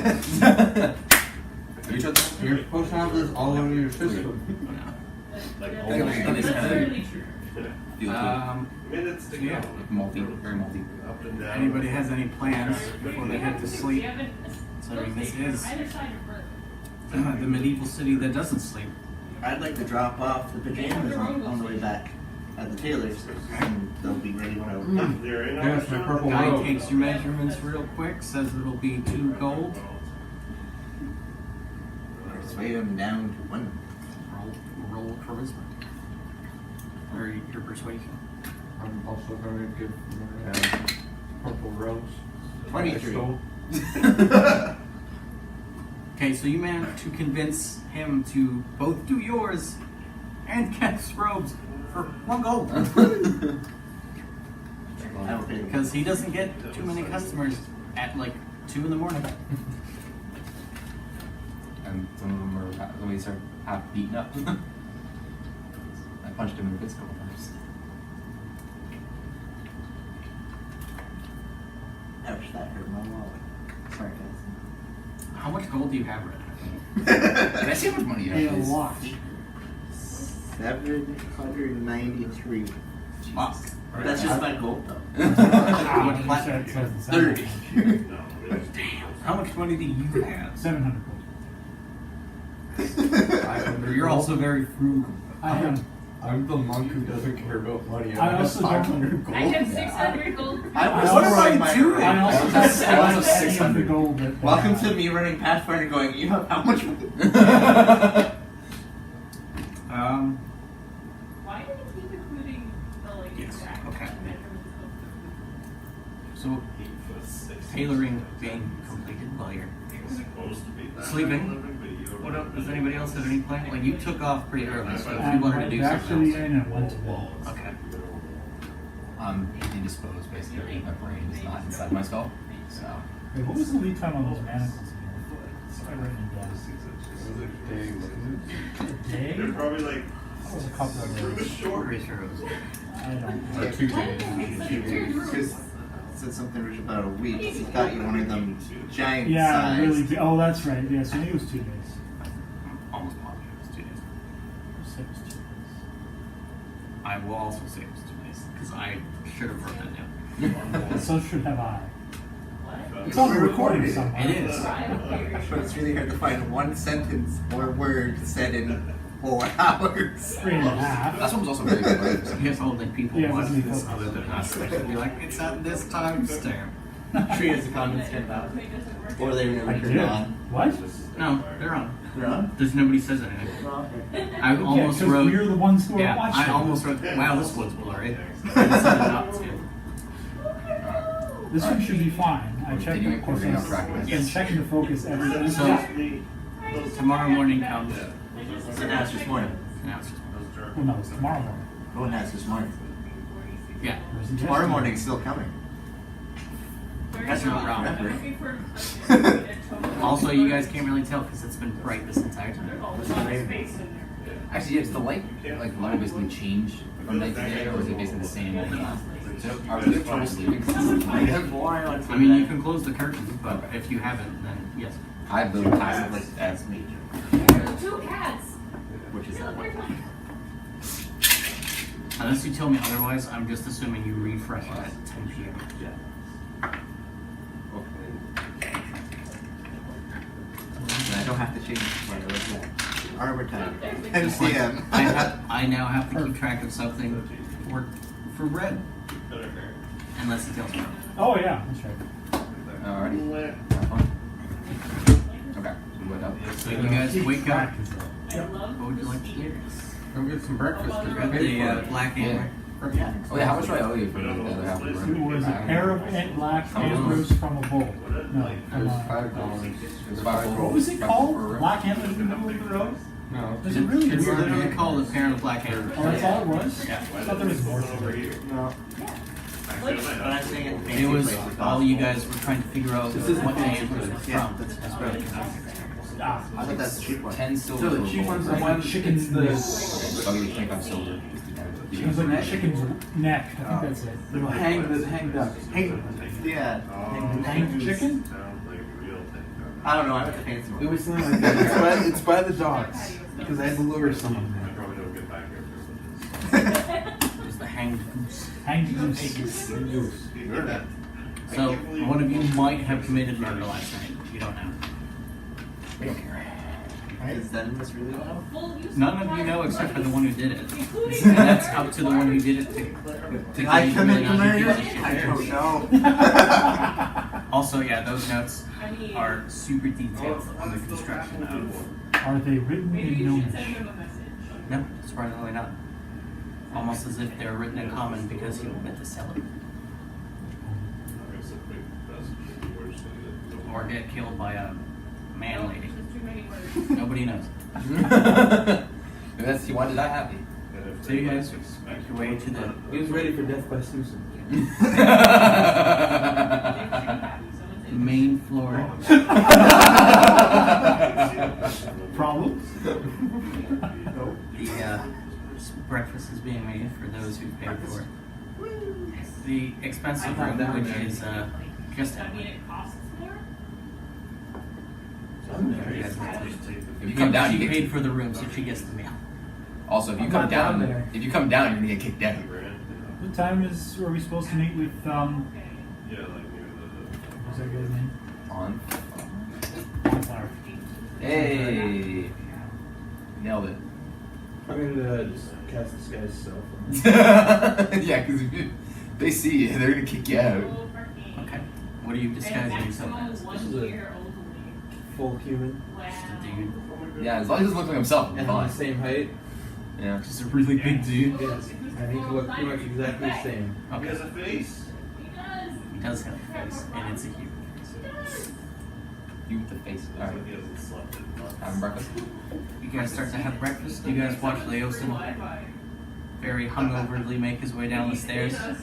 You're supposed to have this all over your system. Yeah. Multi, very multi. Anybody has any plans before they head to sleep? So this is the medieval city that doesn't sleep. I'd like to drop off the pajamas on the way back at the tailor's, and they'll be ready when I Yes, my purple Guy robe. takes your measurements real quick, says it'll be 2 gold. persuade them down to 1. Roll charisma. Or your persuasion. I'm also going to give purple rose. 23. Okay, so you managed to convince him to both do yours and Kent's robes for 1 gold. Because he doesn't get too many customers at like 2 in the morning. And some of them are always are half beaten up. I punched him in the face a couple times. Ouch, that hurt my wallet. Sorry, guys. How much gold do you have right now? Can I see how much money you have? Hey, a please? lot. 793. Wow. That's just my gold, though. How much money? Said 30. How much money do you have? 700 gold. You're also very frugal. I am. I'm the monk who doesn't care about money. I also don't. 500 gold. I have 600 gold. I was What about throwing my you? I also array. have I also 600 gold. Welcome to me running Pathfinder going, you have how much money? Why do they keep including the like Yes, exact okay. measurements So, tailoring being completed while you're sleeping. What else? Does anybody else have any plan? Like, you took off pretty early, so if you wanted to do back to the something inn and went to bed. else. Okay. I'm indisposed, basically. My brain is not inside my skull. So. Wait, what was the lead time on those manacles again? I wrote it down. A day? They're probably like That was a couple of days. Pretty sure it was. I don't know. 2 days. Because said something rich about a week. He thought you wanted them giant Yeah, size. really big. Oh, that's right. Yeah, so it was 2 days. Almost positive it was 2 days. I said it was 2 days. I will also say it was 2 days, because I should have wrote that down. And so should have I. It's on the recording somewhere. It is. But it's really hard to find one sentence or word said in 4 hours. 3.5. That's one was also very good. So here's all the people Yeah, watching wasn't this it? other than us. They should be like, it's at this time stamp. Tree has the comments turned out. Or they were I never did. turned on. What? No, they're on. They're on? There's nobody says anything. Oh, okay. I Yeah, almost 'cause wrote. we're the ones who are Yeah, watching. I almost wrote. Wow, this one's blurry. I decided not to. This one should be fine. I checked Continuing the focus. coordinating practice. I've been checking the focus every day. So tomorrow morning comes. So now it's this morning. Now it's just. Well, no, it's tomorrow morning. Oh, now it's this morning. Yeah. Where's the Tomorrow yesterday? morning's still coming. That's not wrong. for Also, you guys can't really tell because it's been bright this entire time. Actually, yeah, does the light level basically change from night to day, or is it basically the same? So, are we having trouble sleeping? I have more on I mean, you can close the curtains, but if you haven't, then yes. I have the passive Like, that's me. 2 cats. Which is that way. Unless you tell me otherwise, I'm just assuming you refresh it at 10 p.m. Yeah. And I don't have to change my armor time. MCM. I now have to keep track of something for Red. Unless he tells me. Oh, yeah, that's right. Alrighty. Have fun. Okay, so we went up. So you guys wake up. Yep. What would you like to do? Come get some breakfast. You got the black amber. Yeah. Oh yeah, how much do I owe you for the other half of the It room? was a pair of black antlers from a bull. No, from There's a... $5. There's 5 What was it $5 called? per room. Black antlers in the middle of the road? No. Is it really? It's weird? literally called a pair of black amber. Oh, that's all it was? Yeah. I thought there was more to it. No. But I'm saying at the fancy It was place, it's all you guys were trying to figure out what the amber was Yeah, from. that's right. Ah, I thought that's the cheap one. 10 silver. So the for cheap gold. one's the one. Chicken's It's the. I'll give you 25 silver. It was like a chicken's neck. I think that's it. The hang duck. Hey, yeah. Hanged chicken? I don't know. I went to fancy It one. was something like that. It's by the docks because I had to lure someone I there. probably don't get back here for It was the hanged goose. Hanged goose. You heard that? So one of you might have committed murder last night. You don't know. We don't care. Is Dennis really loud? Full use None of you know except for the one who did it. Including And that's up to the one who did it to Did I give you commit really the not who murder? gives a shit. I don't know. Also, yeah, those notes I mean, are super detailed on the construction of. Are they written maybe in you should send Gnomish? him a message. No, surprisingly not. Almost as if they're written in common because he meant to sell it. Or get killed by a man lady. Just too many words. Nobody knows. Maybe that's he wanted to die happy. So you guys make your way to the He was ready for death by Susan. main floor. Problems? The breakfast is being made for those who paid for it. The expensive room, which is just I mean, it costs more. If you come down, she you get paid for the room, so she gets the meal. Also, if you I'm come not down down, there. if you come down, you're gonna get kicked out. What time are we supposed to meet with, Yeah, like near what's that guy's name? On. Sorry. Hey, nailed it. I'm gonna just cast disguise self. Yeah, because if they see you, they're gonna kick you out. Okay. What are you disguising yourself as? This is a full human Just a dude. Yeah, as long as he doesn't look like himself, and I'm I'm the fine. same height. Yeah. Just a really big dude. Yes, and he look pretty much exactly the same. He Okay. has a face. He does. He does have a face, and it's a human face. You with the face. Looks Alright. like he hasn't slept in months. Having breakfast? You guys start to have breakfast. You guys watch Leosin very hungoverly make his way down the stairs. I'm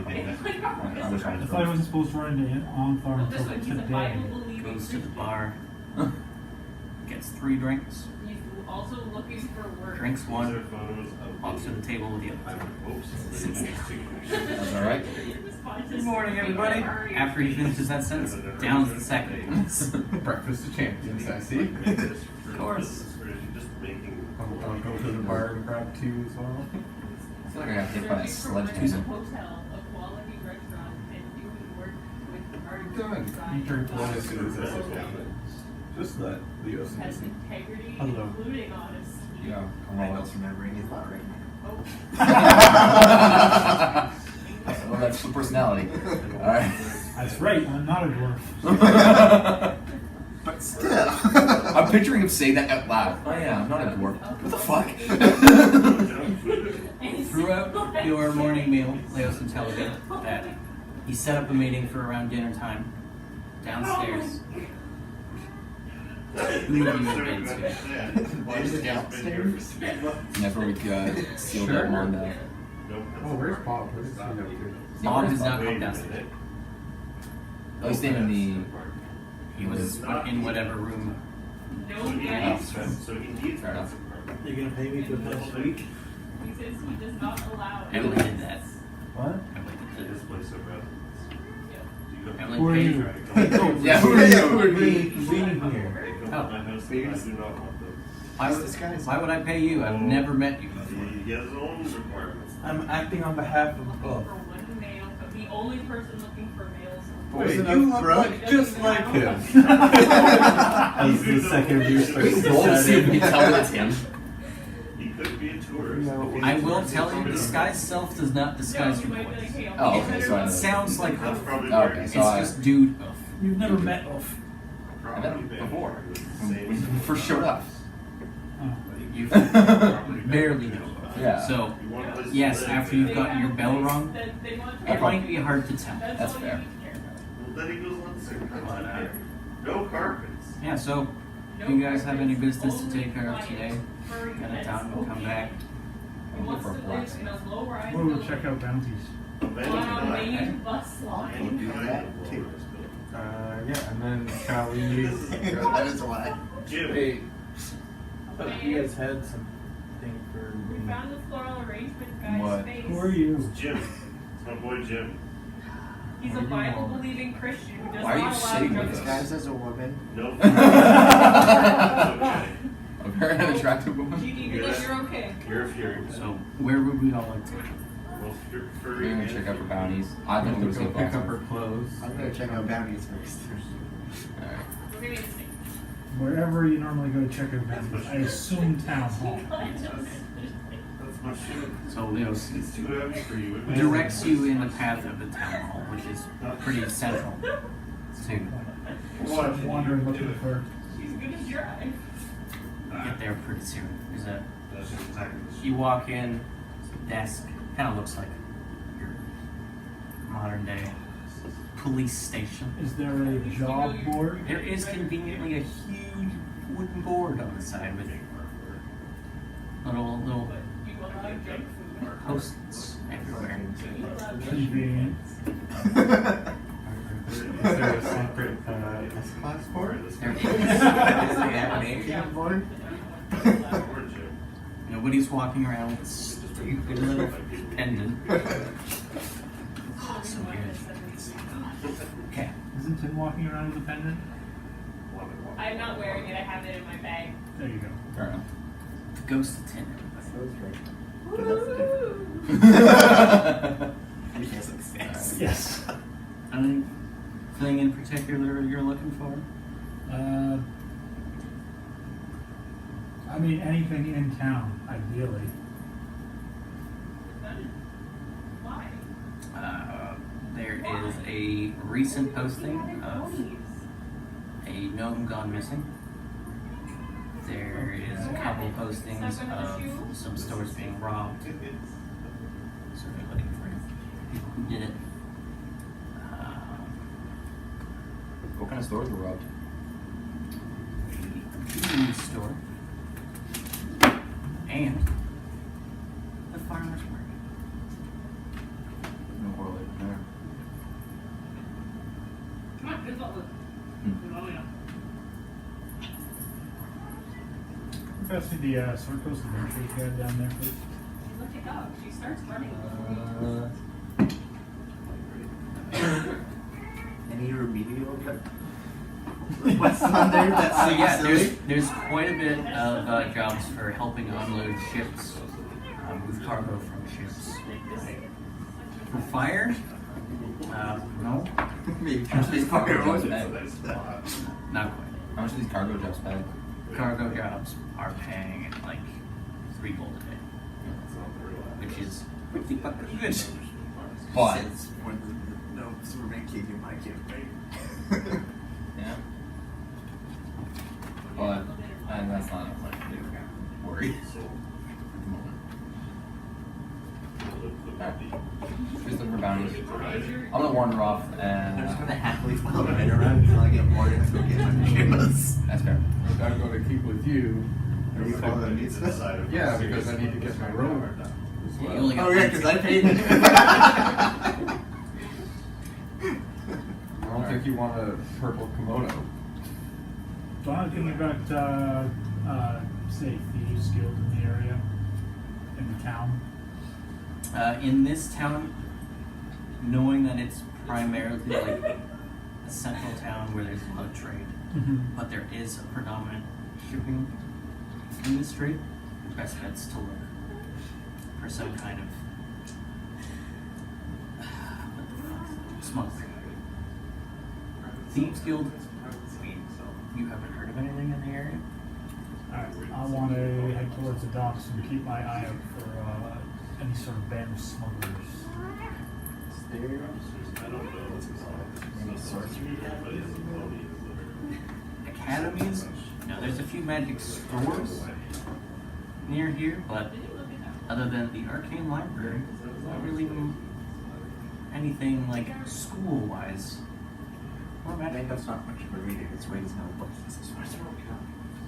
trying I thought I wasn't supposed to run into Onthar until today. Goes to the bar. Gets 3 drinks. He's also looking for work. Drinks These are one. photos of Walks to the table with the I other. would hope so. That's alright. Good morning, everybody. After he finishes that sentence, down to the second. Breakfast of champions, I see. Of course. Just making. I'll go to the bar and grab 2 as well. I feel like I got hit by a sledgehammer. Hotel, a quality restaurant, and doing work with art. Just let Leo see. Has integrity, Hello. including honesty. Yeah, come I on. don't remember any thought right now. Oh. Well, that's the personality. Alright. That's right, I'm not a dwarf. But still. I'm picturing him saying that out loud. Oh yeah, I'm not a dwarf. What the fuck? Throughout your morning meal, Leosin tells you that he set up a meeting for around dinner time downstairs. Who have you been to? And that's where we sealed Sure. that Mondo. Oh, where's Bob? What is he up to? Bob has not come downstairs. Oh, he's staying in the. He was in whatever room. No gas. So he needs Fair enough. You're gonna pay me for the past week? He says he does not allow. Emily did that. What? Emily did His place of residence. Do you have Emily Who are paid you? for it. Yeah, who are you? Who are you being here? They come to my house and I do not want them. Why would I pay you? I've never met you before. He has his own requirements. I'm acting on behalf of For both. one male, the only person looking for males. Wait, Listen you up, look bro. like just like him. As the second of you starts Roll to see if we can tell that it's him. He could be a tourist. No. I will tell you, disguise self does not disguise your voice. Oh, okay, so I know. It sounds like That's Uff. probably Oh, where okay, he's so It's I- just dude Uff. You've never met Ulf. I met him before. When When he first showed up. Oh. You barely know Uff. Yeah. So, yes, after you've gotten your bell rung, it might be hard to tell. That's fair. Well, then he goes on to no carpets. Yeah, so, if you guys have any business to take care of today, get it done and come back. I'm looking for a black safe. We'll check out bounties. On a main bus line. do that too. Yeah, and then shall we? That is why. Jim. Wait, I thought you guys had something for We me. found the floral arrangement guy's What? face. Who are you? Jim. It's my boy Jim. He's a What do you Bible want? believing Christian who does Why are you not allow sitting drugs. with us? Guys, as a woman. No. A very unattractive woman. GD, because you're okay. You're a fury. So where would we all like to go? Well, you're We're gonna check out for bounties. I think we're Go gonna pick up her clothes. I'm gonna check out bounties first. Alright. We're gonna get sick. Wherever you normally go to check your business, I assume town hall. That's my shit. So Leo It's too heavy for you. directs you in the path of the town hall, which is pretty central to Start wandering, looking for. She's gonna drive. get there pretty soon. Is that That's just exactly the shit. you walk in, desk, kind of looks like your modern day police station. Is there a job board? There is conveniently a huge wooden board on the side with little You allow junk food. posts everywhere. Convenient. Is there a separate S-Class board? There is. Does they have an ATM board? Nobody's walking around with a stupid little pendant. Oh, so good. Okay. Isn't Tim walking around with a pendant? I'm not wearing it. I have it in my bag. There you go. Fair enough. The ghost of Tinder. But that's the difference. Yes, success. Yes. Anything in particular you're looking for? I mean, anything in town, ideally. Why? There is a recent posting of a gnome gone missing. There is a couple postings of some stores being robbed. So they're looking for people who did it. What kind of stores were robbed? A convenience store and the farmer's market. No correlation there. Come on, good luck with it. Oh, yeah. Pass me the Sword Coast Adventures guide down there, please. Look it up. She starts running. Any remedial what's on there that's Yeah, silly? there's quite a bit of jobs for helping unload ships, move cargo from ships. For fire? No, Maybe How much are these cargo jobs Cargo. pay? not quite. How much are these cargo jobs pay? Cargo jobs are paying like 3 gold a day, which is pretty fucking good. But Since when no Superman gave you my gift, right? yeah. But and that's not a worry. At the moment. Just looking for bounties. I'm gonna wander off I'm just and gonna happily follow right around until I get bored and go get my pajamas. that's fair. I'm going to keep with you. Are you following me? Yeah, because I need to get my robe as You well. only got Oh yeah, one because I ticket. paid it. I don't think you want a purple kimono. So I'm thinking about, say, Thieves Guild in the area, in the town. In this town, knowing that it's primarily like a central town where there's a lot of trade, but there is a predominant shipping industry, best bet's to look for some kind of what the fuck, smuggler. Thieves Guild. You haven't heard of anything in the area? Alright, I want to head towards the docks and keep my eye out for any sort of band of smugglers. Any sorcery? Academies? No, there's a few magic stores near here, but other than the arcane library, not really anything like school-wise. Or I magic. think that's not much of a reader. It's ways no books. It's a sorcerer.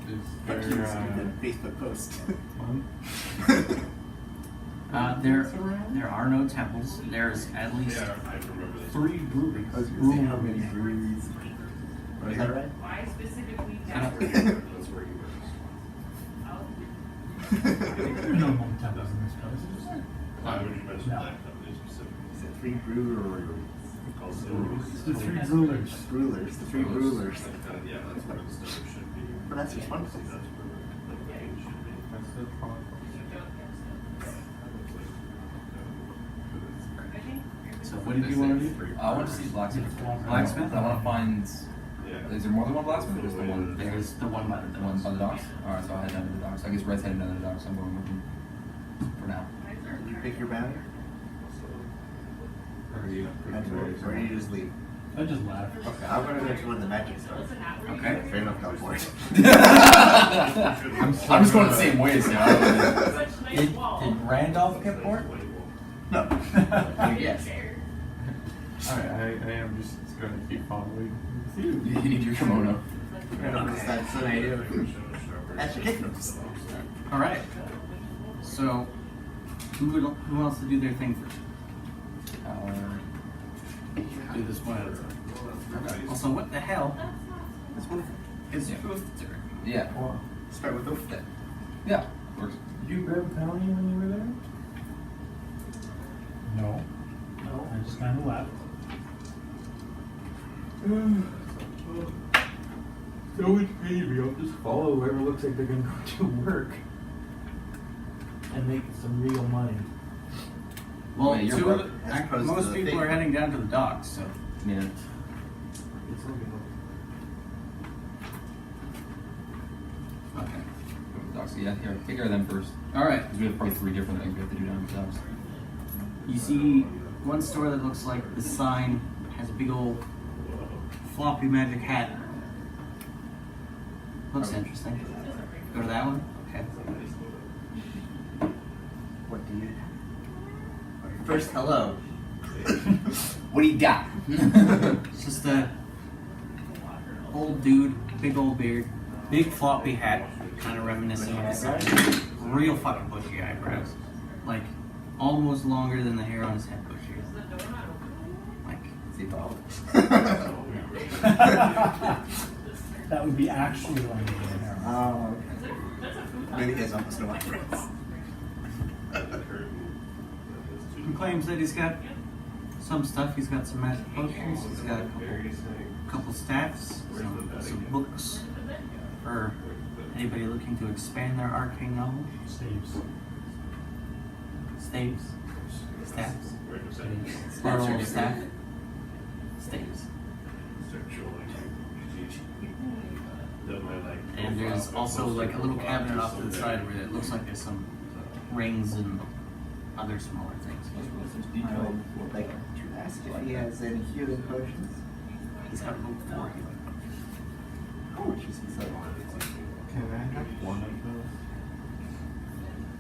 Is But there, he's a Facebook post. There are no temples. There's at least 3 breweries. I was gonna say how many breweries. Is that right? Why specifically I don't- Denver? There are no more temples in this place. Why would you mention No. that company specifically? Is it 3 breweries? It's the three rulers. Rulers, the three rulers. Yeah, that's where the stuff should be. But that's responsible. That's where the game should be. That's the problem. So what did you want to do? I want to see blacksmith. Blacksmith? I want to find. Yeah. Is there more than one blacksmith or just the one? There's the one by the The one by the docks? Alright, so I'll head down to the docks. I guess Red's heading down to the docks, so I'm going with him for now. Did you pick your banner? Or do you just leave? I just laughed. Okay, I'm gonna go to one of the magic stores. Okay. Fair enough, go for it. I'm just going the same ways now. Did Randolph get bored? No. Yes. Alright, I am just gonna keep following with you. You need your kimono. That's an idea. That's your kingdoms. All right. So, who wants to do their thing first? Do this one at a time. Okay. Also, what the hell This one. is Hoofter? Yeah. Start with the. Yeah. Works. Did you grab Tony when you were there? No. I just kind of left. So it's crazy. I'll just follow whoever looks like they're gonna go to work and make some real money. Well, Wait, you're two right. of As the, opposed most to the people thing. are heading down to the docks, so. Yeah. It's like Okay. Docks. Yeah, here. Take care of them first. All right. Because we have probably 3 different things we have to do down at the docks. You see one store that looks like the sign has a big old floppy magic hat. Looks interesting. Go to that one? Okay. What do you? First, hello. What do you got? It's just a old dude, big old beard, big floppy hat, kind of reminiscent of the sign. Real fucking bushy eyebrows. Like, almost longer than the hair on his head bushy. Like, That would be actually one of the hair. Oh, okay. Maybe he has almost no eyebrows. he claims that he's got some stuff. He's got some magic potions. He's got a couple staffs, some books for anybody looking to expand their arcane knowledge. Saves. Staves. Staffs. Saves. Plural staff. Staves. And there's also like a little cabinet off to the side where it looks like there's some rings and other smaller things. I would like to ask if he has any healing potions. He's got room for you. Oh, Jesus. Can I have one of those?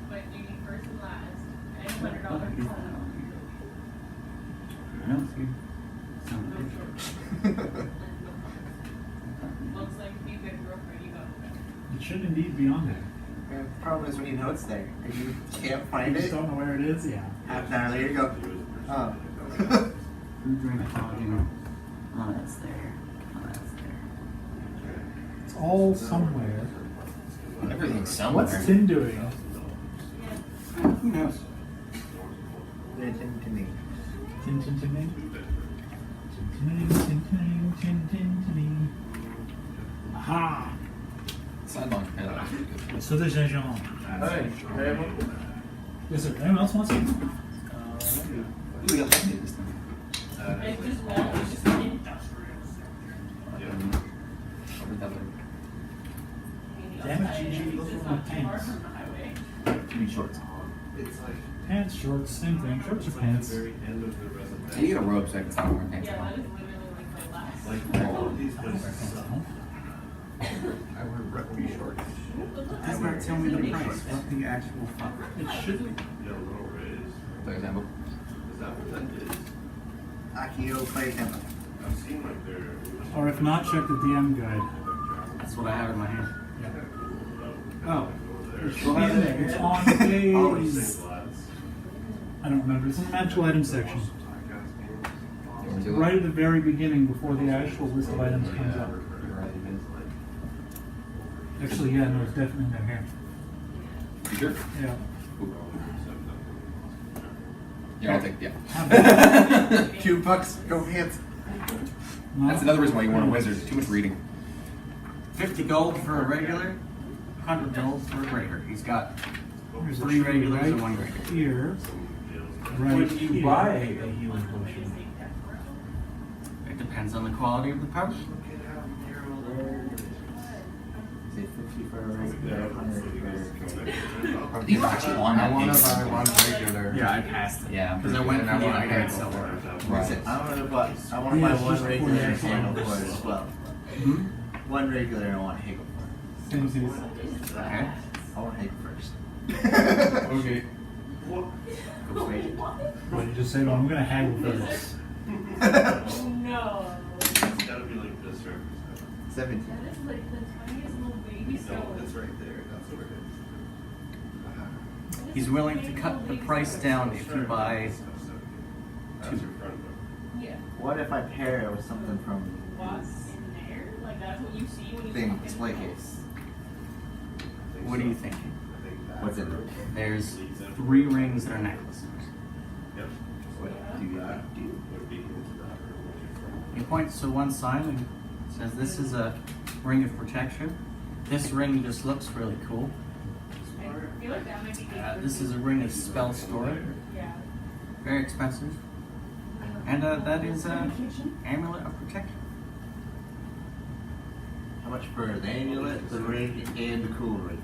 But you need first and last, and $100 looks like if you get a girlfriend, you got it. It should indeed be on there. The problem is when you know it's there and you can't You find just it. don't know where it is. Yeah. Half an hour later, you go. Oh. Food, drink, lodging. Oh, that's there. Oh, that's there. It's all somewhere. Everything's somewhere. What's Tim doing? Who knows? Listen to me. Tin tin tin tin. Tin tin tin tin tin tin. Aha! Sideline. Yeah, that's pretty good. So there's a Jean. Hey, Yes, sir. Anyone else wants to? Ooh, we got lightning this time. It's just all, it's just industrial. I'll read that later. Damn it, Gigi, look at my pants. From the highway. You need shorts. It's like Pants, shorts, same thing. Shorts or pants. very end of the resume. You get a robe so I can stop wearing pants. Yeah, that is literally like the last. Like all of these places suck. I wear rugby shorts. Does not tell me the price. What the actual fuck? It should be. Yeah, a little raise. For example. Is that what that is? Akio play tempo. I've seen like their. Or if not, check the DM guide. That's what I have in my hand. Oh. There. It should be in there. It's on page. Always same lads. I don't remember. It's in the magical items section. You want to do it? Right at the very beginning, before the actual list of items comes up. You're right, it is. Actually, yeah, no, it's definitely in there. You sure? Yeah. Ooh. Yeah, I'll take, yeah. $2, go hands. That's another reason why you want a wizard, too much reading. 50 gold for a regular, 100 gold for a greater. He's got 3 regulars and 1 greater. Here, right Would you here. buy a healing potion? It depends on the quality of the potion. Say 50 for a regular, 100 for These are actually on I that want page. to buy one regular. Yeah, I passed it. Yeah. Because I went And for I the want iron to silver. Right. I want to buy Yeah, one it's just regular for and that handle one. for it as well. Hmm? One regular and I want Hagel for it. Okay. I want Hagel first. Okay. Wait. What did you just say? Well, I'm gonna haggle for this. No. It's gotta be like this, right? 17. That is like the tiniest little baby No, stone. it's right there. That's where it is. He's willing to cut the price down if you buy That's your front door. Yeah. What if I pair it with something from What's in there? Like that's what you see when you thing walk in. display case? What are you thinking? What's in it? There's 3 rings that are necklaces. Yep. What do you do? Would be into that or what you're from. He points to one side and says, "This is a ring of protection. This ring just looks really cool. I feel like that might be good. This is a ring of spell storage, Yeah. very expensive. And that is an amulet of protection." How much for the amulet, the ring, and the cool ring?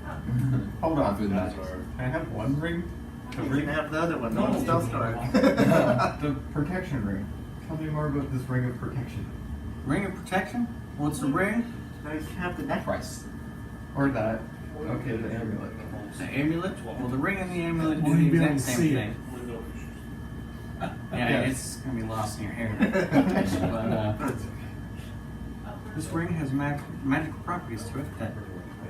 Hold on. Through the Can magic. I have one ring? The You ring? can have the other one. No one's still starting. The protection ring. Tell me more about this ring of protection. Ring of protection? Well, it's a ring. Now you can have the necklace. Price. Or that. Okay, the amulet. The amulet. Well, the ring and the amulet do Won't the you be able exact to same see thing. it? Yeah, Yes. it's gonna be lost in your hair. But this ring has magical properties to it that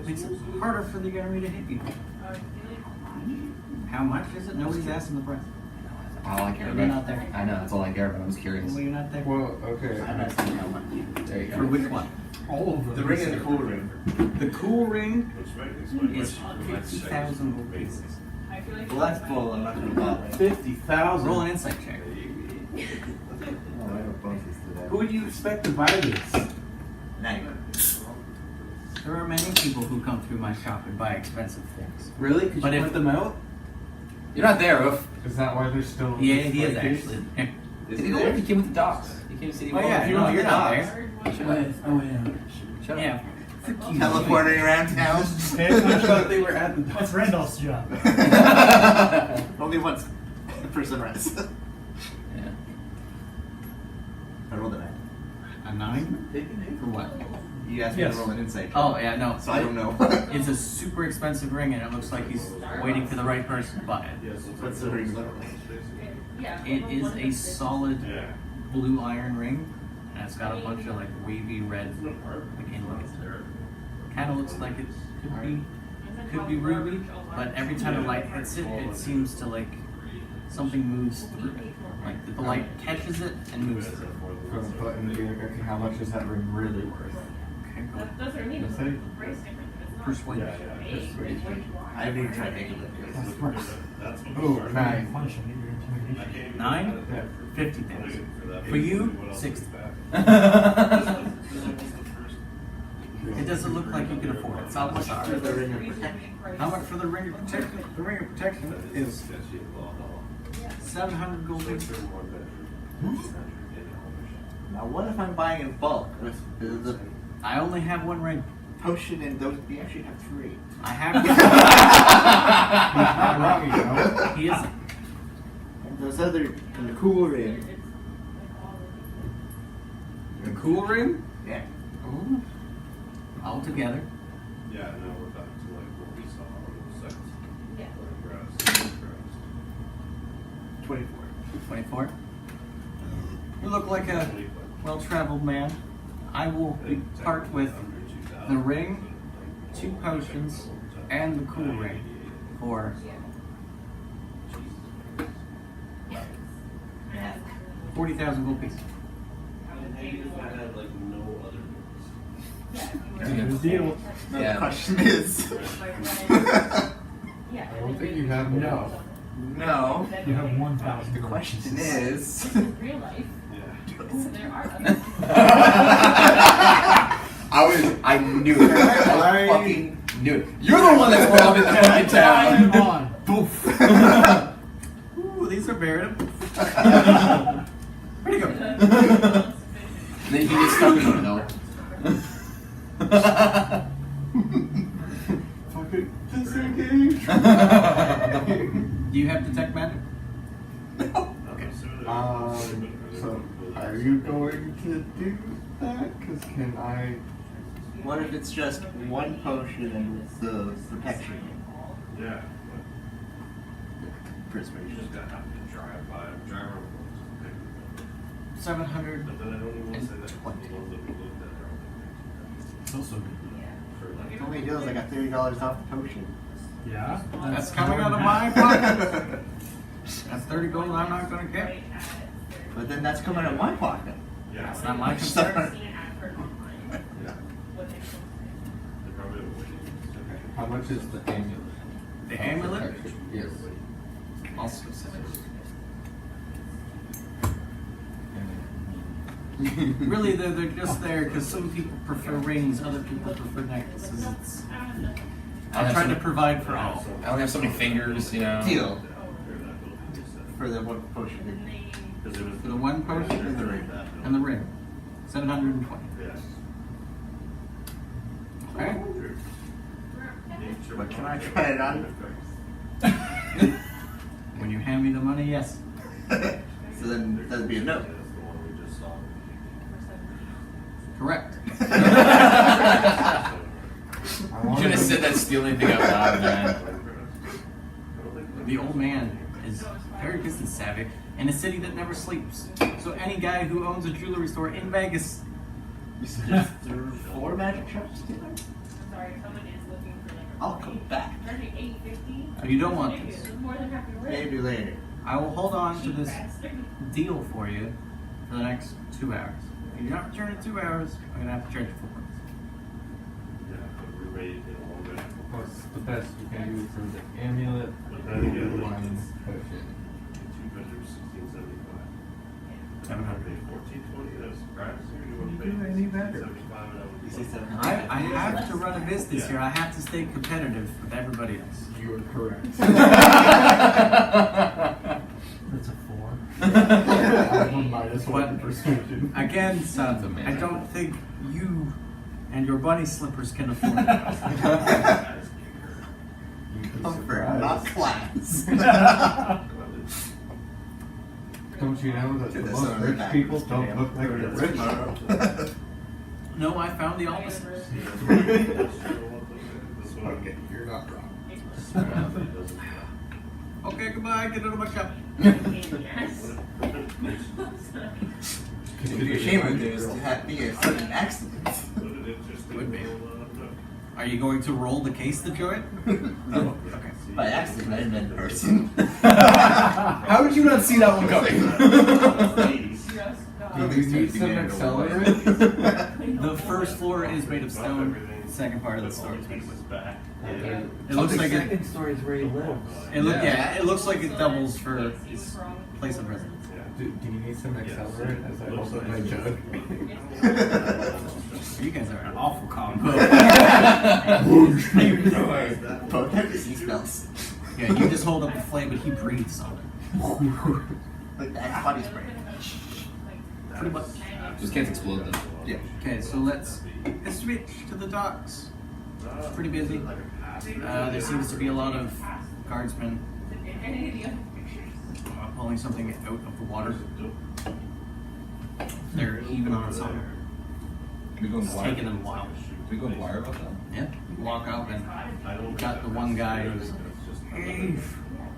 makes it harder for the enemy to hit you. How much is it? Nobody's asking the price. All I care You're about. not there. I know, that's all I care about. I was curious. Well, you're not there. Well, okay. I'm not saying how much. There you For go. which one? All of them. The ring and the cool ring. The cool ring Which makes my is question. 50,000 gold pieces. I feel like Well, that's full. I'm not gonna bother. 50,000. Roll an insight check. Oh, I have bonuses to that. Who would you expect to buy this? 9. There are many people who come through my shop and buy expensive things. Really? Could But you if- put them out? You're not there, Oof. Is that why there's still? Yeah, he is display case? actually. Is he there? He came with the dogs. He came to see Oh yeah, you. no, you're not dogs. there. Oh yeah. Shut up. Yeah. Teleporting around town. I thought they were at the. That's Randolph's job. Only once. The person runs. Yeah. I rolled a 9. A 9? For what? You asked me Yes. to roll an insight. Oh yeah, no. So I don't know. It's a super expensive ring, and it looks like he's waiting for the right person to buy it. What's the ring look like? Yeah. It is a solid Yeah. blue iron ring, and it's got a bunch of like wavy red like inlays. Kind of looks like it could be ruby, but every time the light hits it, it seems to like something moves through it. Like the light catches it and moves through it. But okay, how much is that ring really worth? Okay, go ahead. That's what I mean. Let's say- Price difference. It's not Persuade. big, it's way I haven't even tried making it. That's worse. That's what Oh, started. nine. Punch and get your intimidation. 9? Yeah. 50,000. For you, 60. It doesn't look like you can afford it. How much Sorry. for the ring of protection? How much for the ring of protection? The ring of protection is 700 gold pieces. Now, what if I'm buying in bulk with the I only have one ring. potion and those? We actually have 3. I have. Not wrong, you know. He isn't. And those other, and the cool ring. The cool ring? Yeah. Ooh. All together. Yeah, no, we're back to like what we saw on the second. Yeah. Grass. 24. 24. You look like a well-traveled man. I will part with the ring, 2 potions, and the cool ring for 40,000 gold pieces. Good deal. Now Yeah. the question is. Yeah. I don't think you have enough. No. You have 1,000. The question is. In real life, Yeah. there are other. I knew it. I I- fucking knew it. You're the one that's robbing the fucking Time town. on. Boof. Ooh, these are buried. Where'd he go? Then he gets stuck in it, though. Fucking disengage. Do you have detect magic? Okay. So, are you going to do that? Because can I? What if it's just one potion and the protection? Yeah. You Persuasion. just gotta have to drive by, drive around. 700. But then I don't even want to say that. The ones that we looked at are all It's also good. for like. It only deals I got $30 off the potion. Yeah? That's coming out of my pocket. That's 30 gold I'm not gonna get. But then that's coming out of my pocket. Yeah. That's not my concern. Yeah. They probably have a How much is the amulet? The amulet? Yes. Also 7. Really, they're just there because some people prefer rings, other people prefer necklaces. It's, I'm trying to provide for all. I only have so many fingers, you know. Deal. For the one potion. Because it was For the one potion And the ring. and the ring. 720. Yes. Okay. But can I try it on? When you hand me the money, yes. So then that'd be a no. That's the one we just saw. Correct. You should have said that stealing thing out loud, man. The old man is very business savvy in a city that never sleeps. So any guy who owns a jewelry store in Vegas, You suggest there are 4 magic shops together? Sorry, someone is looking for like. I'll come back. so you don't want this. More than happy to wait. Maybe later. I will hold on to this deal for you for the next 2 hours. If you don't return in 2 hours, I'm gonna have to charge you 4 points. Yeah, but we waited a little bit. What's the best you can do for the amulet? But then again, like, One it's potion. 200, 1675. 700. 1420, that's surprising. You want to You pay do any better. 75 and I would You do say it. 700? I have to run a business here. I have to stay competitive with everybody else. You are correct. That's a 4. I have a minus What? 1 persuasion. Again, Sounds son, amazing. I don't think you and your bunny slippers can afford it. Comfort, not class. Don't you know that the This most on the rich back. people don't look like they're rich? No, I found the opposite. Okay, you're not wrong. Okay, goodbye. Get out of my cup. It'd be a shame if there was to have be a sudden accident. Would be. Are you going to roll the case to join? No. Okay. By accident, I didn't in person. How did you not see that one coming? Do you need some accelerant? The first floor is made of stone. The second part of the store is made of wood. Okay. It looks like it. second story is where he lives. Yeah, it looks like it doubles for his place of residence. Do you need some accelerant as I hold up my jug? You guys are an awful combo. Both have disease spells. Yeah, you just hold up the flame, but he breathes on it. Like that body spray. Pretty much. Those can't explode though. Yeah. Okay, so let's switch to the docks. It's pretty busy. There seems to be a lot of guardsmen pulling something out of the water. They're even on some. Can we go It's taking them a while. Can we go inquire about that? Yeah, you walk up and you got the one guy who's, hey,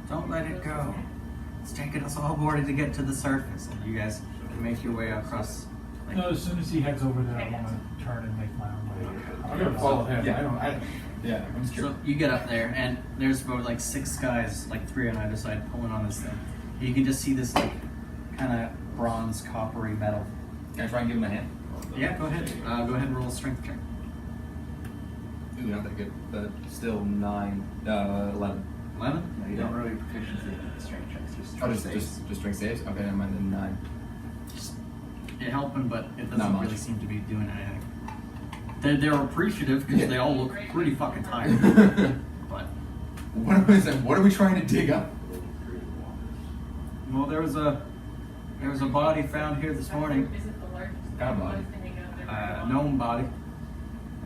don't let it go. It's taking us all morning to get to the surface. And you guys can make your way across. Like, No, as soon as he heads over there, I want to turn and make my own way. I'm gonna follow him. Yeah. I don't. Yeah, I'm scared. so you get up there, and there's about like 6 guys, like 3 on either side, pulling on this thing. You can just see this like kind of bronze, coppery metal. Can I try and give him a hand? Yeah, go ahead. Go ahead and roll a strength check. Ooh, not that good. But still 9, 11. 11? No, you don't roll your proficiency in strength checks. Just Oh, strength saves. just strength saves? Okay, never mind, then 9. It helping, but it Not doesn't much. really seem to be doing anything. They're appreciative because Yeah. they all look pretty fucking tired. But What are we trying to dig up? well, there was a body found here this morning. Is it the largest? Got a body. To hang out there? A gnome body.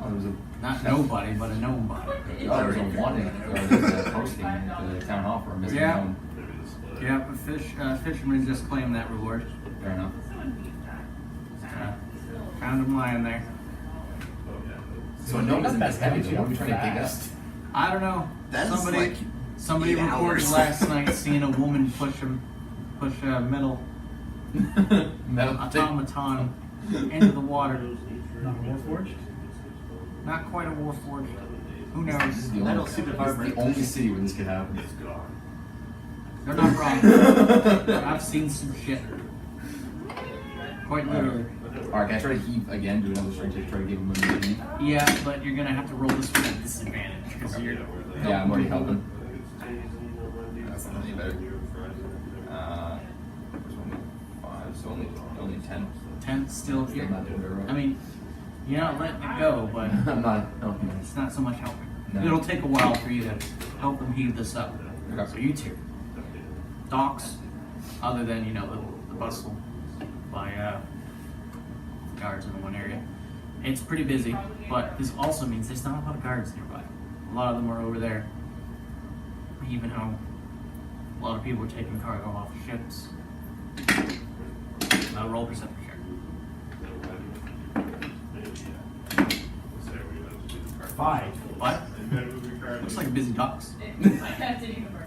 Oh, there was a Not nobody, but a gnome body. Oh, there was a wanted or there's a posting at the town hall for a missing Yeah. gnome. Yeah, but fishermen just claimed that reward. Fair enough. Found him lying there. So a gnome isn't as heavy, so what are we trying to dig up? I don't know. That's somebody like somebody 8 reported hours. last night seeing a woman push a metal Metal automaton into the water. Not a warforged? Not quite a warforged. Who This knows? is the Metal only, suit of this is armor. the only city where this could happen. They're not wrong. I've seen some shit. Quite literally. Alright, can I try to heave again? Do another strength check, try to give him a heave? Yeah, but you're gonna have to roll this with a disadvantage because you're. Yeah, I'm already helping. That's not any better. There's only 5, so only 10. 10 still Still here. not doing very well. I mean, you're not letting it go, but I'm not helping. it's not so much helping. No. It'll take a while for you to help them heave this up. Okay. So you two. Docks, other than, the bustle by guards in the one area. It's pretty busy, but this also means there's not a lot of guards nearby. A lot of them are over there. Even how a lot of people are taking cargo off ships. Roll perception check. 5. What? Looks like busy docks. I have to even work.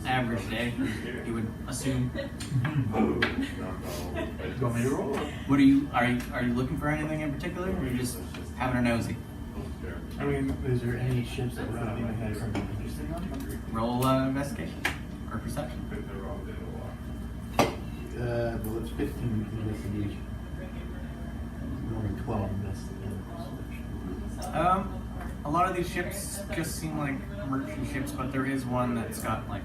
Average day, you would assume. You want me to roll? What are you looking for anything in particular, or are you just having a nosy? I mean, is there any ships that run in my head something interesting on them? Roll investigation or perception. Well, it's 15 investigation. Only 12 investigation. A lot of these ships just seem like merchant ships, but there is one that's got like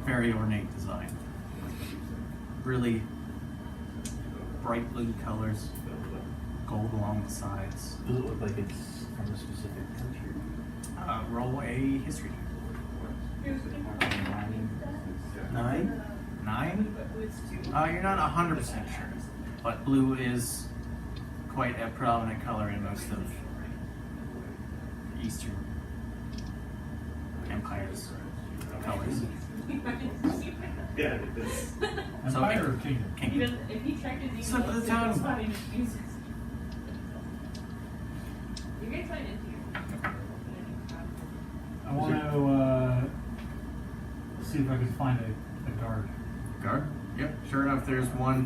very ornate design. Really bright blue colors, gold along the sides. Does it look like it's from a specific country? Roll a history. 9? 9? You're not 100% sure, but blue is quite a predominant color in most of Eastern empires' colors. Yeah, it's So Empire or Kingdom? He Kingdom. doesn't, if he checked his email, Slip of the tongue. it's fine, he just uses. You can sign into your. I want to see if I can find a guard. Guard? Yep, sure enough, there's one.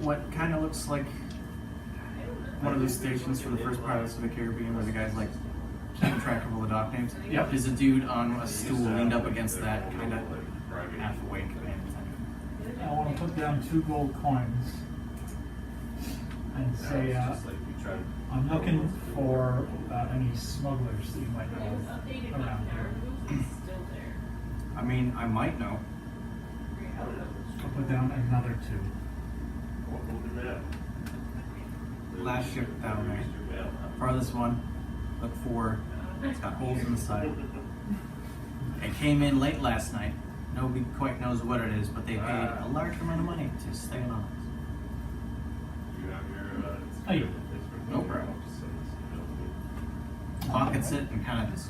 What kind of looks like one of those stations for the first Pirates of the Caribbean where the guy's like keeping track of all the dock names. Yep. There's a dude on a stool leaned up against that, kind of half awake. I want to put down 2 gold coins and say, I'm looking for any smugglers that you might It was know updated, around but here. it's still there. I mean, I might know. I'll put down another 2. Last ship down there. Farthest one. Look for. It's got holes in the side. It came in late last night. Nobody quite knows what it is, but they paid a large amount of money to stay anonymous. Oh, you. No problem. Pockets it and kind of just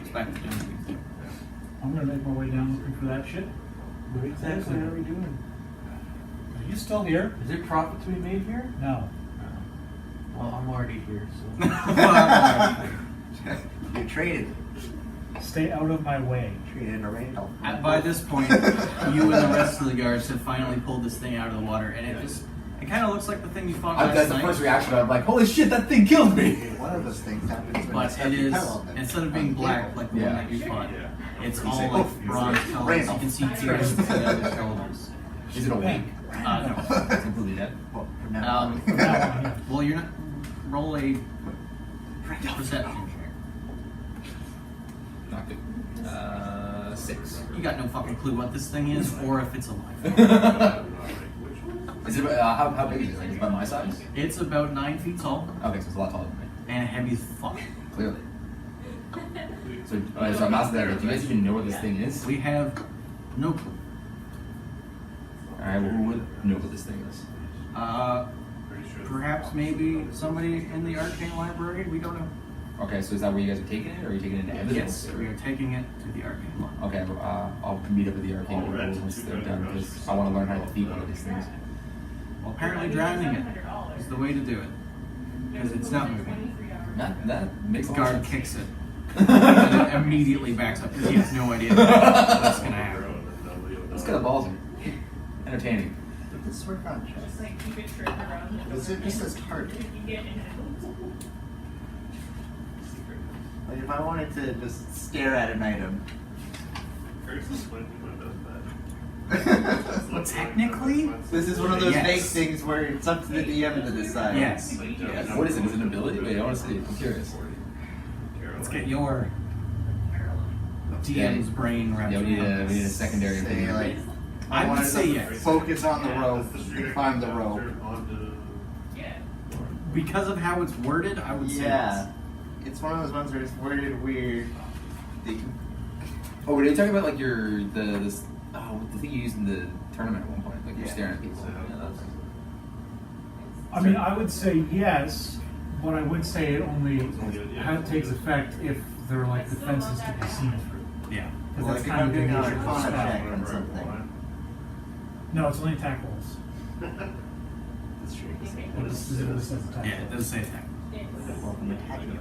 expect to do anything. I'm going to make my way down looking for that ship. What exactly are we doing? Are you still here? Is there profit to be made here? No. Well, I'm already here, so. You traded. Stay out of my way. Traded a Randall. By this point, you and the rest of the guards have finally pulled this thing out of the water, and it kind of looks like the thing you fought last That's the night. first reaction. I'm like, holy shit, that thing killed me! One of those things happens when you But step it your is, pedal up and- instead of being black like the Yeah. one that you fought, it's You all say, like "Oh, bronze colors. Randall." You can see tears on the other shoulders. Is it awake? No. It's completely dead. Well, from now on. Um, From now on, yeah. well, you're not. Roll a perception check. Not good. 6. You got no fucking clue what this thing is or if it's alive. Is it how big is it? Like, is it about my size? It's about 9 feet tall Okay, so it's a lot taller than me. and heavy as fuck. Clearly. So I'm asking that. Do you guys even know what this thing is? We have no clue. All right. Well, who would know what this thing is? Perhaps maybe somebody in the arcane library. We don't know. Okay, so is that where you guys are taking it, or are you taking it to evidence? Yes, we are taking it to the arcane library. Okay, I'll meet up with the arcane people once they're done because I want to learn how to defeat one of these things. Well, apparently drowning it is the way to do it because it's not moving. That makes The a lot of guard sense. kicks it and it immediately backs up because he has no idea what's gonna happen. That's kind of ballsy. Entertaining. But this work on chest. Just like keep it turned around. Is it just as target? You get in it. Like if I wanted to just stare at an item. Well, technically, This is one of those Yes. fake things where it's up to the DM to decide. yes. What is it? Is it an ability? Wait, I want to see. I'm curious. Let's get your DM's brain wrapped Yeah, we around need a this. secondary Say opinion. like, I would wanted say to yes. Focus on the rope and climb the rope. Yeah. Because of how it's worded, I would say Yeah. It's one of those ones where it's worded weird. They can- Oh, were they talking about like the thing you used in the tournament at one point? Like you're Yeah. staring at people. Yeah, that thing. I mean, I would say yes, but I would say it only takes effect if they're like defenses to be seen through. yes. Yeah. Because Like that's if kind I'm of the doing an nature of the arcana spell. check on something. No, it's only attack rolls. That's true. It specifically says attack Yeah, it rolls. does say attack. Well, I'm attacking you.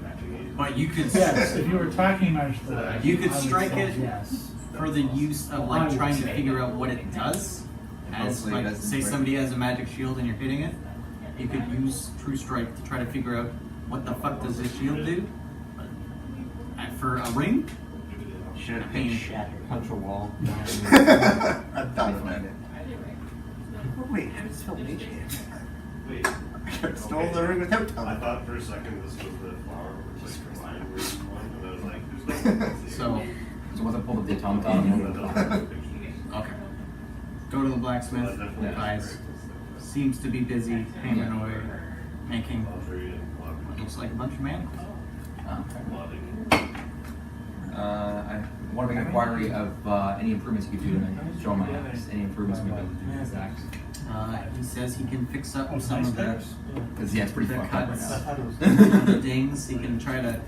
But you could Yes, if you were attacking magic, You could I would strike say it yes. for the use of like trying to figure out what it does. As Hopefully it like doesn't say break. somebody has a magic shield and you're hitting it, you could use True Strike to try to figure out what the fuck does this shield do. But for a ring, Should have been shattered. Punch a wall. I thought about it. Oh, wait, how does spell mage hand? Wait. I stole the ring without I telling. thought for a second this was the flower, which like flying weird one, and I was like, there's no so So once I pull up the automaton, okay. Go to the blacksmith. Guys, seems to be busy hammering away, making what looks like a bunch of manacles. I want to make an inquiry of any improvements you could do to show my axe. Any improvements we can do to this axe. He says he can fix up Oh, some nice of the picks. Because yeah, it's pretty The fucked up right cuts. now. some of the dings. He can try to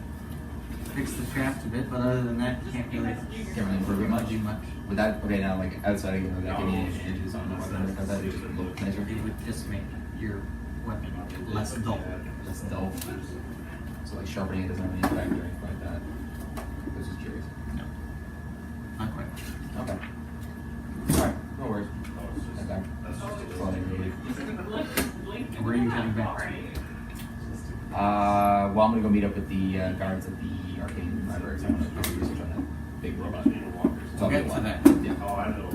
fix the shaft a bit, but other than that, he can't really improve it much. do much. Would that okay now? Like outside of would that give me any advantages on the weapon? Because that would look nicer. It would just make your weapon less dull. Less dull. So like sharpening it doesn't have any effect or anything like that. I was just curious. No, not quite. Okay. Alright, no worries. Head back. That's all I needed. Where are you heading back to? Well, I'm gonna go meet up with the guards at the arcane library. So I'm gonna do research on that big robot. So I'll Get be to one. that. Yeah. Oh, I know.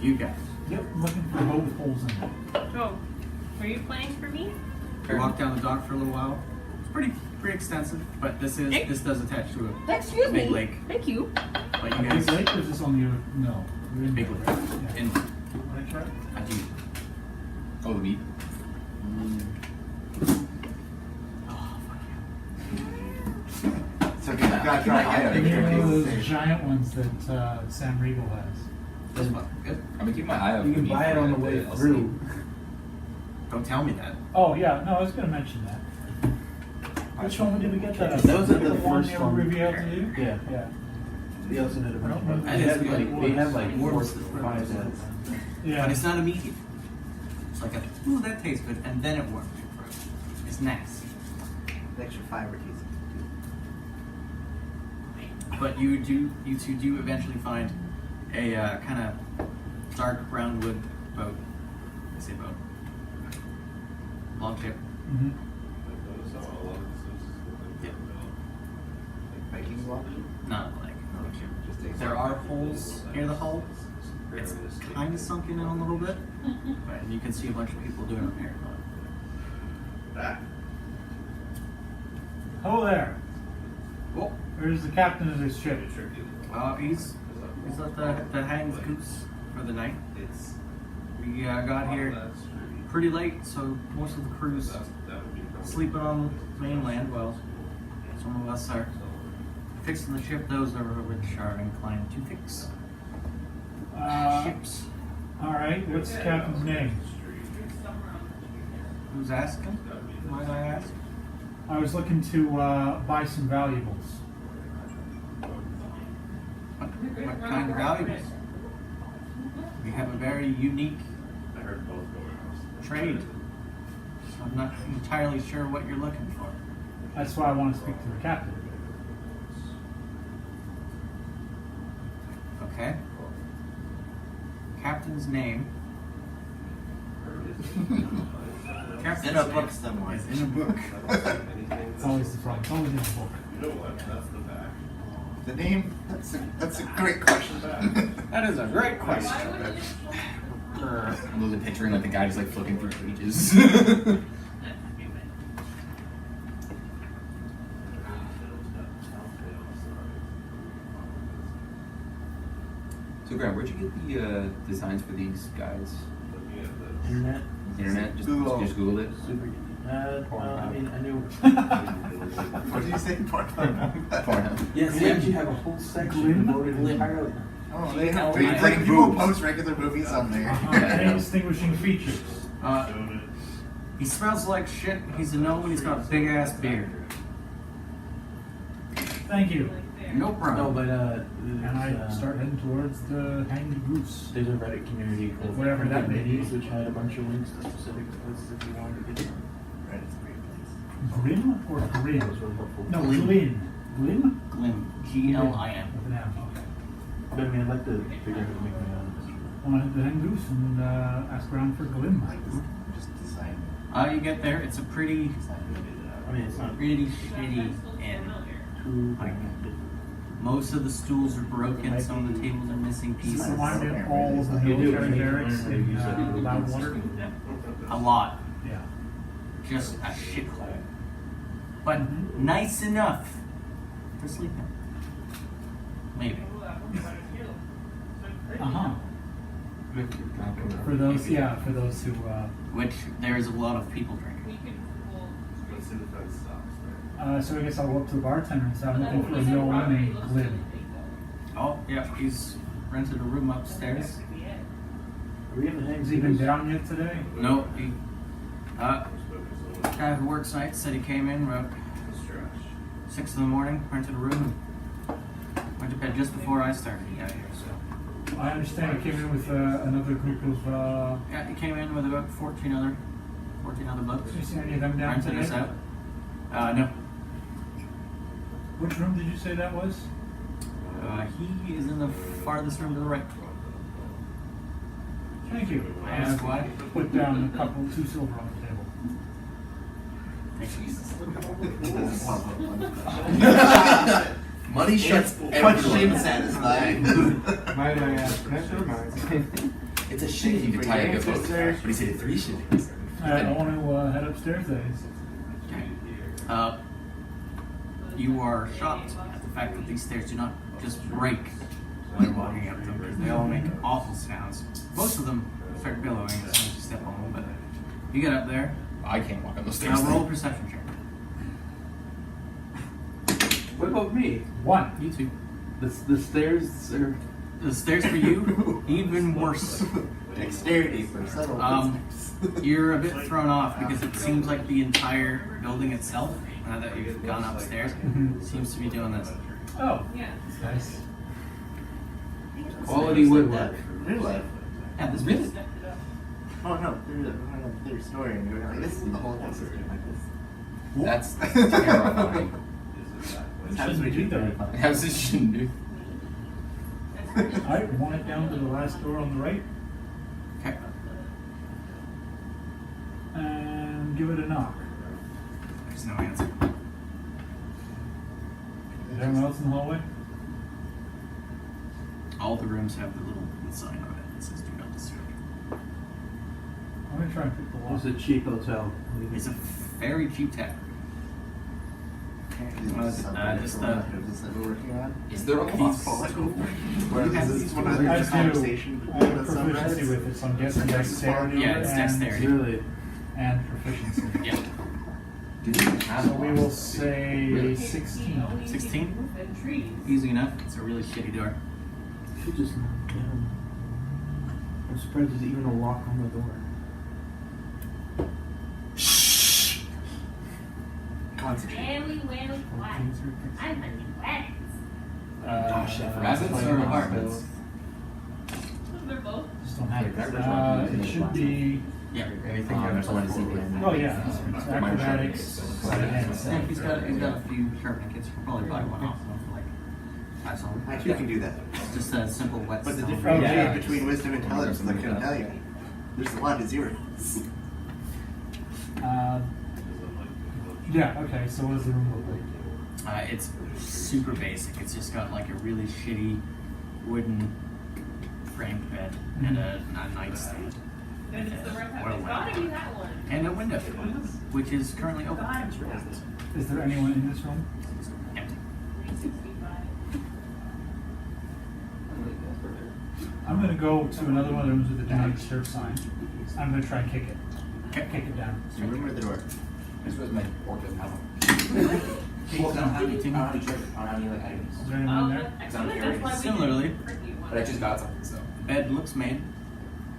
You guys. Yep, looking for both holes in it. Oh, were you playing for me? You walk down the dock for a little while. It's pretty extensive, but this does attach to a Excuse big me. lake. Thank you. But you Big guys, lake or is this on the other? No. We're in big there, lake. right? Yeah. And That's right. I do. Oh, the meat. Oh fuck So you gotta try I it. think Maybe one of Make those giant ones that Sam Riegel has. yeah. This one. Good. I'm gonna keep my eye out. You for can meat buy it for on the a way bit. I'll through. Don't tell me that. Oh yeah, no, I was gonna mention that. Which one did we get that? Those are the one first they one. revealed to you? Yeah. Yeah. They also did a bunch of That they is had good. like 4 Wars. 5 cents. Yeah. But it's not immediate. It's like ooh, that tastes good, and then it works. It's nice. Extra fiber teeth. But you two do eventually find a kind of dark brown wood boat. I say boat. Log ship. Mm-hmm. Yep. Viking block? Not like log ship. Just a- There are holes near the hull. It's kind of sunken in a little bit, but you can see a bunch of people doing repair. Back. Hello there. Oh, Where's the captain of this ship? He's at the Hang's Goose for the night. We got here pretty late, so most of the crew's sleeping on the mainland. Well, some of us are fixing the ship. Those are which are inclined to fix ships. All right. What's the captain's name? Who's asking? Might I ask? I was looking to buy some valuables. What kind of valuables? We have a very unique trade. So I'm not entirely sure what you're looking for. That's why I want to speak to the captain. Okay. Captain's name. It's in a book somewhere. Is in a book. It's always the problem. It's always in the book. You know what? That's the back. The name? That's a great question. That is a great question. I'm literally picturing like the guy just like flipping through pages. So, Graham, where'd you get the designs for these guys? Internet. Internet? Google. Just Googled it? Super. I mean, I knew. What did you say? Pornhub. Yes, they actually have a whole section devoted entirely. Oh, they have. Like Like people boobs. post regular movies on there. Any distinguishing features? He smells like shit. He's a gnome and he's got a big ass beard. Thank you. No No, problem. but And I start heading towards the Hanged Goose. there's a Reddit community called Whatever that may be. Thieves, which had a bunch of links to specific places if you wanted to get them. Reddit's a great place. Grim or It Grim? was really helpful. No, Glim. Glim. Glim? Glim. Glim. With an M. Okay. But I mean, I'd like to figure out how to make my own. I want to head to the Hanged Goose and ask around for Glim. Just design. You get there. It's a pretty I mean, it's not shitty inn. too Like, most of the stools are broken. Some of the tables are missing Does it pieces. remind me of all of the You do, military you barracks learn how to in use it. Loudwater? A lot. Yeah. Just a shithole. But Mhm. nice enough for sleeping. Maybe. Uh-huh. For those who, Which there's a lot of people drinking. Let's see the fence stops so I guess I'll go up to the bartender and say I'm looking for a gnome named Glim. Oh, yeah, he's rented a room upstairs. Are we in the Has he been down yet today? No, he, guy who works nights said he came in about 6 in the morning, rented a room, went to bed just before I started to get here, so. I understand he came in with another group of, Yeah, he came in with about 14 other bucks. have you seen any of them down Rented us today? out. No. Which room did you say that was? He is in the farthest room to the right. Thank you. I asked why. Put down two silver on the table. Money shuts Question satisfied. Might I ask, never mind. It's a shame you could tie a good boat. But he said 3 shillings. I want to head upstairs then. You are shocked at the fact that these stairs do not just break when you're walking up them, because they all make awful sounds. Most of them start billowing as soon as you step on them, but you get up there. I can't walk on those stairs. Now roll a perception check. What about me? 1. You two. The stairs are. The stairs for you, even worse. Dexterity for subtle business. You're a bit thrown off because it seems like the entire building itself, now that you've gone upstairs, seems to be doing this. Oh, nice. Quality woodwork. Real life. Yeah, this really. Oh no, they're a story and you're like, this is the whole house is doing like this. That's terrifying. How does we do that? How's this shouldn't do? Alright, want it down to the last door on the right Okay. and give it a knock. There's no answer. Is anyone else in the hallway? All the rooms have the little sign on it that says "Do not disturb." I'm gonna try and pick the lock. It's a cheap hotel. It's a very cheap tavern. Just the Is that we're working on? Is there a Thieves. cost? Where have this is these one ones? of I the do. conversation I between have the proficiency sunrise. with it, so I'm guessing dexterity. Yeah, it's and- dexterity. Really? And proficiency. yeah. Do they have So we will costs? say Really? 16. 16? And trees. Easy enough. It's a really shitty door. Should just knock down. I'm surprised there's even a lock on the door. Concentrate. Really, really quiet. I'm hunting wagons. Oh, shit, for Rabbits rabbits or or apartments? They're both. Just don't have it. Yeah, It should be. Yeah. Anything I just wanted to see behind Oh yeah, it's acrobatics. sleight of hand. Yeah, he's got a few sharpening kits. We'll probably buy one off of him for like 5 something. I too can do that. Just a simple wet But the stone. difference yeah. between wisdom and intelligence, I couldn't tell you. There's a lot of zeros. Yeah. Okay. So what does the room look like? It's super basic. It's just got like a really shitty wooden framed bed and a nightstand. And it's the red What a pepper. It's gotta be window. that one. And a window, which is currently open. God, Is there anyone in this room? Empty. 365. I'm gonna go to another one of the rooms with the do not disturb sign. I'm gonna try and kick it. Okay. Kick it down. Do you remember the door? This was my orc doesn't have one. Well, I don't have anything. I don't have any trick. I don't have any like items. Is there anyone in there? I feel like that's why we Similarly. didn't print you one. But I just got something, so. Bed looks made.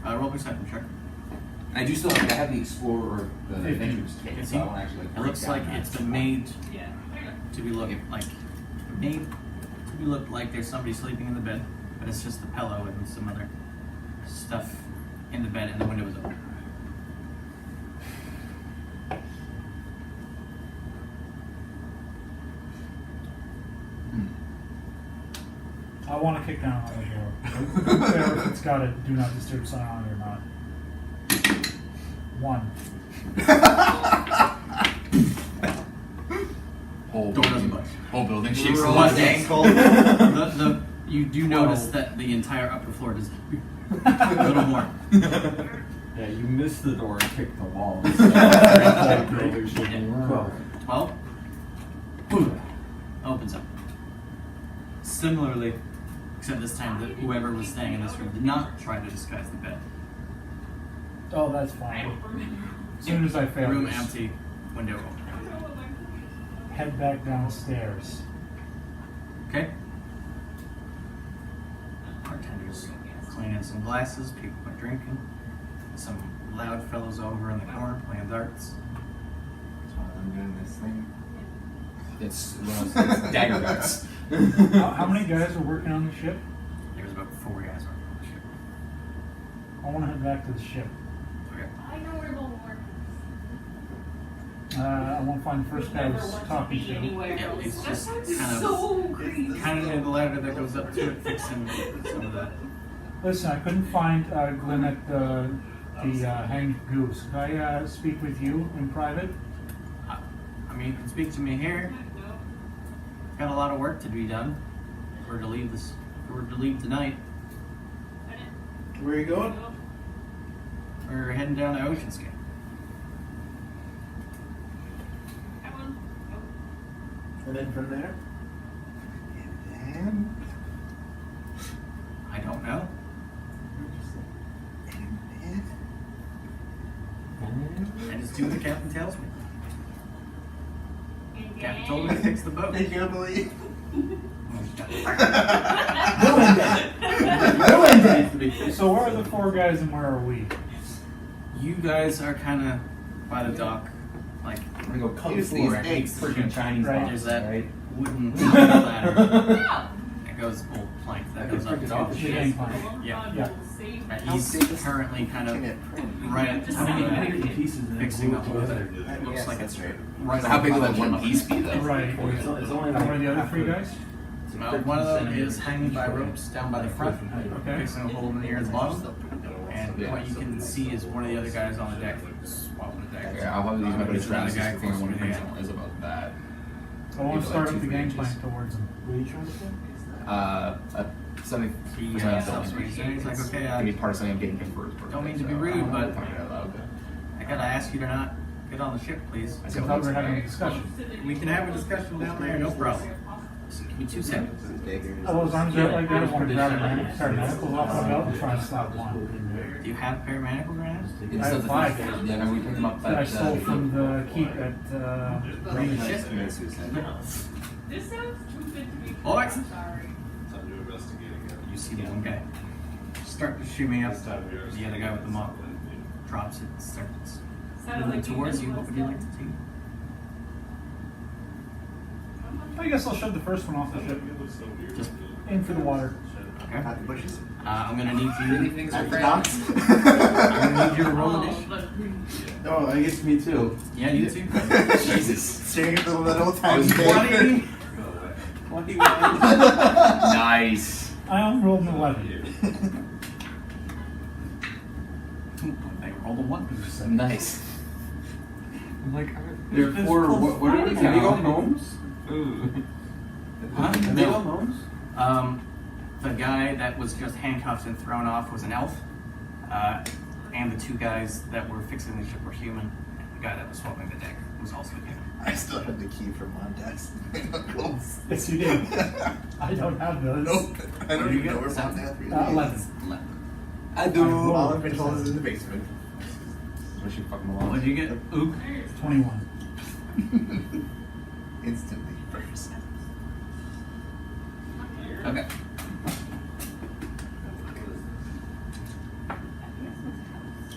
Roll perception check. I do still have, I have the explorer or the 50. adventures kit, so I want to actually like. It break looks down like that it's stuff. been made Yeah. to be look like there's somebody sleeping in the bed, but it's just the pillow and some other stuff in the bed and the window is open. I want to kick down another door. Or if it's got a do not disturb sign on it or not. 1. Whole Door doesn't building, budge. whole building shakes Roll one it day. You do notice that the entire upper floor does a little more. Yeah, you missed the door and kicked the wall. Yeah. 12. 12. Opens up. Similarly, except this time that whoever was staying in this room did not try to disguise the bed. Oh, that's I fine. don't remember. As soon as I fail Room this, empty, window open. I don't know what my- head back downstairs. Okay? Bartenders cleaning some glasses, people are drinking. Some loud fellows over in the corner playing darts. So I'm doing this thing. It's dagger guts. How many guys are working on the ship? There's about 4 guys working on the ship. I want to head back to the ship. Okay. I know where the Lord I want to find the first guy I never was want to talking be to. anywhere Yeah, else. it's That just sounds kind of- so creepy. Kind of near the ladder that goes up to it, fixing some of the. Listen, I couldn't find Glenn at the Hanged Goose. Could I speak with you in private? I mean, you can speak to me here. Got a lot of work to be done. If we're to leave this. If we're to leave tonight. Where are you going? We're heading down to Oceanscape. Come on. And then from there? And I don't know. I just do what the captain tells me. And Captain told me to fix the boat. then you believe. So where are the 4 guys and where are we? You guys are kind of by the dock, like I'm gonna go cut the Use floor these and eggs. freaking Chinese Right. there's boxes, that right? wooden ladder No. that goes old plank that I goes could up freak it to off. the The ship. gangplank. Yeah. Yeah. He's currently kind of right at the top of that, pieces and fixing up with it. Yes, Looks like it's that's right. right. So how on big will top that of one the ship. piece be though? Right. It's only And like where are the other 3 guys? One of them is hanging by ropes down by the front, Okay. fixing a hole near the bottom. And what you can see is one of the other guys on the deck swapping the deck. Yeah, I'll probably use my There's another strategy. guy I think I close want to to the bring end. is about that. I want to start up the 2-3 inches. gangplank towards them. What are you trying to say? He Something. stops what he's saying. He's like, okay, Can be part of something I'm getting him for his birthday. Don't mean to be so rude, I'm but- talking out loud. I gotta ask you to not get on the ship, please. I thought we were having a discussion. We can have a discussion down there, no problem. Just give me 2 seconds. Oh, those arms are like that. I want to grab paramedicals off my belt and try and stop one. Do you have paramedical grenades? Yeah, I have 5 Yeah, no, we picked them up that I at stole from the keep at Green. Shit. Committed suicide. This sounds too good to be true. Boys. I'm sorry. Time to investigate again. You see the one guy start to shimmy up. This time of year is- The other guy with the mop drops it, starts Sounded moving like you towards just you. What would you like to do? I guess I'll shove the first one off the ship. It looks so weird. Just In for the water. Okay. At the bushes. I'm gonna need Really you. things At are the friends. docks. I'm gonna need you to roll a dish. Oh, I guess me too. Yeah, you too. Jesus. Staring at the little tiny 20. 21. Nice. I only rolled an 11. They rolled a 1. Nice. Therefore, what are they all gnomes? Huh? Are they No. all gnomes? The guy that was just handcuffed and thrown off was an elf. And the 2 guys that were fixing the ship were human. And the guy that was swapping the deck was also human. I still have the key from Montex. Knuckles. Yes, you did. I don't have those. Nope. I don't even know where Seven. Montex is. 11. I do. rolled All the controls is in the basement. Wish you fucking along. What'd you get? Ook? 21. Instantly first. Okay.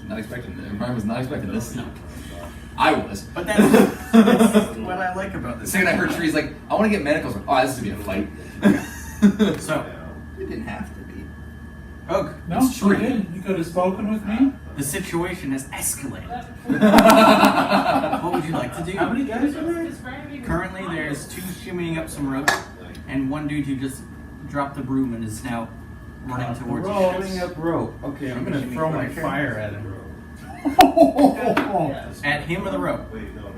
Not expecting. Brian was not expecting this. No. I was. But that's what I like about The this. second I heard Tree's like, I want to get medicals. Like, oh, this is gonna be a fight. So, It didn't have to be. Oak, No, It's you true. didn't. You could have spoken with me. the situation has escalated. What would you like to do? How many guys are there? Describing Currently, there's 2 shimmying up some ropes, and 1 dude who just dropped the broom and is now running towards the Rolling ships. up rope. Okay, I'm gonna throw my fire at him. At him or the rope? Wait, no.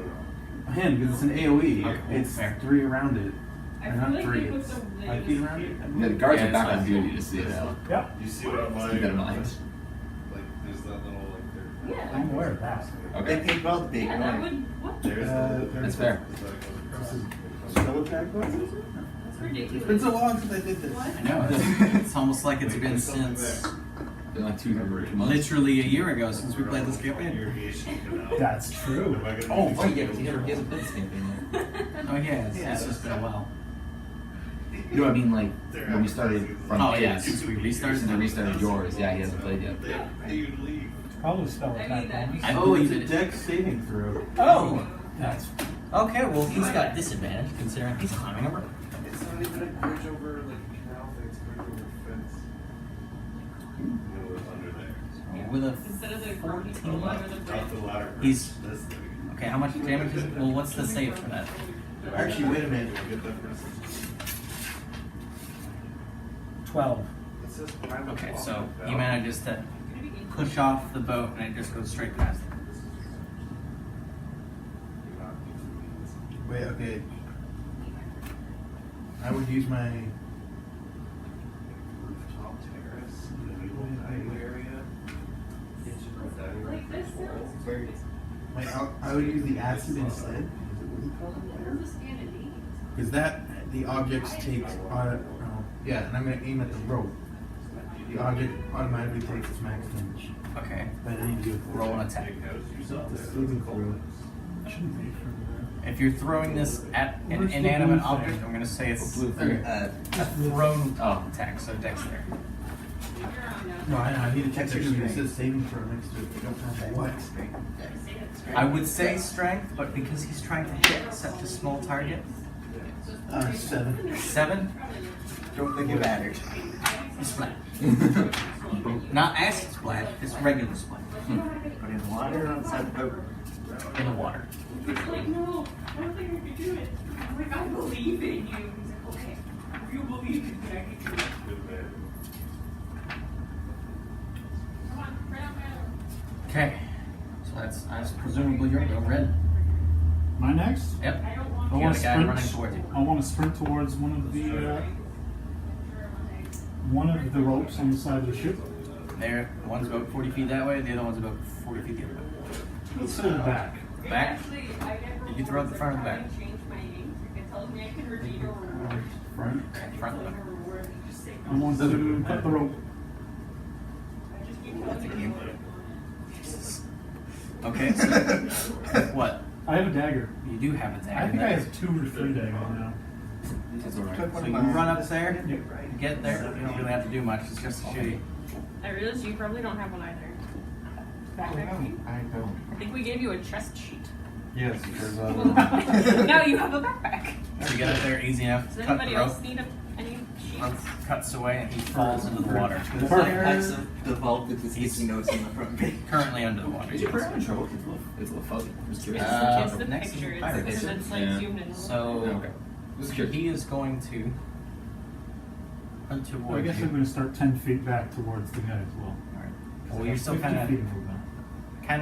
Him, because it's an AoE. Okay, It's fair. 3 around it. I Or feel not like 3, they put it's the 5 feet around it. Yeah, the guards Yeah, are back it's on fine. duty to see it out. Yep. You see what I'm Keep that in mind. Like, there's that little, like, there. Yeah. I'm aware of that. They Okay. paid well to be Yeah, that ignored. would, what? There's That's fair. Snow attack was it? That's ridiculous. It's been so long since I did this. What? I know, it's almost like it's been since Been like 2 months. literally a year ago since we played this campaign. That's true. Oh, right, yeah, because he hasn't played this campaign yet. Oh yeah, it's just been a while. No, I mean like when we started from Oh, yeah, his, since we restarted. since we restarted yours. Yeah, he hasn't played yet. Probably spell I attack mean, that'd be bonus. I Oh, believe it's a it. dex saving throw. Oh, That's okay. Well, he's got disadvantage considering he's climbing a rope. It's not even a bridge over, like, canal thing, it's a bridge over a fence. You know what's under there. With a Instead of the 14. under the Not the ladder. He's This thing. okay. How much damage is it? Well, what's the save for that? Actually, wait a minute. Get that first. 12. It says private Okay, law. so he manages to push off the boat and it just goes straight past him. Wait, okay. I would use my. Rooftop terrace, medieval patio area. Like this sounds. I would use the acid instead. Where's the Scandinavian? Because the objects take. Yeah, and I'm gonna aim at the rope. The object automatically takes its max damage. Okay, But I need to do it. roll an attack. The saving throw. Shouldn't be for If you're throwing this at an Where's the inanimate blue object, thing? I'm gonna say it's Blue a thing. thrown attack, so dex there. No, I need to check because it says saving throw next to it. They don't have what? I would say strength, but because he's trying to hit such a small target, 7. 7, Don't think it mattered. you splat. Not acid splat, it's regular splat. Put in the water outside the boat. In the water. He's like, no, I don't think we can do it. I'm like, I believe in you. He's like, okay, if you believe in me, I can do it. Good man. Come on, right out my alley. Okay, so that's presumably your go. Red. My next? Yep. I don't want I You want got to a guy sprint. running towards you. I want to sprint towards one of the ropes on the side of the ship. There, one's about 40 feet that way, the other one's about 40 feet the other way. Let's go to the back. Back? Actually, I never Did you throw it the front or the back? change my name. It tells me I can redeem a reward. Front. Front. A reward, you just say I want to cut the rope. I just keep telling you. Okay, so what? I have a dagger. You do have a dagger. I think I there. have 2 or 3 daggers now. It's alright. Took one So of you mine. run up there, Yep. get there, you don't really have to do much, it's just a shitty. I realize you probably don't have one either. I don't. I think we gave you a chest sheet. Yes, there's a. Now you have a backpack. So you get up there easy enough, Does cut anybody the rope, else need any sheets? Runs, cuts away, and he falls into the water. The packs have developed with the sticky notes on the front page. Currently under the water. Is your prayer in trouble? It's a little fuzzy. I'm just curious. It's the next picture. is pirate. It's because it's like Yeah. zoomed in. So Okay. Just curious. he is going to run So I towards guess you. I'm going to start 10 feet back towards the guy as well. Alright. Well, you're still 50 kind feet of of movement.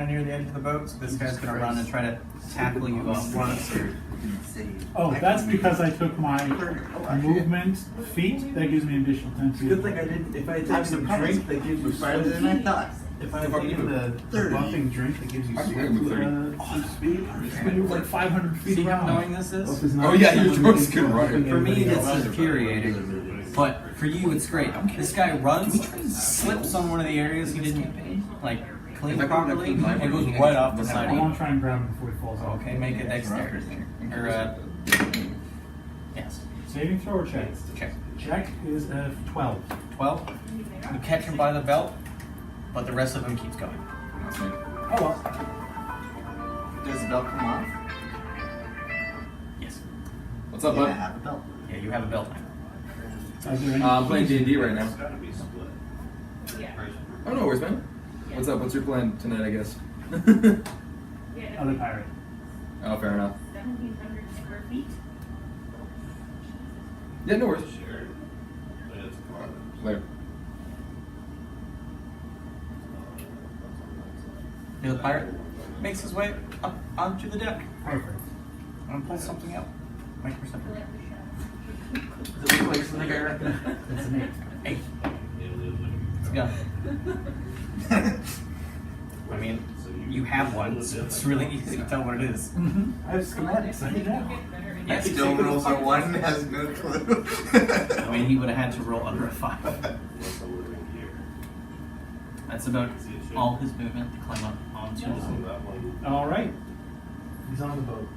near the edge of the boat, so this guy's going to run and try to tackle you off once. Oh, that's because I took my movement feet. That gives me an additional 10 feet. Good thing I didn't. If I had taken the drink, that gives you Farther than I thought. If I had taken the 30. buffing drink, that gives you I think I can move 30. speed. I can move like 500 feet See how around. annoying this is? Oh, yeah, you're just good runner. For me, it's infuriating. But for you, it's great. This guy runs, slips on one of the areas he didn't like clean properly, and goes right off the side. I want to try and grab him before he falls off. Okay, make it dexterity. Or, yes. Saving throw or check? Check. Check is a 12. 12. You catch him by the belt, but the rest of him keeps going. Oh well. Does the belt come off? Yes. What's up, Yeah, I bud? have a belt. Yeah, you have a belt now. Is there any I'm playing D&D right now. Yeah. Oh, no worries, man. What's up? What's your plan tonight, I guess? Yeah. other pirate? Oh, fair enough. 1,700 square feet. Yeah, no worries. Later. The other pirate makes his way up onto the deck. Perfect. I'm gonna pull something out. Make a perception. Does it look like something I recommend? That's an 8. 8. It's a gun. I mean, you have one, so it's really easy to tell what it is. I have schematics. I need that. Yes, Still rolls a 1, has no clue. I mean, he would have had to roll under a 5. That's about all his movement to climb up onto the boat. All right. He's on the boat.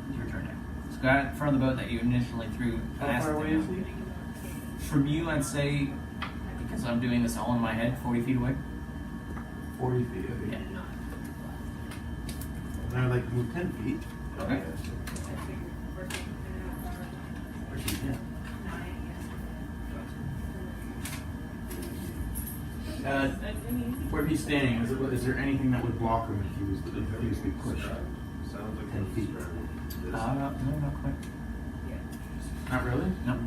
It's your turn now. So guy in front of the boat that you initially threw How past far away is him. he? From you, I'd say, because I'm doing this all in my head, 40 feet away. 40 feet. Okay. Yeah. Then I'd like to move 10 feet. Okay. Yeah. Where he's standing, is there anything that would block him if he was to be pushed 10 feet? No, not quite. Not really? No.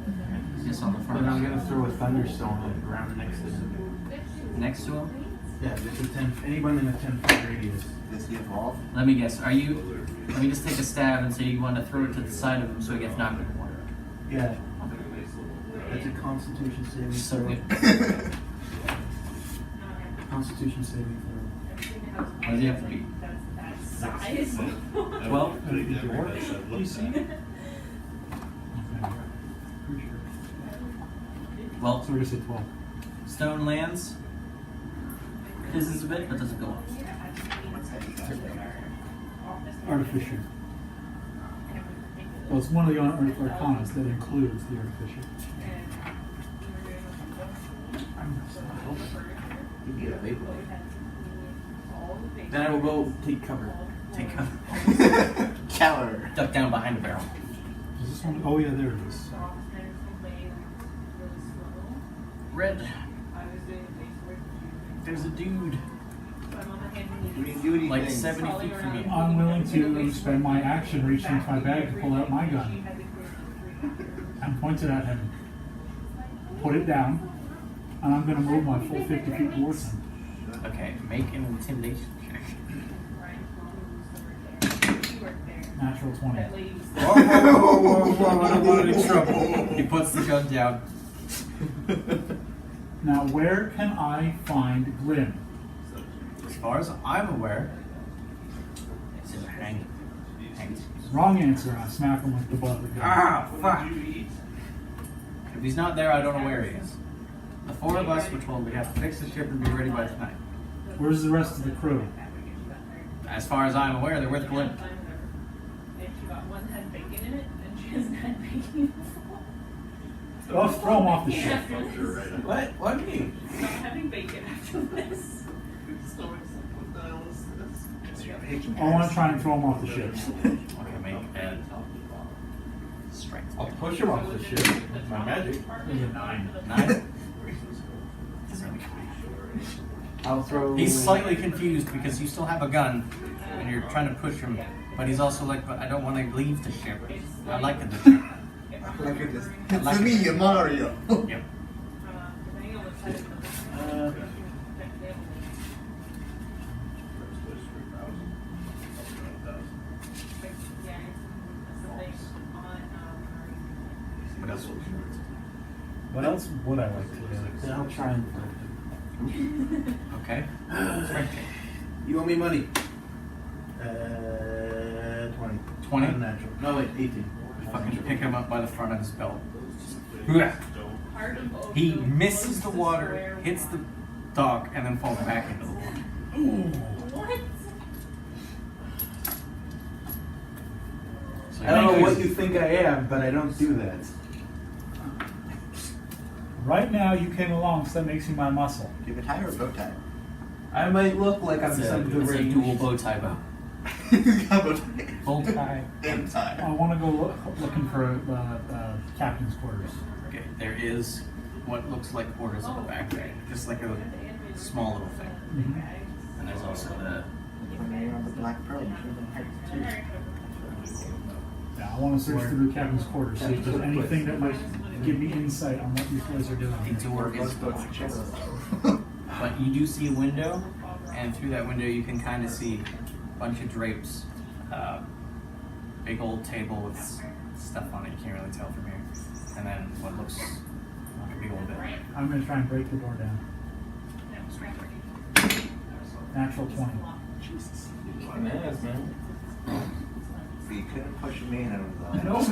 He's just on the front. Then I'm gonna throw a thunderstone around next to him. Next to him? Yeah, just a 10. Anyone in a 10-foot radius. Does he evolve? Let me guess. Are you? Let me just take a stab and say you want to throw it to the side of him so he gets knocked in the water. Yeah. That's a Constitution saving So throw. good. Constitution saving throw. What does he have to be? Size. 12? Well, So we're just at 12. stone lands. Fizzes a bit, but doesn't go off. Artificer. Well, it's one of the arcanas that includes the artificer. You can get a label. Then I will go take cover. Take cover. Cower. Duck down behind a barrel. Is this one? Oh yeah, there it is. Red. There's a dude We didn't do anything. like 70 feet from you. I'm willing to spend my action reaching into my bag to pull out my gun and point it at him. Put it down, and I'm going to move my full 50 feet towards him. Okay, make an intimidation check. Natural 20. Whoa, I don't want any trouble. He puts the gun down. Now, where can I find Glim? As far as I'm aware, it's in the Hang. Wrong answer. I smack him with the butt of the gun. Ah, fuck. If he's not there, I don't know where he is. The four of us, which one we have to fix the ship and be ready by tonight. Where's the rest of the crew? As far as I'm aware, they're with Glenn. And she got one had bacon in it, and she hasn't had bacon before. Oh, throw him off the ship. After this. What? What do you mean? Not having bacon after this. What the hell is this? I want to try and throw him off the ship. Okay, make a strength. I'll push him off the ship with my magic. There's a 9. 9. I'll throw. He's slightly confused because you still have a gun and you're trying to push him, but he's also like, but I don't want to leave the ship. I like the ship. Look at this. Like It's me, Mario. Yep. What else? What else would I like to do? I'll try and. Okay. Strength check. You owe me money. 20. 20? Unnatural. No, wait, 18. Fucking pick him up by the front of his belt. Part of both He of misses the those water, where- hits the dock, and then falls back into the water. What? So I don't know make what these- you think I am, but I don't do that. Right now, you came along, so that makes you my muscle. Do you have a tie or a bow tie? I might look like I'm It's a, some it's a dual bow tie bow. Bow tie. Bow tie. And tie. I want to go looking for captain's quarters. Okay, there is what looks like quarters on the back there, just like a small little thing. Mhm. And there's also the. The Black Pearl. Yeah, I want to search through the captain's quarters, see if there's anything that might give me insight on what these boys are doing. The door is blocked. But you do see a window, and through that window you can kind of see a bunch of drapes, big old table with stuff on it. You can't really tell from here. And then what looks like a big old bed. I'm going to try and break the door down. Natural 20. Yes, man. You couldn't push me in over Nope.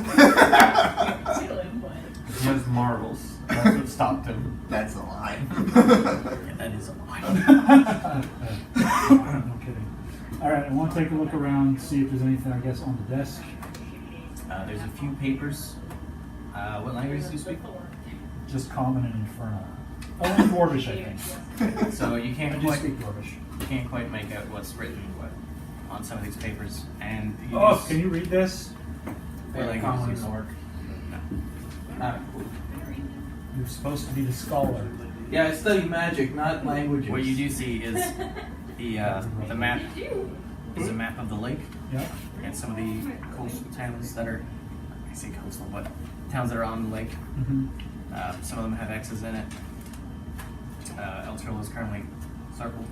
Ceiling, but- He has marbles. That's what stopped him. That's a lie. Yeah, that is a lie. No kidding. Alright, I want to take a look around, see if there's anything, I guess, on the desk. There's a few papers. What language do you speak? Just common and infernal. Oh, and Dwarvish, I think. So you I can't do quite speak Dwarvish. you can't quite make out what's written on some of these papers. And you Oh, just- can you read this? what language Common do you and speak? orc. Not a clue. You're supposed to be the scholar. Yeah, I study magic, not languages. What you do see is the map is a map of the lake Yep. and some of the coastal towns that are, I say coastal, but towns that are on the lake. Mm-hmm. Some of them have X's in it. El Toro is currently circled,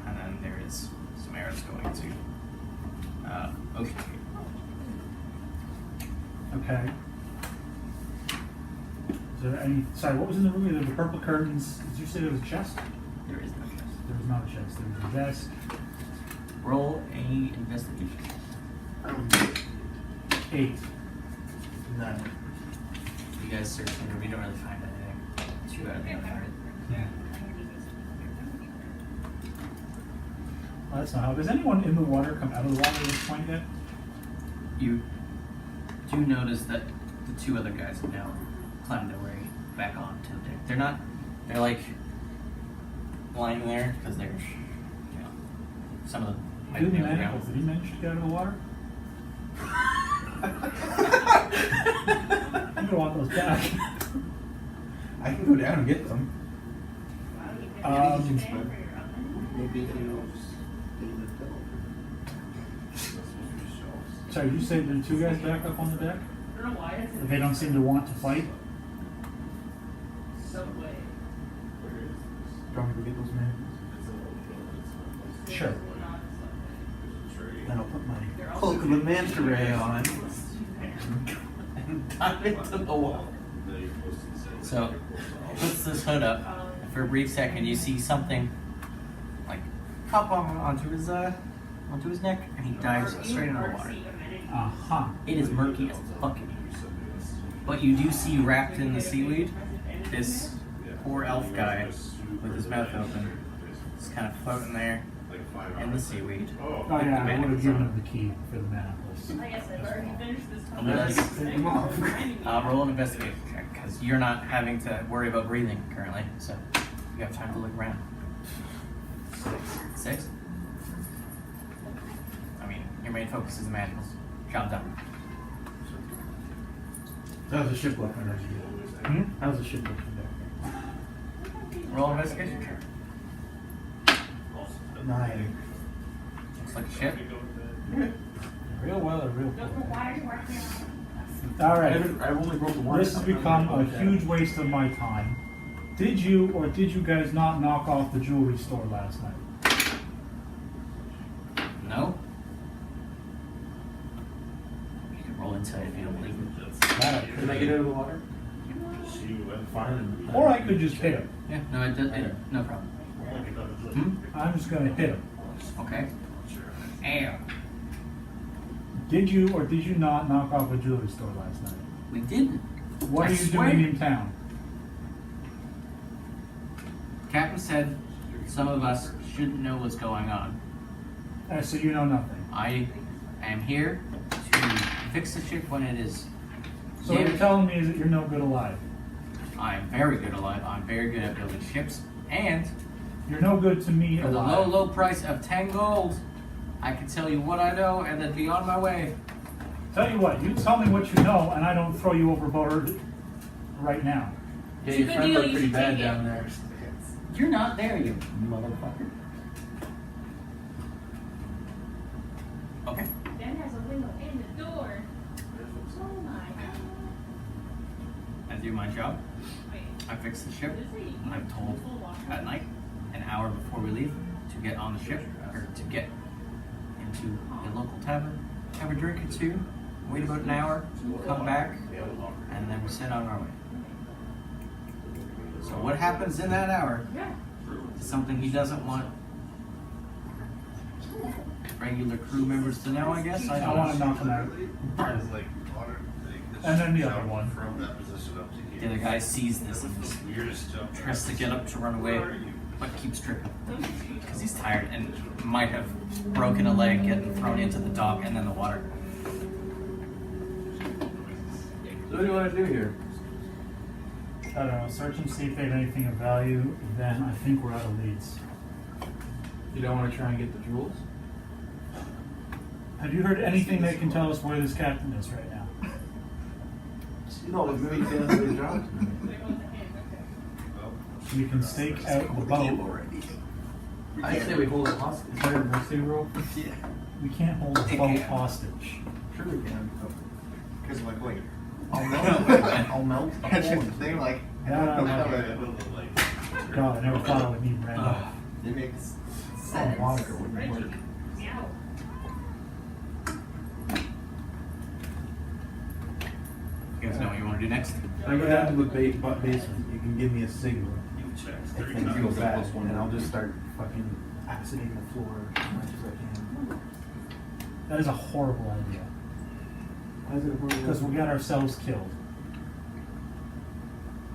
and then there is some arrows going to Ocean Gate. Okay. Is there any, sorry, what was in the room? There were the purple curtains. Did you say there was a chest? There is no chest. There was not a chest. There was a desk. Roll a investigation. 8. None. You guys search the room, you don't really find anything. 2 out of 100. Well, that's not how. Does anyone in the water come out of the water at this point yet? You do notice that the 2 other guys have now climbed their way back onto the deck. They're like lying there because they're, some of them might Did be he on the manage, ground. did he manage to get out of the water? I'm gonna want those back. I can go down and get them. Maybe if you Sorry, did you say there are 2 guys back up on the deck? I don't know why it's They don't seem to want to fight? subway. Do you want me to get those man? Sure. Then I'll put my cloak of the manta ray on and dive into the water. So, it puts this hood up, and for a brief second you see something like pop onto his onto his neck, and he dives straight into the water. Uh-huh. It is murky as fuck in here. But you do see wrapped in the seaweed, this poor elf guy with his mouth open. Just kind of floating there in the seaweed. Oh yeah, I would have given him the key for the manacles. Like I said, I've already finished this And let's roll an investigation check, because you're not having to worry about breathing currently, so you have time to look around. 6? I mean, your main focus is the manacles. Job done. How's the ship looking? How's the ship looking Roll an investigation check. there? 9. Looks like a ship. Real well or real Don't know poor? why you're working on All right. I've only rolled the one. This has become a huge waste of my time. Did you or did you guys not knock off the jewelry store last night? No? You can roll inside if you don't believe me. That I Can could. I get out of the water? Fine. Or I could just hit him. Yeah, no, it does. No problem. I'm just gonna hit him. Okay. Air. Did you or did you not knock off a jewelry store last night? We didn't. What I are you swear. doing in town? Captain said some of us shouldn't know what's going on. So you know nothing. I am here to fix the ship when it is So what you're damaged. telling me is that you're no good alive. I am very good alive. I'm very good at building ships. And You're no good to me for the alive. low price of 10 gold, I can tell you what I know and then be on my way. Tell you what, you tell me what you know, and I don't throw you overboard right now. Yeah, It's a your good friend deal, looked you pretty should bad take it. down there. You're not there, you motherfucker. Okay. Ben has a window in the door. Oh my god. I do my job. Wait, I fix the ship. what is it? I'm told Full water? at night, an hour before we leave, to get on the ship, or to get into a local tavern, have a drink or two, wait about an hour, come back, and then we set on our way. So what happens in that hour Yeah. is something he doesn't want regular crew members to know, I guess. I I don't want to know. knock him out. And then the other one. The other guy sees this and just tries to get up to run away, but keeps tripping. Because he's tired and might have broken a leg getting thrown into the dock and then the water. So what do you want to do here? I don't know, search and see if they have anything of value, then I think we're out of leads. You don't want to try and get the jewels? Have you heard anything that can tell us where this captain is right now? No, it's maybe they have their job. We can stake out the boat. I say we hold it hostage. Is there a mercy roll? Yeah. We can't hold the boat hostage. Sure we can. Because I'm like, wait. I'll melt. I'll melt. That's just the thing, like, I don't know how to. God, I never thought I would need Randall. It makes Oh, sense. Monica wouldn't work. Meow. You guys know what you want to do next? I go down to the basement. You can give me a signal if things go bad, and I'll just start fucking aciding the floor as much as I can. That is a horrible idea. Why is it a horrible- Because we got ourselves killed.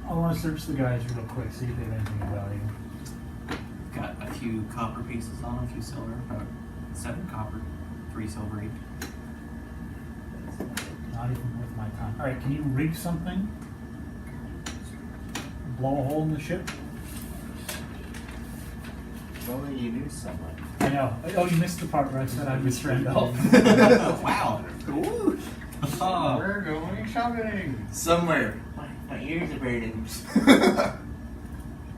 I want to search the guys real quick, see if they have anything of value. Got a few copper pieces on them, a few silver, about 7 copper, 3 silver each. Not even worth my time. Alright, can you rig something? Blow a hole in the ship? If only you knew someone. I know. Oh, you missed the part where I said I'd miss Randall. Wow. Ooh, Oh. We're going shopping. somewhere. My ears are burning.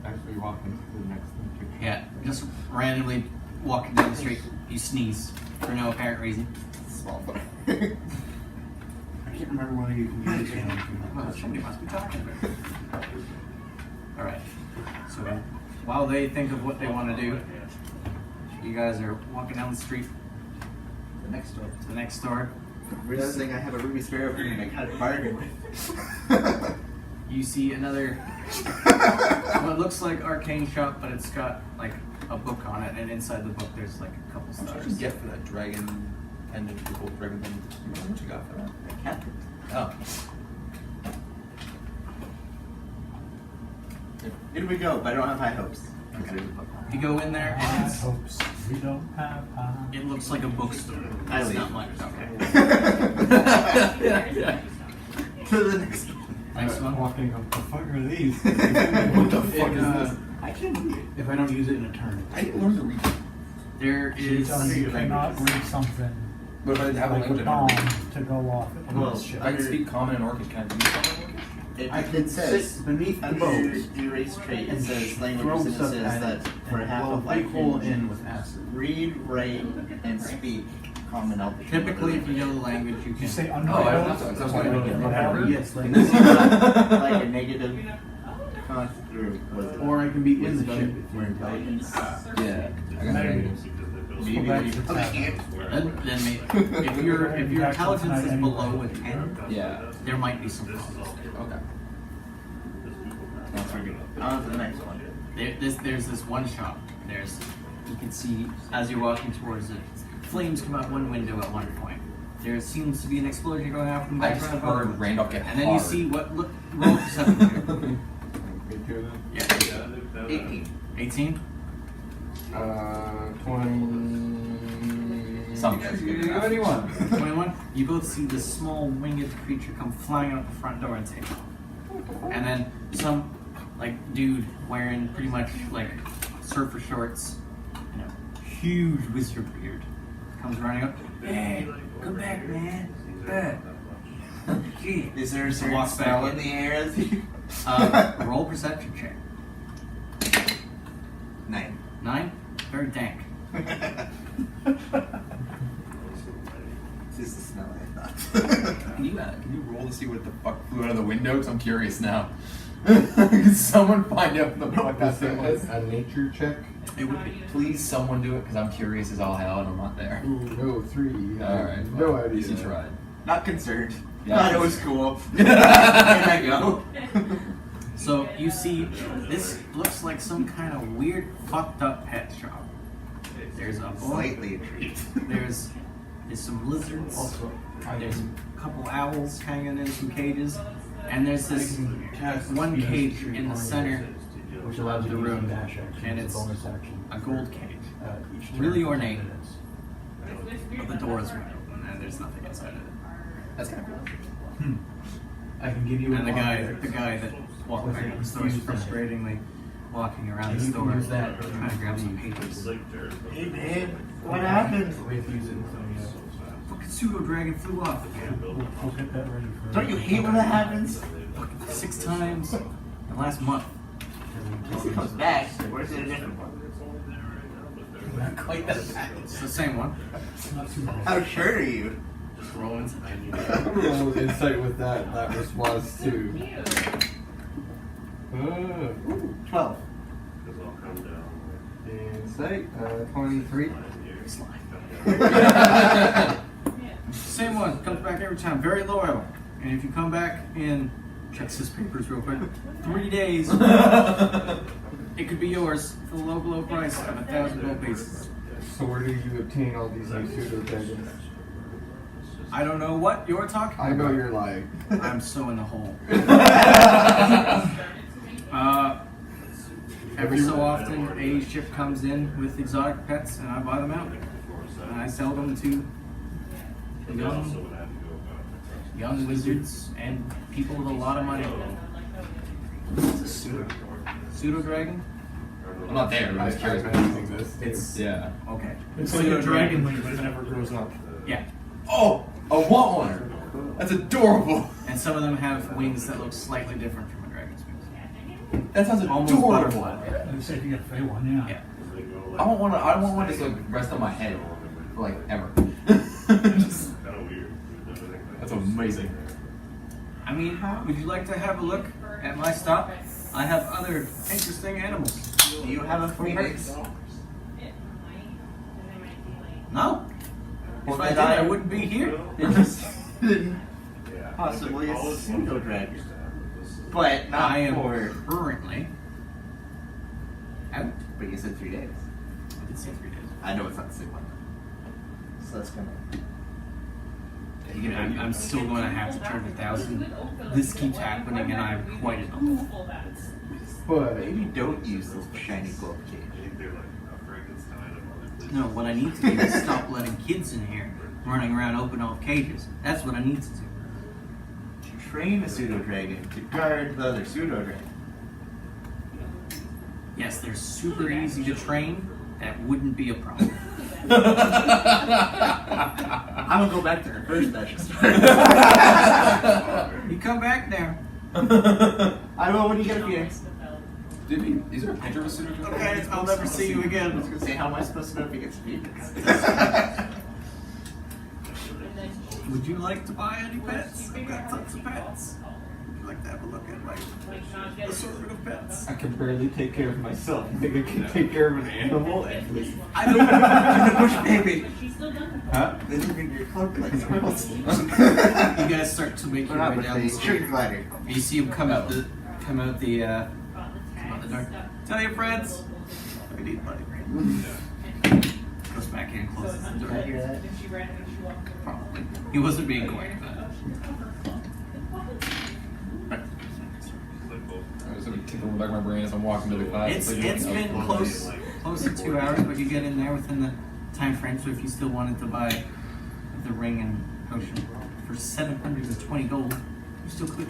Actually, walking to the next picture. Yeah, just randomly walking down the street, you sneeze for no apparent reason. Small part. I can't remember whether you can use it. Well, somebody must be talking about it. Alright, so while they think of what they want to do, you guys are walking down the street The next door. to the next store. Realizing I have a ruby sparrow for me, I kind of bargain with. You see another, what looks like arcane shop, but it's got like a book on it, and inside the book there's like a couple How much stars. did you get for that dragon pendant, the gold dragon pendant? Remember how much you got for that? I kept it. Oh. Here we go, but I don't have high hopes. Okay. You go in there, and it's, Hopes we don't have high. it looks like a bookstore. I It's leave. not much. Okay. Yeah. To the next one. Next one. Walking up, the fuck are these? What the fuck is this? I can read it. If I don't use it in a turn. I didn't learn to read. There So you're is. telling me you cannot read something But if I have a like language, a I bomb don't read. to go off. Well, If I can speak common and Orcish, can I read common and Orcish? It says sit beneath the under boat the erase trait, it and says throw languages, and it stuff says at that it for and half blow of a life big hole you in with acid. read, write, and speak common Elvish. Typically, if you know the language, you Did can. you say under Oh, I the don't boat? have to, 'cause I was wondering if I could Whatever. Yes, like And this is not like a negative was it? or I can be in the Wisdom ship if or you're intelligence. Yeah. I got negatives. Maybe Well, when you that's Then maybe. If your intelligence is below a 10, Yeah. there might be some problems. Okay. That's pretty good. On to the next one. There's this one shop. You can see as you're walking towards it, flames come out one window at one point. There seems to be an explosion going off from the I just background. heard Randolph get And then you hard. see what look roll perception. Yeah. 18. 18. 20. Something that's good enough. 21. 21. You both see this small winged creature come flying out the front door and take off. And then some like dude wearing pretty much like surfer shorts, huge wizard beard, comes running up. Hey, come back, man. Gee. Is there a certain Walks back smell in. in the air as you? Roll perception check. 9. 9. Very dank. This is the smell I thought. Can you roll to see what the fuck flew out of the window? Because I'm curious now. Can someone find out what the fuck that thing was? A nature check? It would be. Please, someone do it, because I'm curious as all hell and I'm not there. No, 3. Alright. No At idea. least you tried. Not concerned. Yeah. Thought it was cool. Here I go. So you see, this looks like some kind of weird, fucked up pet shop. There's a boy. Slightly intrigued. There's some lizards. There's a couple owls hanging in some cages, and there's this one cage in the center, which allows you to room, use dash action. and as it's bonus action. a gold cage. Each turn Really for 10 ornate. minutes. But the door is wide open, and there's nothing inside of it. That's kind of cool. I can give you And the a guy that walked around the store is frustratingly walking around the store, trying to grab some papers. Hey man, what happened? We have to use it in some Fucking pseudo dragon flew off We'll get that ready for. Don't you hate when that happens? 6 times in the last month. Once it comes back, where's it a different one? Not quite that bad. It's the same one. Not too bad. How sure are you? Just rolling. Roll insight with that response too. 12. Insight, 23. Same one. Comes back every time. Very loyal. And if you come back in, checks his papers real quick, 3 days, it could be yours for the low price of 1,000 gold pieces. So where do you obtain all these new pseudo dragons? I don't know what you're talking about. I know you're lying. I'm so in the hole. Every so often, a ship comes in with exotic pets, and I buy them out. And I sell them to young wizards and people with a lot of money. It's a pseudo dragon? I'm not there, but I was curious. It's Yeah. okay. It's like a dragon wing, but it never grows up. Yeah, Oh! I want one! That's adorable! and some of them have wings that look slightly different from a dragon's wings. That sounds Almost adorable! butterfly. Let's say if you get a fey one, yeah. Yeah. I want one just like rest on my head for like ever. Just- that's amazing. I mean, would you like to have a look at my stop? I have other interesting animals. Do you have a phoenix? No? Well, If I then did, I wouldn't be here. Possibly a pseudo dragon. But not I am for. currently out. But you said 3 days. It's 3 days. I know it's not the same one. So that's gonna. I'm still going to have to charge 1,000. This keeps happening, and I'm quite enough. But Maybe don't use those shiny gold I cage. think they're like a Frankenstein of other places. No, what I need to do is stop letting kids in here running around open all cages. That's what I need to do. Train a pseudo dragon to guard the other pseudo dragon. Yes, they're super easy to train. That wouldn't be a problem. I'm gonna go back to her first session. You come back now. I will when you get a Phoenix. Did he? Is there a picture of a pseudo? Okay, I'll never see you I was again. gonna say, how am I supposed to know if he gets a Phoenix? Would you like to buy any pets? I've got tons of pets. Would you like to have a look at my assortment of pets? I can barely take care of myself. You think I can take care of an animal? I don't You're the bush baby. Huh? They live in your cloak like squirrels. You guys start to make But your not way with down the the street. sugar glider. You see him come out the door. Tell your friends. We need money. Goes back in, closes the Did I door. hear that? Probably. He wasn't being quiet about it. I was sort of tickling the back of my brain as I'm walking to the class. It's like, been looking out. close to 2 hours, but you get in there within the time frame. So if you still wanted to buy the ring and potion for 720 gold, you still could.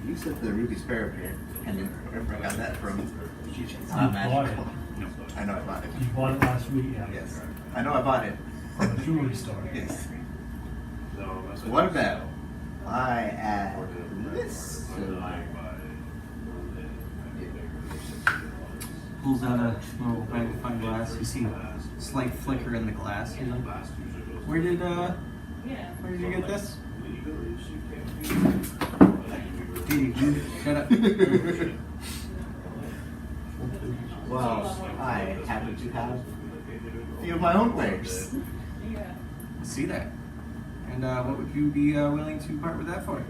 You said the Ruby Sparrow here, and remember I got that from. It's You not bought magical. No. I know I bought it. You bought it last week, yeah. Yes. I know I bought it. From the jewelry store. Yes. No, that's So what about I add this to my Pulls out a little magnifying glass. You see a slight flicker in the glass. You're like, where did you get this? Dude, shut up. Well, I happen to have a few of my own wares. See that? And what would you be willing to part with that for?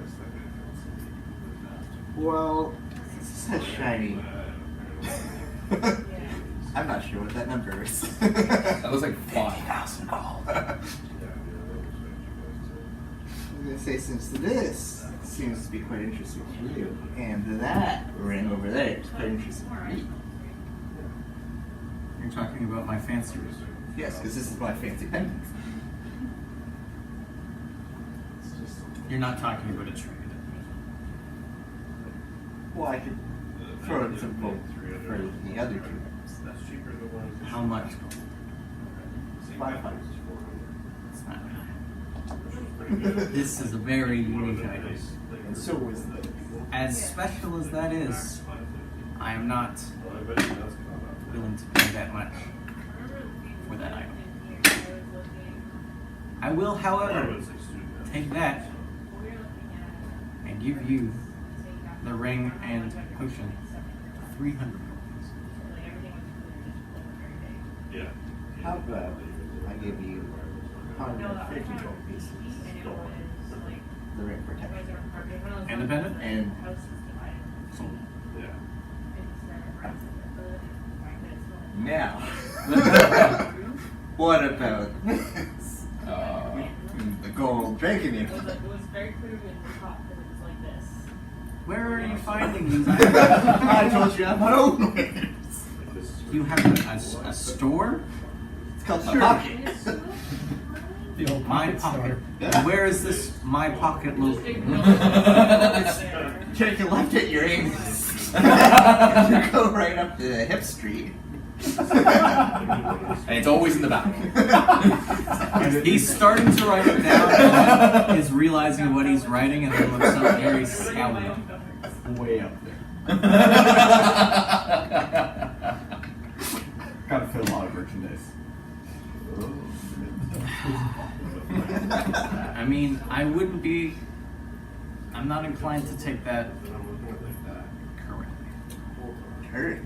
Well, this says shiny. I'm not sure what that number is. That was like 5,000 gold. I'm gonna say since this seems to be quite interesting for you, and that ring over there is quite interesting for me. You're talking about my fancy ring. Yes, because this is my fancy pendant. You're not talking about a trade. Well, I could throw in some gold for the other two. That's cheaper than one. How much? 500. It's not bad. This is a very unique item. And so is the. As special as that is, I am not Well, I bet you that's gonna willing to pay that much for that item. I will, however, take that and give you the ring and potion for 300 gold. Yeah. How about I give you 150 gold pieces? The ring protection. And the pendant? And Yeah. now, what about this? The gold dragon ear. Where are you finding these items? I told you I have my own wares. You have a store? It's called my pocket. The old My pocket pocket. Yeah. Where is this my pocket located? Take your left at your anus. You go right up the hip street. And it's always in the back. He's starting to write it down and is realizing what he's writing and then looks up very scowling. Way up there. Gotta fit a lot of merchandise. I mean, I'm not inclined to take that currently. Hurry.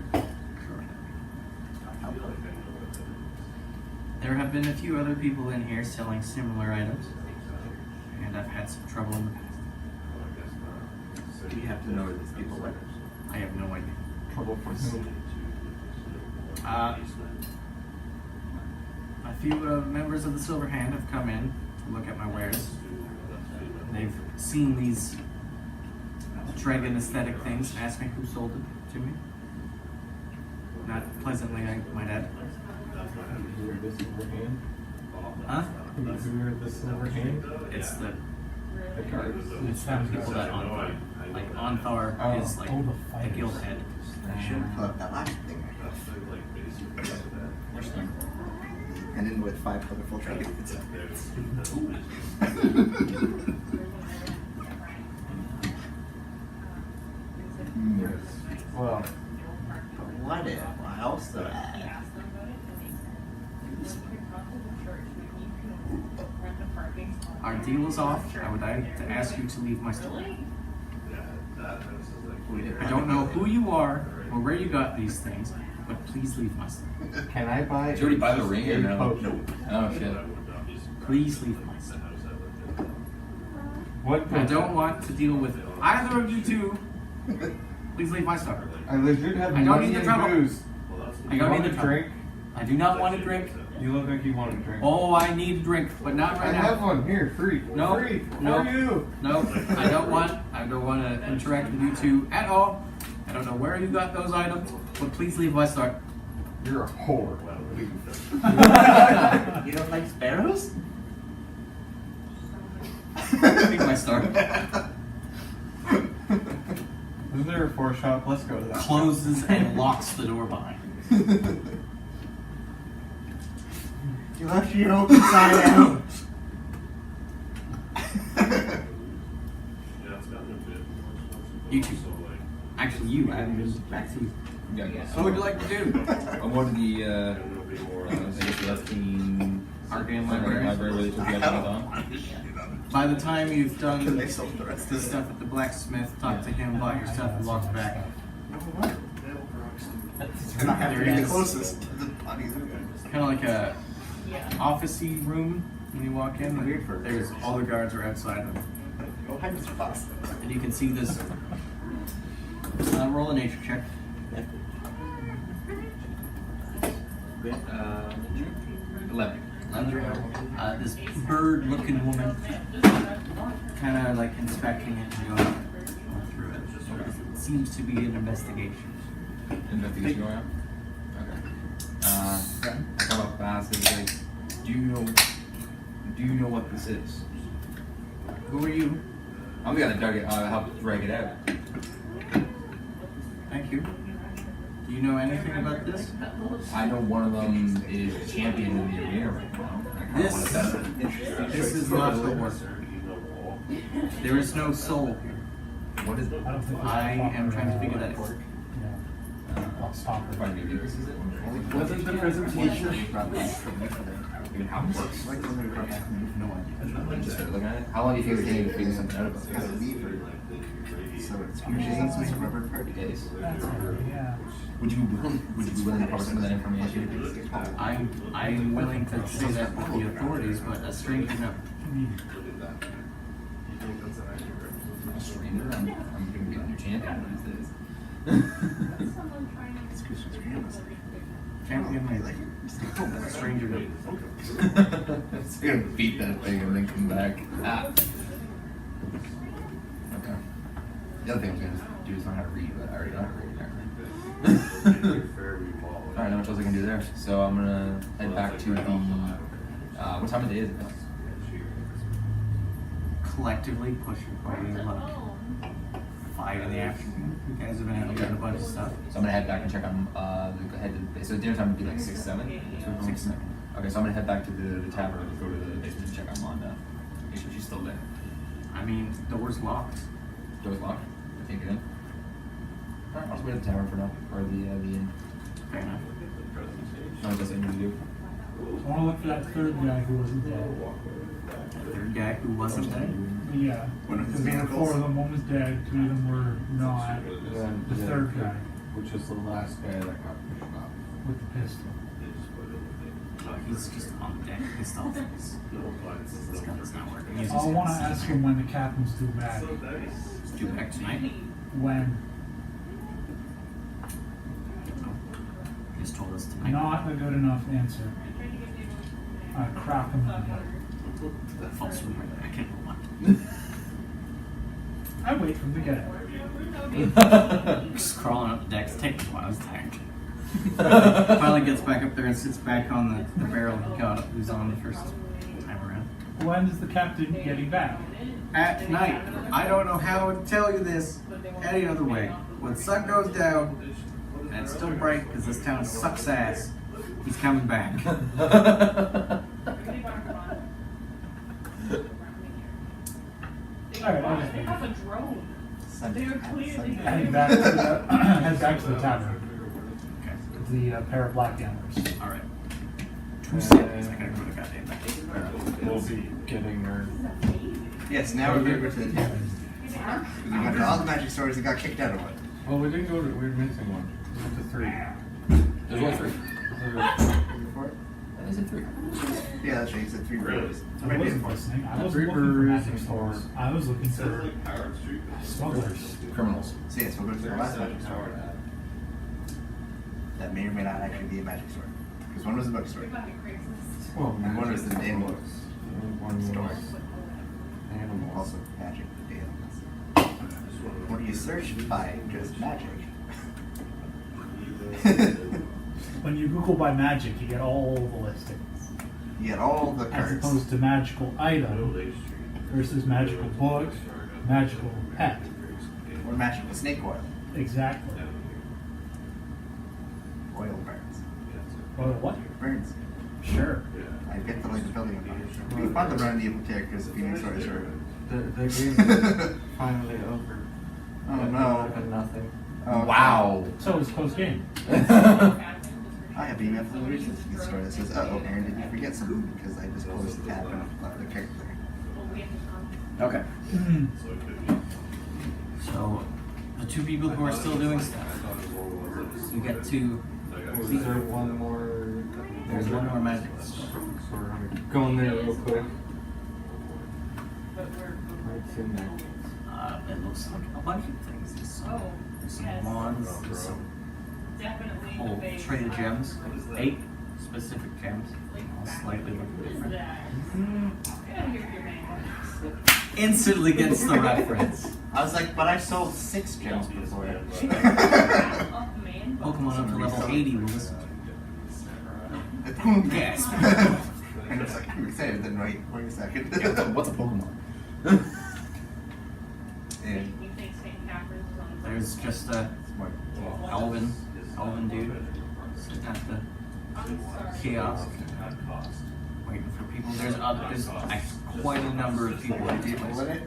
There have been a few other people in here selling similar items, and I've had some trouble in the past. Do you have to know where these people live? I have no idea. Trouble for whom? A few members of the Silver Hand have come in to look at my wares. They've seen these dragon aesthetic things and asked me who sold it to me. Not pleasantly, I might add. You hear the silver hand? Huh? You hear the silver hand? It's the cards. it's the people that Onthar. Like Onthar is like Oh, the the fighters. guild head. I should have put up that last thing. And then with 5 colorful dragons. Well, What if I also add? Our deal is off. I would like to ask you to leave my store. I don't know who you are or where you got these things, but please leave my store. can I buy? Did you already buy the ring or no? Potion? Oh shit. Please leave my store. What? I don't want to deal with either of you two. Please leave my store. I legit have I don't money need the and trouble. booze. I You don't want need a the trouble. drink? I do not want a drink. You look like you want a drink. Oh, I need a drink, but not I right have now. one here, free. No, Free. no. For you. No, I don't want to interact with you two at all. I don't know where you got those items, but please leave my store. You're a whore. You don't like sparrows? Leave my store. Isn't there a four shop? Let's go to that. Closes and locks the door behind. You left your open side out. You two. Actually, you. I haven't been back to you. Yeah, yeah. What would you like to do? I'm going to the, I guess the Epstein Arcane library library. where they took the items on. By the time you've done They sold the rest the of the stuff at the blacksmith, talk to him, bought your stuff, and walked back. And I have to There be the is. closest to the bodies. Kind of like a office-y room when you walk in. Weird for- There's all the guards are outside, Oh, hi, Mr. Fox. and you can see this. Roll a nature check. 11. This bird-looking woman, kind of like inspecting it and going through it. It seems to be an investigation. Investigation going on? Okay. I come up fast and say, do you know what this is? Who are you? I'm the guy that helped drag it out. Thank you. Do you know anything about this? I know one of them is champion in the arena right now. I kinda This- wanna set it. This is not the work. There is no soul here. What is it? I don't think I am trying to figure that out. Yeah. I'll stop it. Probably maybe this is it. Wasn't the presentation? Even how it works. Like when we were back, no idea. Just started looking at it. How long do you think it's going to figure something out about It's got a this? lever. So it's usually it's a rubber part. Days. That's it, yeah. Would you be willing to cover some of that information? I'm willing to say that with the authorities, but a stranger no. A stranger? I'm going to be a new champion these days. It's Christmas Christmas. Champion maybe. A stranger no. It's going to beat that thing and then come back. Ah. Okay. The other thing I'm going to do is learn how to read, but I already know how to read apparently. Alright, not much else I can do there. So I'm going to head back to the. What time of day is it? Collectively pushing quite a luck. 5 in the afternoon. You guys have been able to get a bunch of stuff. So I'm gonna head back and check on so dinner time would be like 6, 7? 6, 7. Okay, so I'm gonna head back to the tavern and go to the basement and check on Wanda. Make sure she's still there. I mean, door's locked. Door's locked. I can't get in. Alright, I'll just wait at the tavern for now. Or the inn. Fair enough. No, what else I need to do. I want to look for that third guy who wasn't dead. Third guy who wasn't there. Yeah. One of his Because manacles. 4 of them, one was dead, 2 of them were not. The third guy Which is the last guy that got pushed off. with the pistol. He's just on deck. Pissed off. His gun is not working. He's I want to ask him when the captain's due back. due back tonight. When? just told us tonight. Not a good enough answer. Crack him in the head. False rumor. I can't roll one. I wait for him to get it. Just crawling up the deck. It's taking a while. I was tired. Finally gets back up there and sits back on the barrel he was on the first time around. When is the captain getting back? At night. I don't know how to tell you this any other way. When the sun goes down and it's still bright because this town sucks ass, he's coming back. Alright, They have a drone. They were clearly. head back to the tavern. The pair of black gamblers. Alright. 2 seconds. I gotta go to goddamn back. We'll be getting our. Yes, now we're going to the tavern. We went to all the magic stores and got kicked out of one. Well, we didn't go to. We're missing one. We went to 3. There's only 3. That isn't 3. Yeah, that's right. You said 3 breweries. I wasn't listening. I wasn't Three looking for breweries magic and stores. four. I was looking for smugglers. Criminals. So yes, we'll go to the last magic store. That may or may not actually be a magic store. Because one was a bookstore. Well, And one was the animal One store. was animals. Also magic animals. When you search by just magic. When you Google by magic, you get all the listings. You get all the As cards. opposed to magical item versus magical book, magical pet. Or magical snake oil. Exactly. Oil burns. Well, what? Burns. Sure. I get the like the building on fire. We fought the run the evil characters of Phoenix Sorcerer. The game's finally over. Oh It no. happened nothing. Oh, Wow. So it's close game. I have an email from the reasons to the store that says, oh, Aaron, did you forget something? Because I just closed the tab and left the character there. Okay. So, the 2 people who are still doing stuff. You get to. Is there one more? There's one more magic store. So we're gonna go in there real quick. What's in there? It looks like a bunch of things. There's some wands, there's some Definitely whole tray of gems. 8 specific gems. All slightly looking different. Instantly gets the reference. I was like, but I sold 6 gems before. Pokemon up to level 80 will listen to Yes. And it's like, I'm excited, then wait a second. Yeah, what's a Pokemon? And There's just a Elvin dude sitting at the kiosk waiting for people. There's quite a number of people at this place.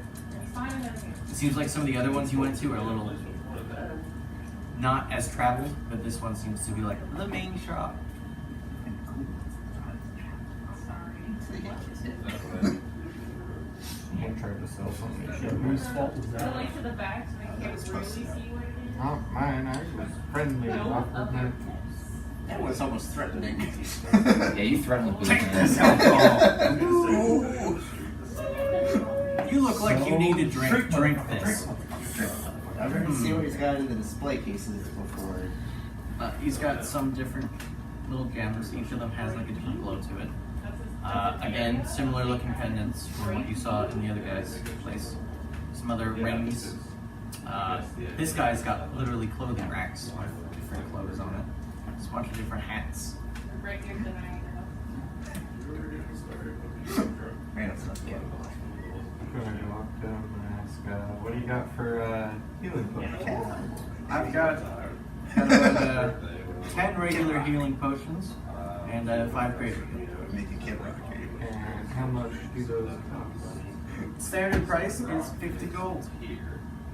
It seems like some of the other ones you went to are a little not as traveled, but this one seems to be like the main shop. I'm trying to sell something. Whose fault was that? To the back so we can really see what it is. Not mine. I was friendly. Offered my that was almost threatening. Yeah, you threatened the Take business. this alcohol. You look like you need to drink this. I've heard see what he's got in the display cases before. He's got some different little gems. Each of them has like a different glow to it. Again, similar looking pendants from what you saw in the other guy's place. Some other rings. This guy's got literally clothing racks with different clothes on it. Just a bunch of different hats. Right here tonight. Man, it's not good. I'm going to walk down and ask, what do you got for healing potions? I've got 10 regular healing potions and 5 greater healing. Make a kid like a kid. And how much do those cost? Standard price is 50 gold.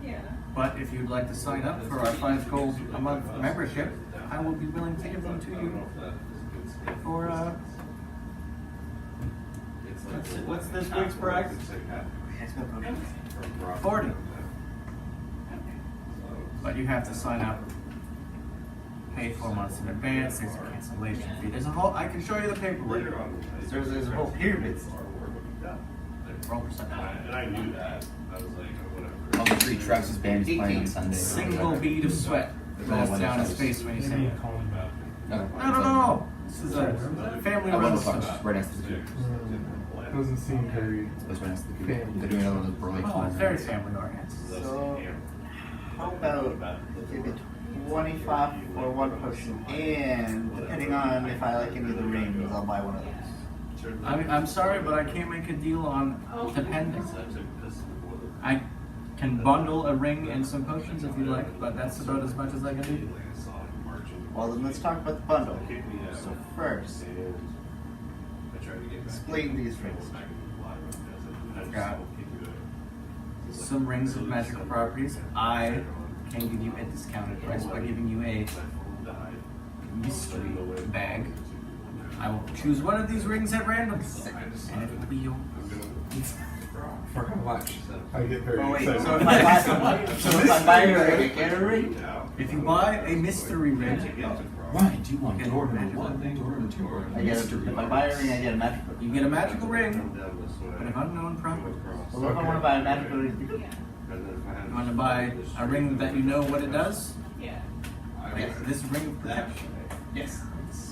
Yeah. But if you'd like to sign up for our 5 gold a month membership, I will be willing to give them to you for what's this week's price? 40. But you have to sign up, pay 4 months in advance. There's a cancellation fee. There's a whole. I can show you the paperwork. There's a whole pyramid. Roll percent. And I knew that. I was like, whatever. On the street, Travis's band is playing on Sunday. Single bead of sweat rolls down his face when you Maybe say, you call him back. I don't know. This is a family I wonder run. if it's right next to the cube. Doesn't seem very. It's right next to the cube. Family. They're doing another one of those burley Oh, it's very family oriented. So, how about give it 25 for one potion, and depending on if I like any of the rings, I'll buy one of those. I'm sorry, but I can't make a deal on depending. I can bundle a ring and some potions if you like, but that's about as much as I can do. Well, then let's talk about the bundle. So first, explain these rings. Got some rings of magical properties. I can give you a discounted price by giving you a mystery bag. I will choose one of these rings at random, and it will be yours. For how much? I get very Oh wait, excited. so if I buy a ring, I get a ring? If you buy a mystery ring, Why do you want door number one, door number two, or I get a, if I buy a ring, I get a magical ring. you get a magical ring, but an unknown property. So what if I want to buy a magical ring? You want to buy a ring that you know what it does? Yeah. Like this ring of protection. Yes.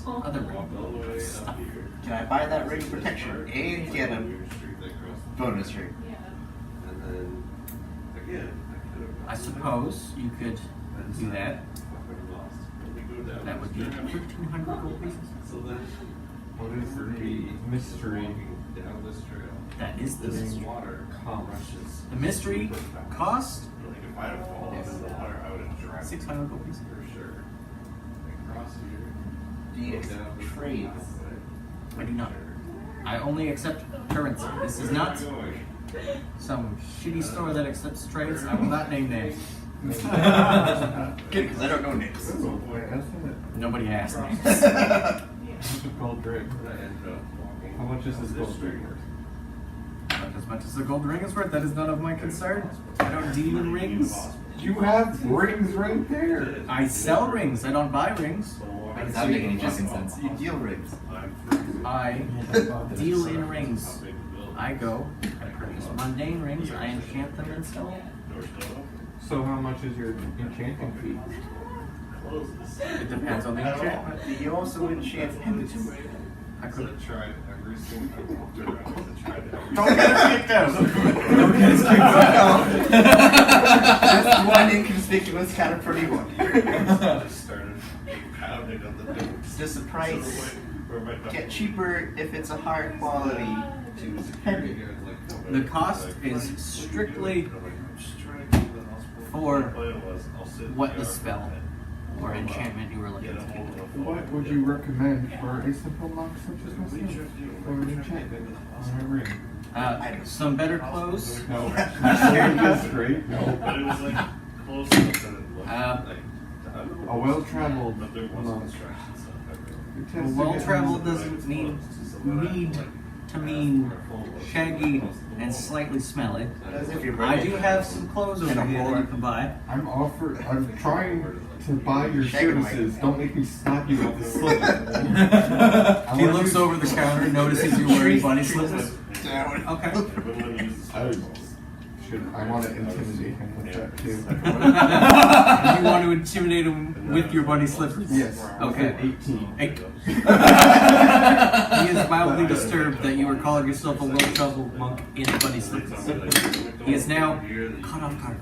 Other ring stuff. Can I buy that ring of protection and get a bonus ring? Yeah. I suppose you could do that. That would be 1,300 gold pieces. What is the mystery? That is the mystery. Cost. The mystery cost Yes. 600 gold pieces. Do you accept trades? I do not. I only accept currency. This is not some shitty store that accepts trades. I will not name names. Good, because I don't know names. Nobody asked me. What's a gold ring? How much is this gold ring worth? Not as much as the gold ring is worth. That is none of my concern. I don't deal in rings. You have rings right there. I sell rings. I don't buy rings. That doesn't make any fucking sense. You deal rings. I deal in rings. I go, I purchase mundane rings, I enchant them and sell them. So how much is your enchanting fee? It depends on the enchantment. Do you also enchant enemies? I could Tried every single Don't get us kicked out! Don't get us kicked out! That's one inconspicuous kind of pretty one. started pounding on the door. Does the price get cheaper if it's a higher quality pendant? The cost is strictly for what the spell or enchantment you were looking to do. What would you recommend for a simple monk such as myself? For an enchantment on a ring? Some better clothes. No. That's great. No. But it was like close enough that it looked like A well-traveled but there was monk. construction stuff everywhere. Who tends to Well get traveled things doesn't right. need to mean shaggy and slightly smelly. As if you're I do have some clothes over here that you can buy. I'm trying to buy your Shaking my- services. Don't make me slap you with the slipper. He looks over the counter, notices you're wearing bunny slippers. down. Okay. Everyone when you use the I want to intimidate him with that too. You want to intimidate him with your bunny slippers? Yes. Okay. 18. He is mildly disturbed that you are calling yourself a well-traveled monk in bunny slippers. He is now caught off guard.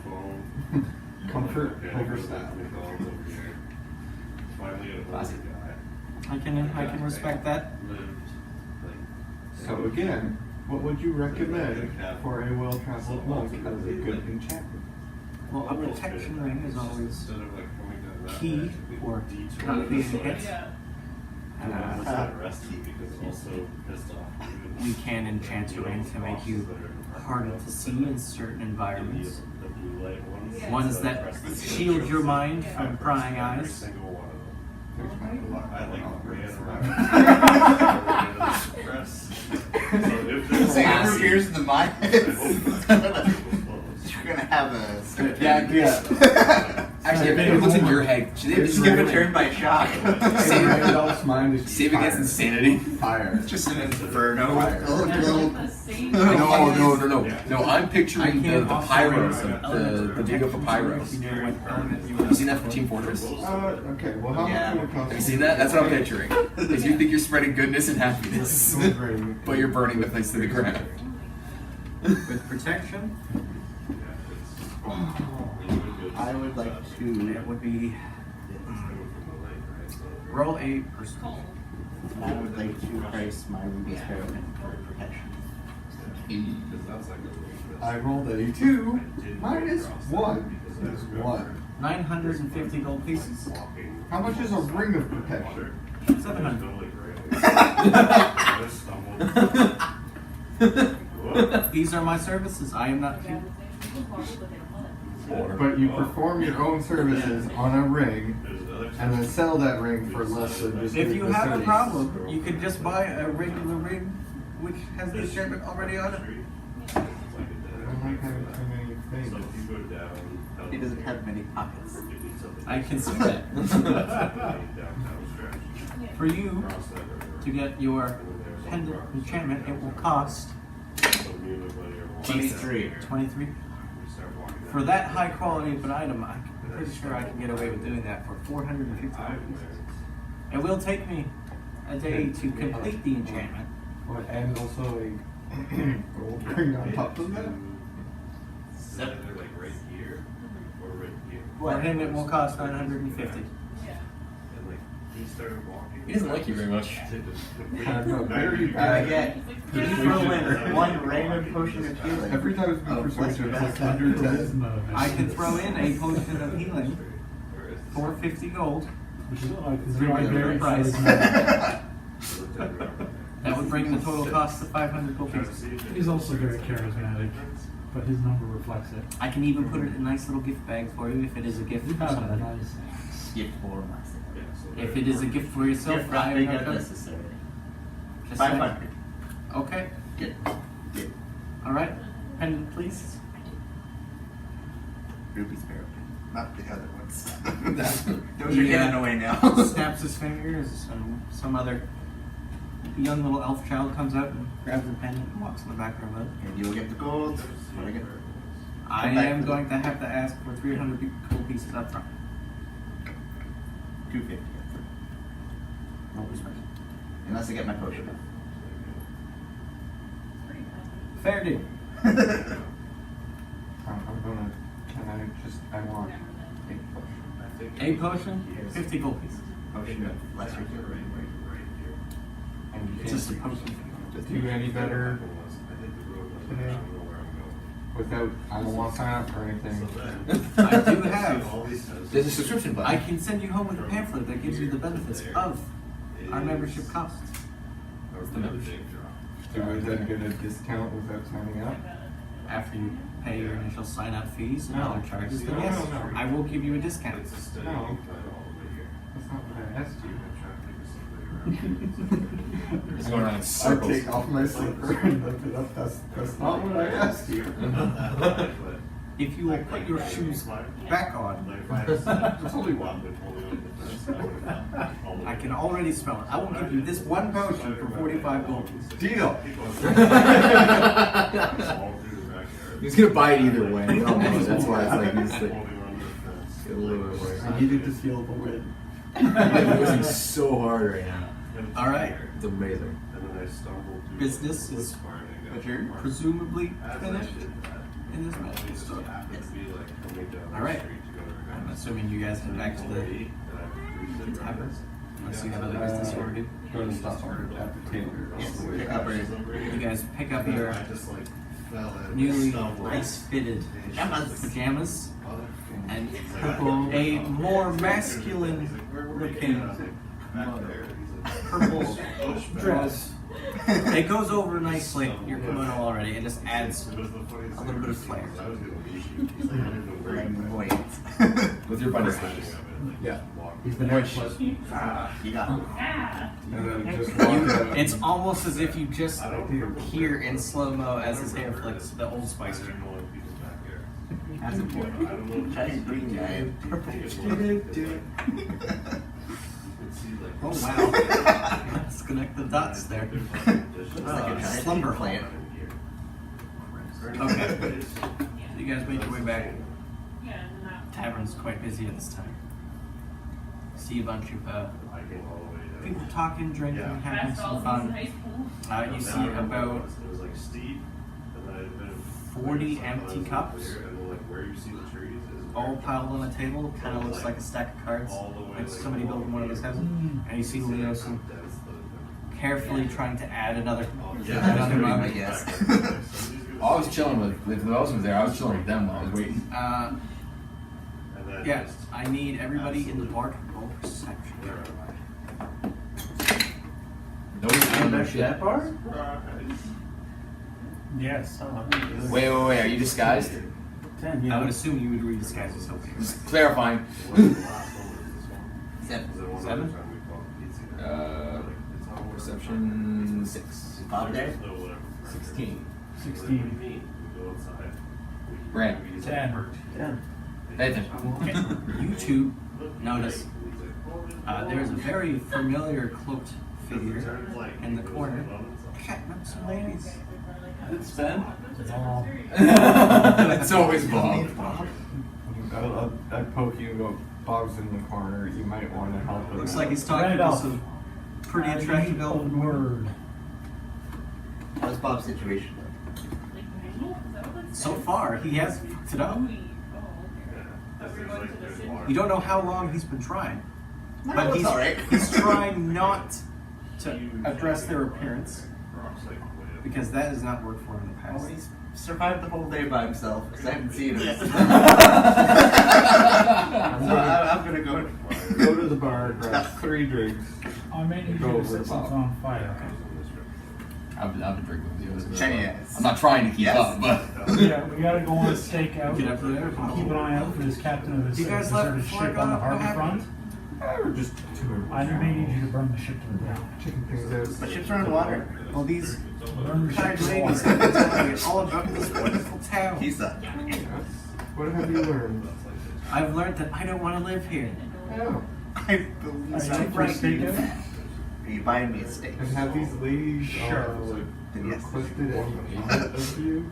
Comfort over style. I can respect that. So again, what would you recommend for a well-traveled monk as a good enchantment? Well, a protection ring is always key for not being hit. We can enchant a ring to make you harder to see in certain environments. Ones that shield your mind from prying eyes. Say it appears in the mind. You're gonna have have a script. Yeah. Actually, what's in your head? Just give a turn by shock. Randolph's mind is Save against insanity. fire. Just an inferno. Fire. No, I'm picturing the pyros, the video for pyros. Have you seen that from Team Fortress? Okay, well, how Yeah. much would it cost? Have you seen that? That's what I'm picturing. Because you think you're spreading goodness and happiness, but you're burning the place to the ground. With protection, I would like it to. would be roll a persuasion. I would like to price my ruby experiment for protection. I rolled a 2 minus 1 is 1. 950 gold pieces. How much is a ring of protection? 700. These are my services. I am not king. But you perform your own services on a ring and then sell that ring for less than just If doing you the have a service. problem, you could just buy a regular ring which has the enchantment already on it. I don't like having too many things. He doesn't have many pockets. I can see that. For you to get your pendant enchantment, it will cost 23. 23. For that high quality of an item, I'm pretty sure I can get away with doing that for 450 gold pieces. It will take me a day to complete the enchantment. What, and also a gold ring on top of that? For him, it will cost 950. He doesn't like you very much. I don't know, very I bad. get. Can you throw in one random potion of healing? Every time it's been Oh, persuasion, it's like bless you. 110. I can throw in a potion of healing for 50 gold. Which is like the dry berry Price. price. That would bring the total cost to 500 gold pieces. He's also very charismatic, but his number reflects it. I can even put it in a nice little gift bag for you if it is a gift You for have a somebody. nice. Gift for myself. If it is a gift for yourself, Gift I not am big not as gonna- necessary. Just saying. 500. Okay. Good. Good. All right. Pendant, please. Ruby Sparrow. Not the other ones. Those are Yeah. hidden away now. Snaps his fingers. And some other young little elf child comes out and grabs the pendant and walks in the back room with it. And you'll get the gold. What do I get? I Come back am to going to have to ask for 300 gold pieces up front. 250. No respect. Unless I get my potion. Fair deal. I'm gonna, I want a potion. A potion, 50 gold pieces. Potion of lesser healing. And you It's just a can't potion. do any better today without, I don't want to sign up for anything. I do have. There's a subscription I button. can send you home with a pamphlet that gives you the benefits of our membership costs. What's the membership? Do I then get a discount without signing up? After you pay your initial sign-up fees and No. other charges, then No, yes, no, no. I will give you a discount. No, that's not what I asked you. He's going around in I circles. take off my slipper and lift it up. That's not what I asked you. If you will put your shoes back on, There's only one. I can already smell it. I will give you this one potion for 45 gold pieces. Deal. He's gonna buy it either way. Almost. That's why it's like he's like get a little bit worse. I needed to feel the wind. He's losing so hard right now. All right, It's amazing. business is Adjourned? presumably finished in this magic store. All right. I'm assuming you guys head back to the tavern. Unless you have other business you want to do. Go to stop order at the table. Yes. Pick up our You guys pick up your newly nice-fitted pajamas and a more masculine-looking purple dress. It goes over nicely your kimono already. It just adds a little bit of flair. With your bunny slippers. Yeah. He's the next one. You got it. And then just walk out. It's almost as if you just hear in slow-mo as his hair flicks the Old Spice tune. As important. Giant green guy and purple. Oh wow. Let's connect the dots there. Looks like a giant Slumber plant. Okay. You guys make your way back. Yeah, and that. Tavern's quite busy at this time. See a bunch of people talking, drinking, having Best some all in fun. high school. You see about It was like steep, and then I'd been 40 empty cups, and then like where you see the trees is all piled on a table. Kind of looks like a stack of cards, like somebody building one of those houses. And you see Leosin carefully trying to add another mug. I guess. I was chilling with, if Wells was there, I was chilling with them while I was waiting. Yeah, I need everybody in the bar to roll perception. That bar? Yes. Wait, are you disguised? 10, I would assume you would redisguise as Sophie. Just clarifying. 7? Perception 6. Bob there? 16. 16. Brand. 10. Pay attention. Okay. You two notice there's a very familiar cloaked figure in the corner. Chatting up some ladies. It's Ben. Oh, It's always Bob. I poke you and go, Bob's in the corner, you might want to help him. Looks like he's talking to Randolph. some pretty attractive a elf. word. How's Bob's situation? Like manual? Is that what it So says? far, he has fucked it up. Oh, okay. Thought we were going to the city. You don't know how long he's been trying, but it's he's, alright. he's trying not to address their appearance because that has not worked for him in the Well, past. he's survived the whole day by himself because I haven't seen him. So I'm gonna Go to the bar, grab 3 drinks. I may need Go you to over set to something Bob. on fire. I've been drinking with you. Shiny eyes. I'm not trying to keep Yes. up, but. Yeah, we gotta go on a stakeout. Get up there. Keep an eye out for this captain of this You guys left deserted before I ship got on the up? What harbor happened? front. Or just 2 I may need you to burn the ship to the ground. chicken things My out. ships are in water. Well, these Burn the ship kind to the ladies water. have been telling me all about this wonderful town. He's the. What have you learned? I've learned that I don't want to live here. Oh. I believe Are so. you ready for a stakeout? Are you buying me a steak? And have these ladies Sure. Yes. requested any payment of you?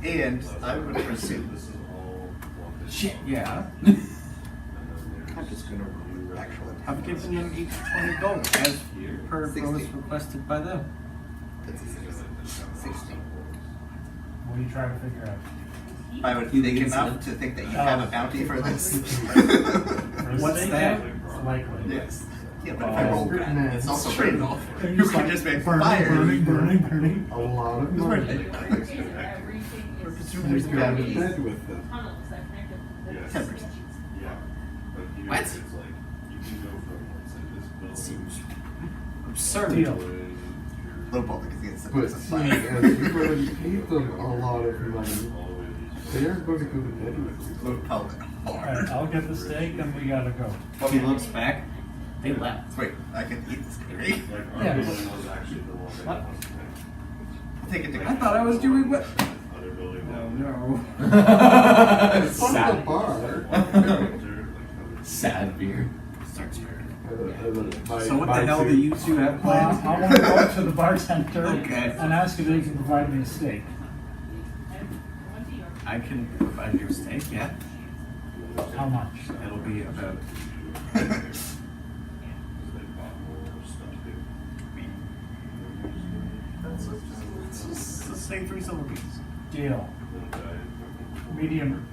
And I'm gonna pursue. Shit, yeah. I'm just gonna actually. I've given them each 20 gold as per 60. was requested by them. That's a 60. What are you trying to figure out? I would think enough to think that you have a bounty for this. For a What's stakeout? that? Likely. Yes. Yeah, but if I roll Written bad, in. it's also Sure. Randolph. You're You just could like, just make burning, fire. burning. A lot of Who's money. worth it? Everything is Presumably You some go to bounties. bed with them. tunnels that connect to the 10%. Yeah. But here What? it's like, you can go from, let's say, this building. Seems absurd. Deal. Low ball because he gets But some seeing fire. as you've already paid them a lot of money, they are going to go to bed with you. Low power. Alright, I'll get the steak and we gotta go. He looks back. They left. Wait, I can eat this steak, right? Like, Yeah. our building was actually the one that What? was connected. I'll take it to I thought I was doing what? Other building Oh that- no. It's fun at the bar. Sad beer. Starts hurting. My- So what my the hell two- do you two have Well, planned? I want to go up to the bartender Okay. and ask if they can provide me a steak. I can provide your steak, yeah. How much? It'll be about let's say 3 silver pieces. Deal. Medium.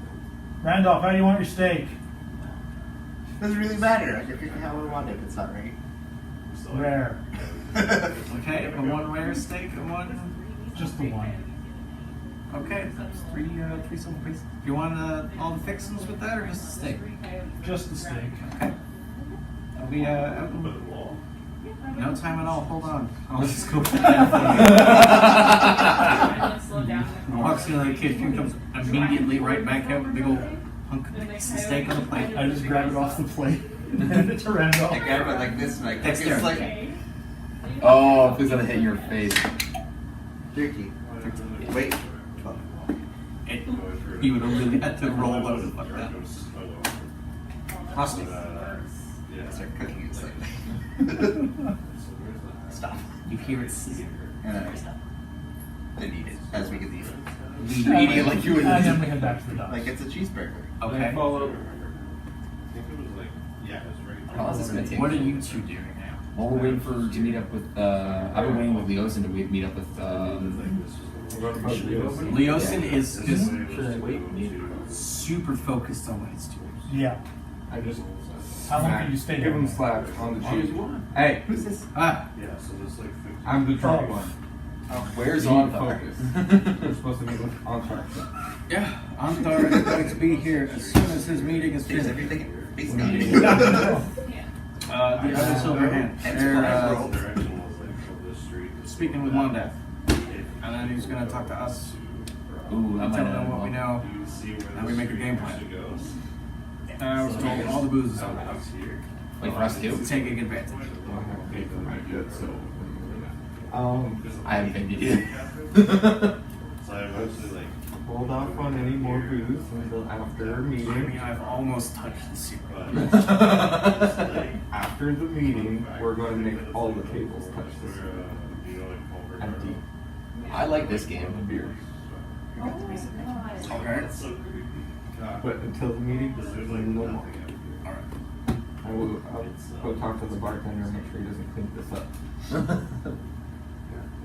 Randolph, how do you want your steak? Doesn't really matter. I can pick how I want it if it's not right. Rare. Okay, a 1 rare steak and 1. Just the one. Okay, that's 3 silver pieces. You want all the fixings with that or just the steak? Just the steak. Okay. It'll be out in no time at all. Hold on. I'll just go put that Slow down. for you. Walks into the kitchen, comes immediately right back out with a big old hunk of steak on the plate. I just grab it off the plate and hand it to Randolph. I grab it like this and I cook it Dexterity. slightly. Oh, please let it hit your face. 13. Wait. 12. It You would have really had to roll out of fuck that. Hosting. Start cooking it slightly. Stop. You hear it sizzle. And then I stop. Then eat it as we can eat it. You eat it like you would. And then we head back to the docks. Like it's a cheeseburger. Okay. How long is this gonna take? What are you two doing now? Well, we're waiting to meet up with, I've been waiting with Leosin to meet up with, Leosin is just Should I wait? super focused on what he's doing. Yeah. I just. How long can you stay Give there? him slack on the cheese. one. Hey, Who's this? Ah, Yeah, so there's like 50. I'm the drunk Oh. one. Where's Be on focused. We're supposed to meet with Antar. yeah, Antar is going to be here as soon as his meeting is Is finished. everything? He's The other silver hand. They're Direction was like from this street. speaking with Mondath. And then he's going to talk to us, Ooh, that tell might them what we know. You see where And we make a game plan. goes. I was told all the booze is on the house. Here. Wait for us to do? Taking advantage. I haven't paid you yet. So I eventually like Hold off on any more booze until after our I mean, meeting. I've almost touched the secret. After the meeting, we're going to make all the tables touch this. you know like Culver. Empty. I like this game. Beer. Okay. But until the meeting, there's no more. Alright. I'll go talk to the bartender and make sure he doesn't clean this up.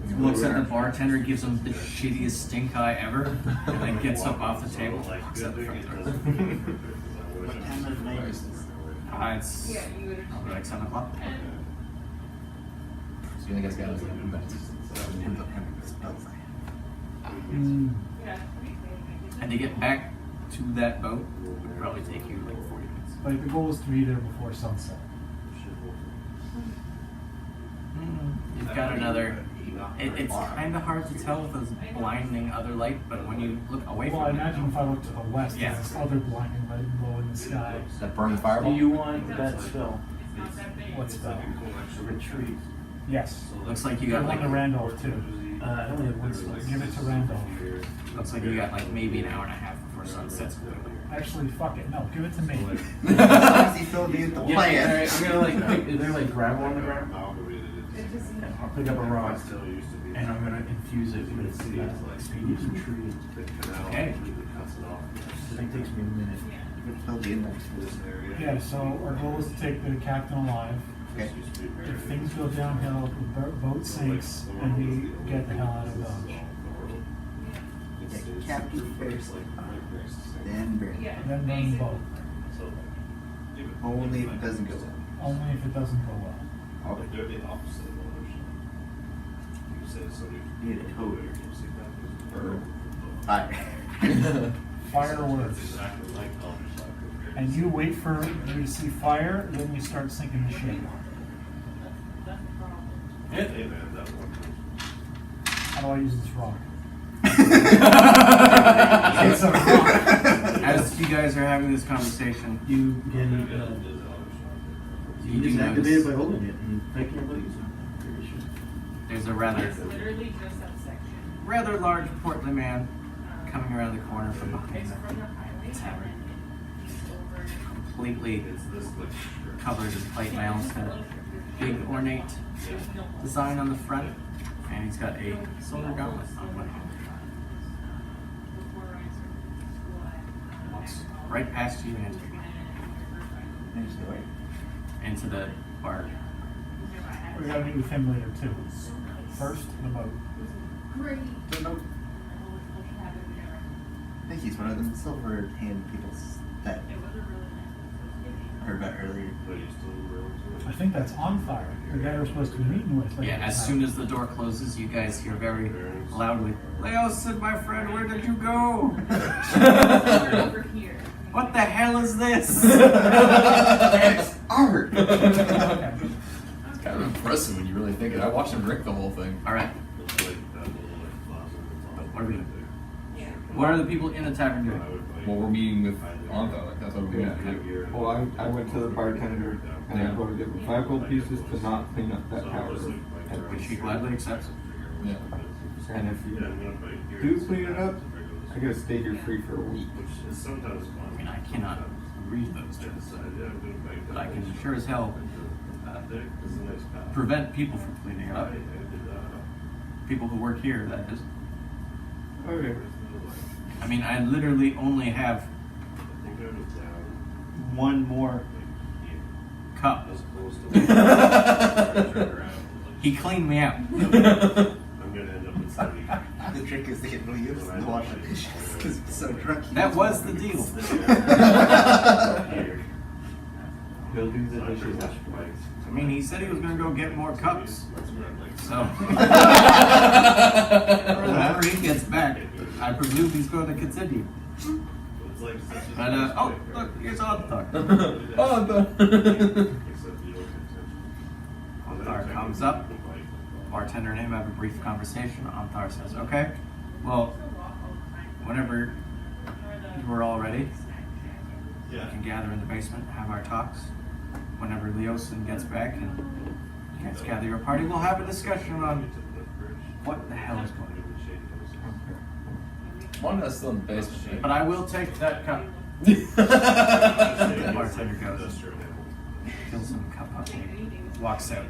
He looks at the bartender, gives him the shittiest stink eye ever, and then gets up off the table and walks out the front door. What time of night is this? It's probably like 7 o'clock. So you think guys got us in minutes? Depends on how many spells I have. Mm, And to get back to that boat would probably take you like 40 minutes. like the goal is to be there before sunset. You've got another. It's kind of hard to tell with this blinding other light, but when you look away Well, I from imagine if I look to the west, Yeah. there's this other blinding light low in the sky. That burning fireball? Do you want that spell? What's that? Retreat. Yes. it, looks like you Give got one like to Randolph too. I only have one spell. Give it to Randolph. looks like you got like maybe an hour and a half before sunsets. Actually, fuck it. No, give it to me. As he filled me with the Yeah, plan. alright, I'm gonna like pick, is there like gravel on the ground? I'll pick up a rock and I'm gonna infuse it with expedience retreat. Okay. It takes me a minute. Filled the index. Yeah, so our goal is to take the captain alive. Okay. If things go downhill, the boat sinks, and we get the hell out of Dodge. Get captain first, then burn. Then burn the boat. Only if it doesn't go well. Only if it doesn't go well. They're the opposite of evolution. You say somebody. Need a code. Or Fire. Fireworks. exactly like Elder. And you wait for me to see fire, then you start sinking the ship. Hey man, that one. How do I use this rock? It's a rock. As you guys are having this conversation, You can, you you do just activate it notice by holding it and thinking about using it. there's a rather Literally just that section. rather large portly man coming around the corner from behind It's from the the highway. tavern, Over. completely covered in plate mails and a big ornate design on the front, and he's got a silver gauntlet on one hand. Walks right past you and There's the way. into the bar. We gotta meet with him later too. First, the boat. Great. Don't know. I think he's one of them silver hand people that I heard about earlier. I think that's on fire. The guy we're supposed to be meeting with. later Yeah, as tonight. soon as the door closes, you guys hear very loudly, "Leosin, my friend, where did you go? Over here. What the hell is this?" It's art! Okay. It's kind of impressive when you really think it. I watched him drink the whole thing. All right, what are we doing? What are the people in the tavern doing? Well, we're meeting with Anto. Like, that's what we're Yeah. going to do. Well, I went to the bartender and I told her to give him 5 gold pieces to not clean up that tower. Which he gladly accepts. Yeah. And if you do clean it up, I gotta stay here free for a week. Which is sometimes fun. I mean, I cannot read those I terms, decided, yeah, I'm gonna make but I can sure as hell There is a nice path. prevent people from cleaning it I up. did, People who work here, that is. Okay. I mean, I literally only have I think I was down one more here. cup. As opposed to like, turn around. He cleaned me out. I'm gonna end up in 70. The trick is to get Williams to wash the dishes because he's so drunk. he That doesn't was want the to deal. Here. He'll do the So I pretty dishes. much like. I mean, he said he was gonna go get more cups. That's where I'm like. So, whenever he gets back, I presume he's going to continue. It's like such a. But, oh, look, here's Anthar. Oh, Except you don't pay attention. Anthar comes up. Bartender and him have a brief conversation. Anthar says, okay, well, whenever you are all ready, we Yeah. can gather in the basement, have our talks. Whenever Leosin gets back and you guys gather your party, we'll have a discussion on what the hell is going on. One that's still in the basement, right? But I will take that cup. Yeah. The bartender goes, fills him a cup up, and walks out.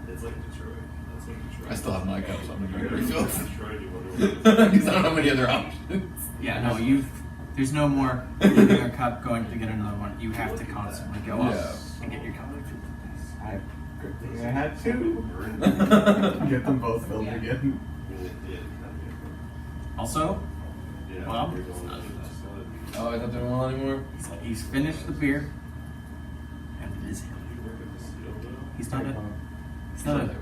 It's like Detroit. That's like Detroit. I still have my cup, so I'm gonna drink refills. Detroit, you wonder what Because I don't have any other options. Yeah, no, there's no more leaving a cup, going to get another one. You have to constantly go up Yeah. and get your cup. I good thing I had two. Get them both filled again. Also, Yeah. well, Oh, I thought they don't want anymore. he's finished the beer, and it is him. He's not a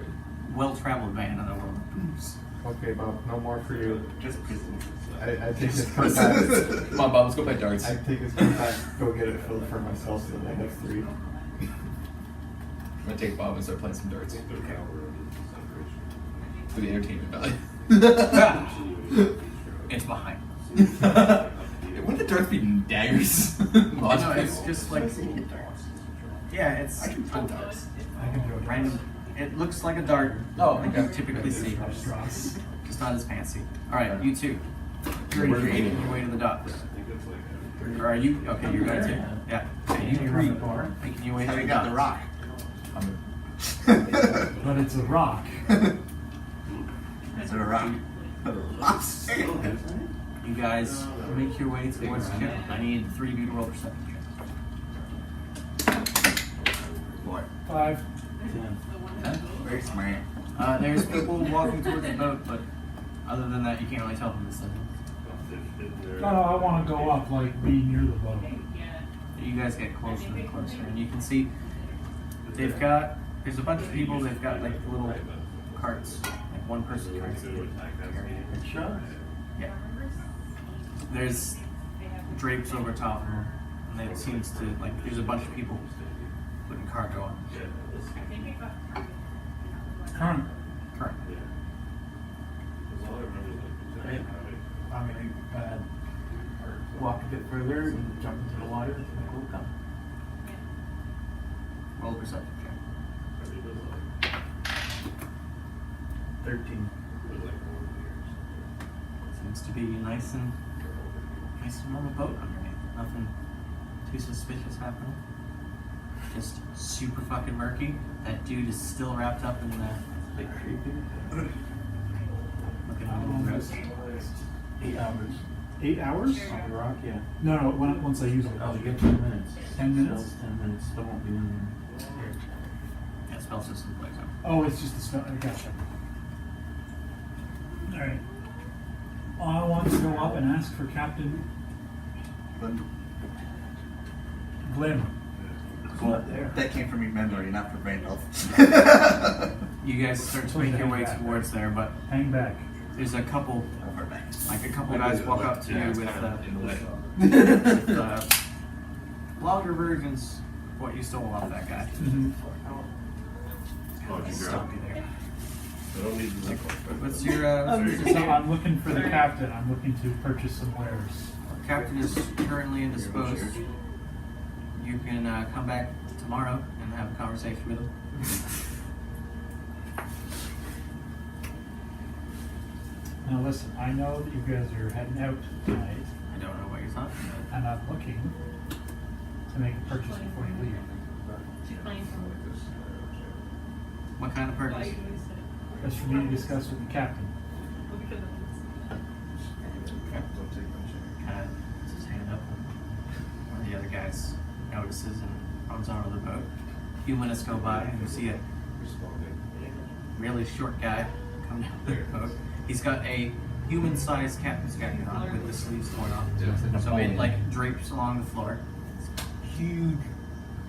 well-traveled man in the world of booze. Okay, Bob, no more for you. Just I take his contact. Come on, Bob, let's go play darts. I take his contact, go get it filled for myself so that I have three. I'm gonna take Bob and start playing some darts. For the entertainment value. It's behind. Wouldn't the darts be daggers? No, it's just like yeah, it's I can pull darts. I can do it. random. It looks like a dart. Oh, like okay. you typically see, Straws. just not as fancy. All right, you two. You're You're making making your way to the docks. Or are you? Okay, you're going to. Yeah. Okay, you three are making your way to How the you got the docks. rock? But it's a rock. Is it a rock? Lobster. You guys make your way towards the ship. I need 3 of you to roll perception checks. What? 5. Very smart. There's people walking towards the boat, but other than that, you can't really tell from this thing. No, I want to go up, like, be near the boat. You guys get closer and closer, and you can see that there's a bunch of people, they've got like little carts, like one person carts. Yeah. There's drapes over top of them, and it seems to, like, there's a bunch of people putting cargo on. Current. Current. I'm gonna walk a bit further and jump into the water and we'll come. Roll a perception check. 13. Seems to be nice and normal boat underneath. Nothing too suspicious happening. Just super fucking murky. That dude is still wrapped up in the big creepy. Looking a little gross. 8 hours. 8 hours? On the rock, yeah. No, once I use it. Oh, you get 10 minutes. 10 minutes? Spells 10 minutes. Still won't be in there. Yeah, spell system plays out. Oh, it's just a spell. I gotcha. Alright. I want to go up and ask for Captain Glim. That came from your memory, not from Randolph. You guys start to make your way towards there, but Hang back. there's a couple, Over back. like a couple guys walk up to you with longer versions of what you stole off that guy. Mm-hmm. Stop you there. I don't need to What's your, So I'm looking for the captain. I'm looking to purchase some wares. Captain is currently indisposed. You can come back tomorrow and have a conversation with him. Now listen, I know that you guys are heading out tonight, I don't know what you're talking about. and I'm looking to make a purchase before you leave. She's playing for What kind of purchase? That's for me to discuss with the captain. Kind of puts his hand up. One of the other guys notices and runs onto the boat. A few minutes go by and you see a really short guy come down the boat. He's got a human-sized captain's jacket on with the sleeves torn off. So it like drapes along the floor. Huge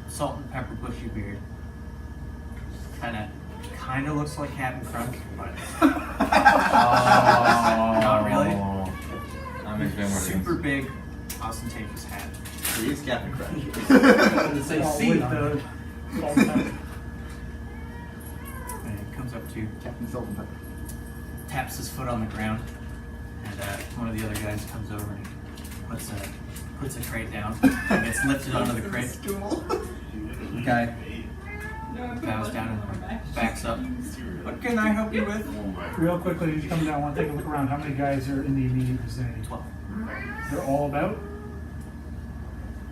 salt and pepper bushy beard. Kind of looks like Captain Crunch, but not really. That makes me more Super big, ostentatious hat. He is Captain Crunch. Say Oh, see wait, the. Salt and pepper. And he comes up to you, Captain Salt and Pepper. taps his foot on the ground, and one of the other guys comes over and puts a crate down. And gets lifted onto the crate. The guy bows down and backs up. What can I help you with? Real quickly, as you come down, I want to take a look around. How many guys are in the immediate vicinity? 12. They're all about?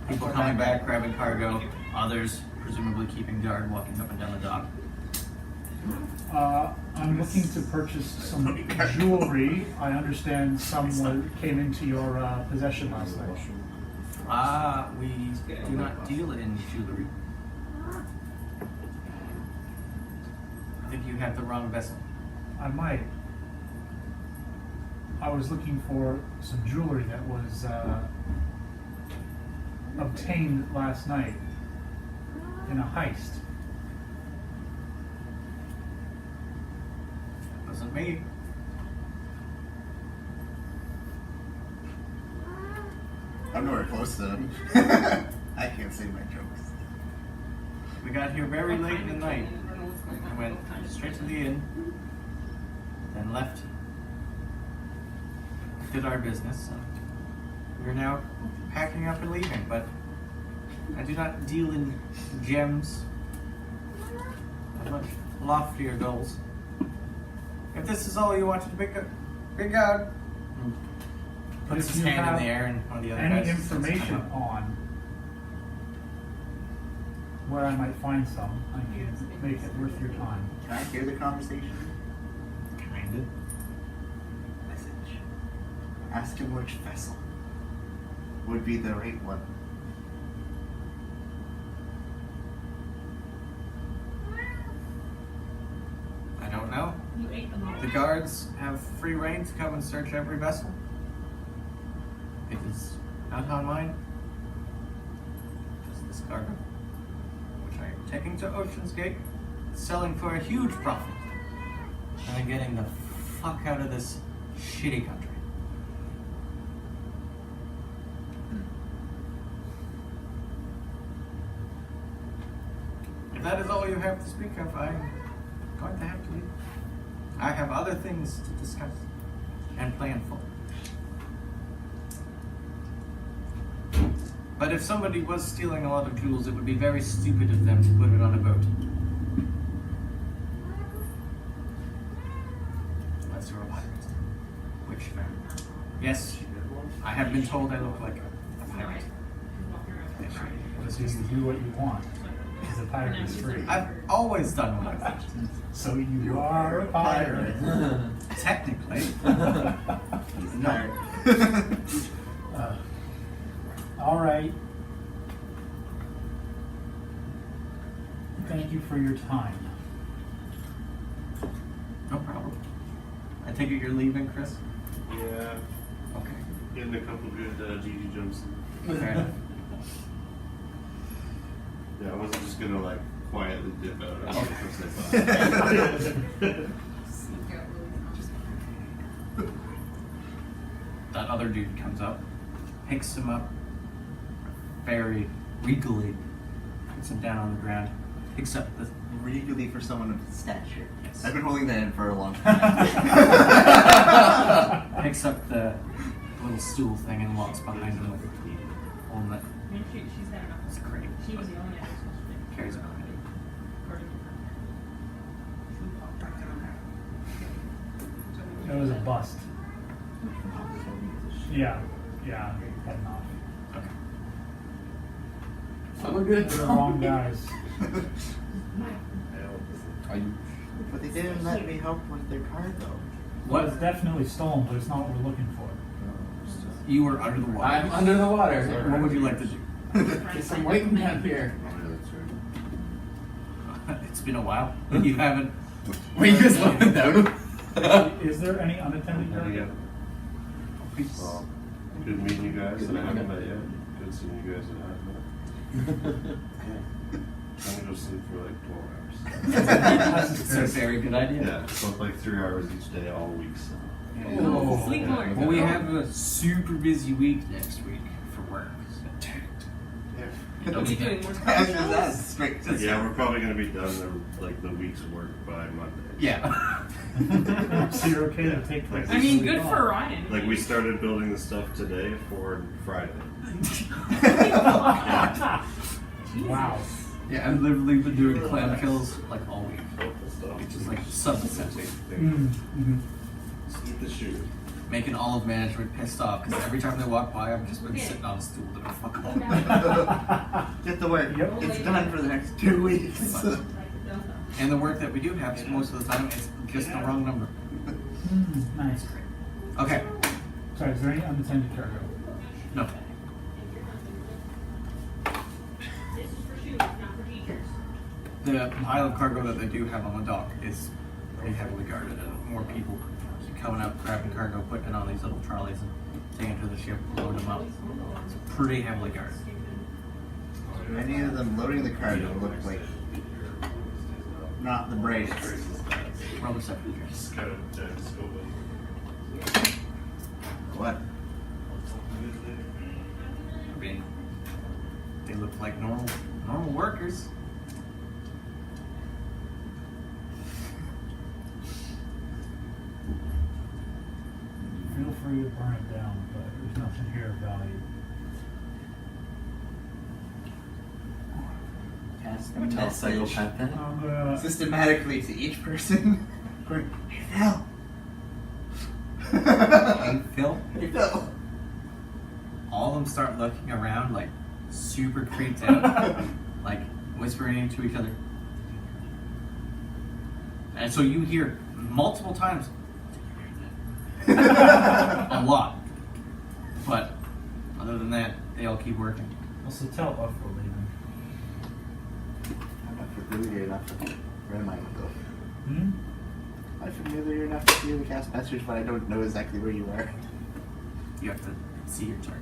People coming back, grabbing cargo. Others presumably keeping guard, walking up and down the dock. I'm looking to purchase some jewelry. I understand someone came into your possession last night. We do not deal in jewelry. I think you have the wrong vessel. I might. I was looking for some jewelry that was obtained last night in a heist. Wasn't me. I'm nowhere close to him. I can't say my jokes. We got here very late in the night. We went straight to the inn, then left, did our business. We're now packing up and leaving, but I do not deal in gems. I have much loftier goals. If this is all you wanted to pick out. Puts If his you hand in have the air and one of the other any guys information comes up. on where I might find some, I can make it worth your time. Can I hear the conversation? Kinda. Message. Ask him which vessel would be the right one. I don't know. You ate them all. The guards have free reign to come and search every vessel. It is not on mine. Just this cargo, which I am taking to Ocean's Gate, selling for a huge profit, and then getting the fuck out of this shitty country. If that is all you have to speak of, I'm going to have to leave. I have other things to discuss and plan for. But if somebody was stealing a lot of jewels, it would be very stupid of them to put it on a boat. Unless you're a pirate. Which, yes, I have been told I look like a pirate. So you do what you want, because a pirate is free. I've always done what I want. So you are a pirate. Technically. He's a pirate. All right. Thank you for your time. No problem. I take it you're leaving, Chris? Yeah, Okay. getting a couple good GG jumps in. Fair enough. Yeah, I wasn't just gonna like quietly dip out. I was Okay. gonna say bye. That other dude comes up, picks him up, very regally, puts him down on the ground, picks up the Regally for someone of his stature. Yes. I've been holding that in for a long time. picks up the little stool thing and walks behind him, holding it. She's had enough. It's a crate. She was the only one supposed to be. Carries it behind him. According to her. It was a bust. Yeah, heading off. Okay. I'm good. They're the wrong guys. Are you? But they didn't let me help with their card though. Well, it's definitely stolen, but it's not what we're looking for. You were under the water. I'm under the water. What would you like to do? Guess I'm waiting down here. It's been a while. You haven't. Were you just looking down? Is there any unattended cargo? Well, good meeting you guys, and I haven't met yet. Good seeing you guys, and I haven't met. I'm gonna go sleep for like 12 hours. It's a very good idea. Yeah, slept like 3 hours each day all week. So. Oh, sleep more. Well, we have a super busy week next week for work. What are you doing? More That's straight. Yeah, we're probably gonna be done the week's work by Monday. Yeah. So you're okay to take place? I mean, good for Ryan. Like we started building the stuff today for Friday. Wow. Yeah, I've literally been doing clam kills like all week. Which is like sub-essential. Mm-hmm. Eat the shoe. Making all of management pissed off because every time they walk by, I've just been sitting on a stool doing fuck all. Get the work. Yep. It's done for the next 2 weeks. And the work that we do have, most of the time, it's just the wrong number. Nice. Okay. Sorry, is there any unattended cargo? No. This is for shoes, not for teachers. The pile of cargo that they do have on the dock is pretty heavily guarded, and more people keep coming up, grabbing cargo, putting it on these little trolleys, and taking it to the ship, loading them up. It's pretty heavily guarded. Many of them loading the cargo look like not the brightest. Roll the secretary. What? I mean, they look like normal workers. Feel free to burn it down, but there's nothing here of value. Cast a Tell message psychopath that. I'm gonna. systematically to each person. Going, hey Phil. Hey, Phil. Hey Phil. All of them start looking around like super creeped out, like whispering into each other. And so you hear multiple times, a lot. But other than that, they all keep working. Also tell Uff we're leaving. I'm not familiar enough to where am I though? Hmm? I'm familiar enough to be able to cast message, but I don't know exactly where you are. You have to see your target.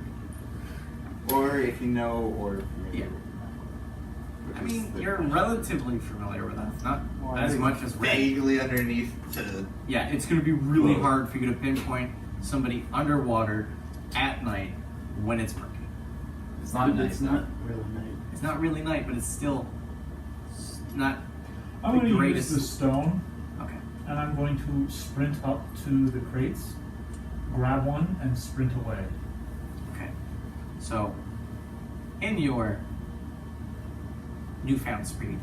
Or if you know, or Yeah. I Because mean, the- you're relatively familiar with them, not Well, as I'm much as Red. vaguely underneath to. Yeah, it's going to be really hard for you to pinpoint somebody underwater at night when it's murky. It's not nice. It's not really night. It's not really night, but it's still not I'm the going to use greatest. the stone, Okay. and I'm going to sprint up to the crates, grab one, and sprint away. Okay. So, in your newfound speed,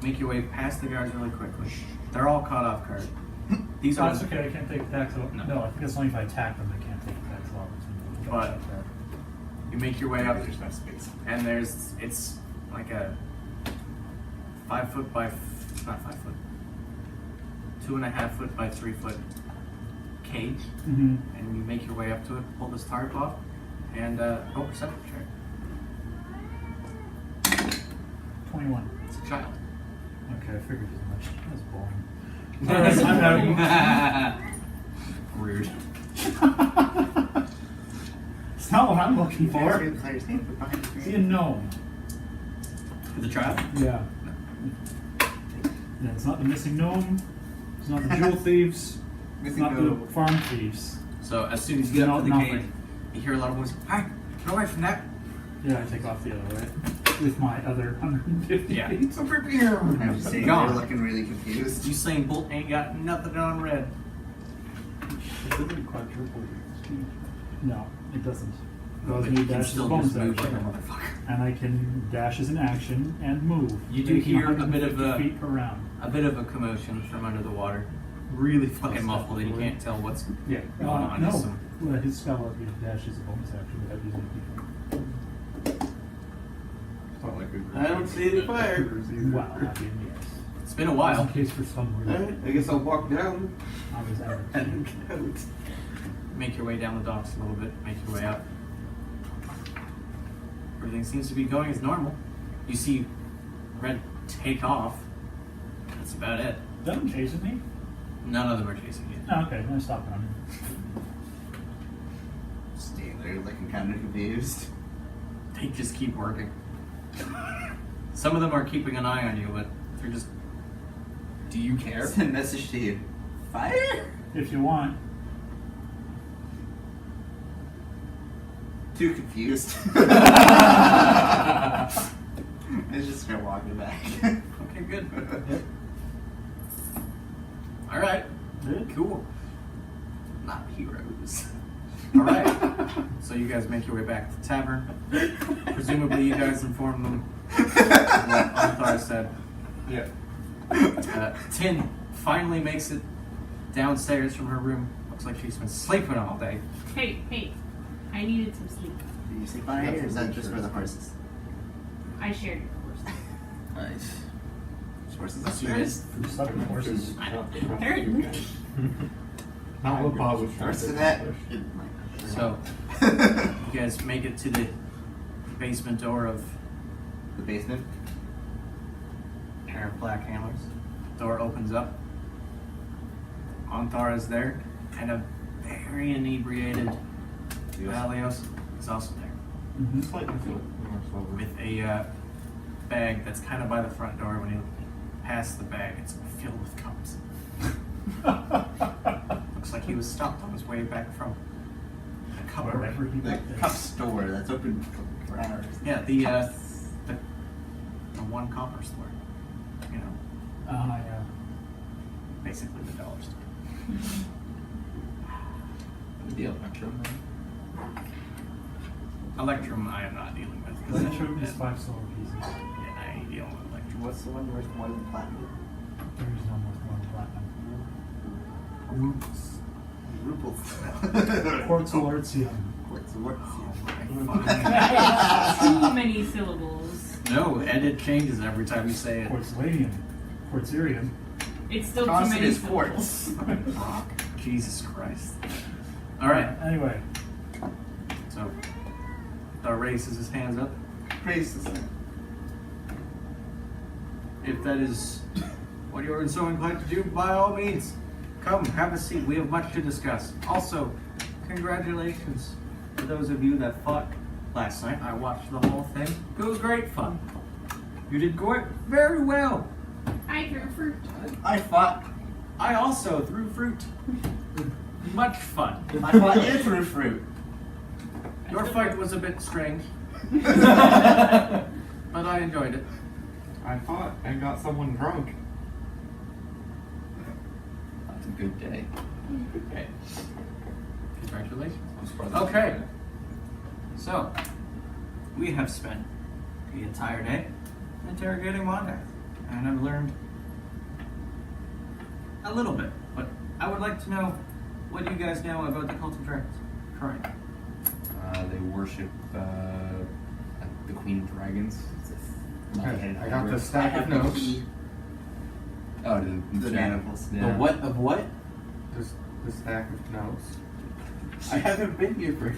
make your way past the guards really quickly. They're all caught off guard. These Oh, are that's okay, I can't take attacks of No. No, I think it's only if I attack them, I can't take attacks of opportunity. Don't But- check that. you make your way up, There's no space. and it's like a 5 foot by not 5 foot, 2.5 foot by 3 foot cage, Mm-hmm. and you make your way up to it, pull this tarp off, and roll perception check. 21. It's a child. Okay, I figured as much. That's boring. That's I'm out. Rude. It's not what I'm looking for. The player's name for behind the See a screen. gnome. The child? Yeah. Yeah, it's not the missing gnome. It's not the jewel thieves. It's Missing not gnome. the farm thieves. So as soon as you get up to the Nothing. cage, you hear a lot of voices. Hey, get away from that! Yeah, I take off the other way. With my other 150 Yeah. feet. I'm just saying, Gone. you're looking really confused. Usain Bolt ain't got nothing on red. It doesn't quadruple your speed. No, it doesn't. But Allows me you to can dash as a still bonus just move like a action. motherfucker. And I can dash as an action and move. You do making hear a bit of 150 a- feet per round. A bit of a commotion from under the water. Really fucking muffled, and you can't tell what's Yeah. going on. No. There's some Well, his spell up your dash is a bonus action without using a It's not like a I don't see any fire. d4. Wow, I mean, yes. It's been a Just while. in case for some reason. Alright, I guess I'll walk down I was out. and get out. Make your way down the docks a little bit. Make your way out. Everything seems to be going as normal. You see Red take off. That's about it. Them chasing me? None of them are chasing you. Oh, okay, then stop running. Staying there looking kind of confused. They just keep working. Some of them are keeping an eye on you, but they're just. Do you care? Send a message to you. Fire? If you want. Too confused. I just start walking back. Okay, good. All right. Good. Cool. Not heroes. All right. So you guys make your way back to the tavern. Presumably, you guys inform them what Arthur said. Yeah. Tin finally makes it downstairs from her room. Looks like she's been sleeping all day. Hey, I needed some sleep. Do you sleep on it, or is that just for the horses? I shared your horse. Nice. There's horses So you guys, For the sucking horses. Not what Bob was trying Horse to to that. accomplish. so you guys make it to the basement door of The basement. a pair of black hammers. Door opens up. Anthar is there, and a very inebriated Valios is also there Mm-hmm. Slightly more sober. with a bag that's kind of by the front door. When you pass the bag, it's filled with cups. Looks like he was stopped on his way back from the cup Wherever array. he The went. cup store that's open for hours. Yeah, the one copper store. You know, Yeah. basically the dollar store. The Electrum. Electrum, I am not dealing with. 'cause Electrum is yeah, 5 silver pieces. yeah, I ain't dealing with Electrum. What's the one worth more than platinum? There is no more than platinum. Ruples. Quartz Alertium. Quartz worth. Too many syllables. No, and it changes every time you say it. Quartzlanium. Quartzerium. It's still too Constant many is quartz. syllables. Rock. Jesus Christ. All right, Anyway, so Thar raises his hands up. Praise the sun. If that is what you're so inclined to do, by all means, come, have a seat. We have much to discuss. Also, congratulations to those of you that fought last night. I watched the whole thing. It was great fun. You did very well. I threw fruit. I fought. I also threw fruit. Much fun. I fought you through fruit. Your fight was a bit strange, but I enjoyed it. I fought and got someone drunk. That's a good day. Okay. Congratulations. I'm surprised. Okay. So, we have spent the entire day interrogating Mondath, and I've learned a little bit, but I would like to know what you guys know about the Cult of Dragons. Correct. They worship the Queen of Dragons. Okay, I got the I stack have of the notes. key. Oh, The manacles. Yeah. The what of what? The stack of notes I haven't been here for.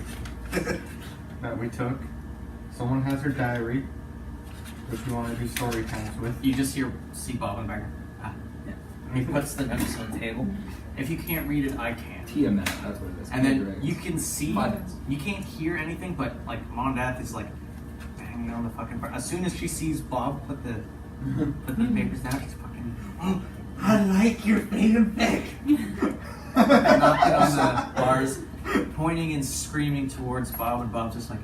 that we took. Someone has her diary, which we want to do story times with. You just see Bob and Bagger. Ah. Yeah. He puts the notes on the table. If you can't read it, I can. Tiamat, that's what it is. And Queen of then Dragons. you can see, 5 minutes. you can't hear anything, but like Mondath is like banging on the fucking bar. As soon as she sees Bob put the papers down, she's fucking Oh, I like your fanfic. knocking on the bars, pointing and screaming towards Bob, and Bob's just like,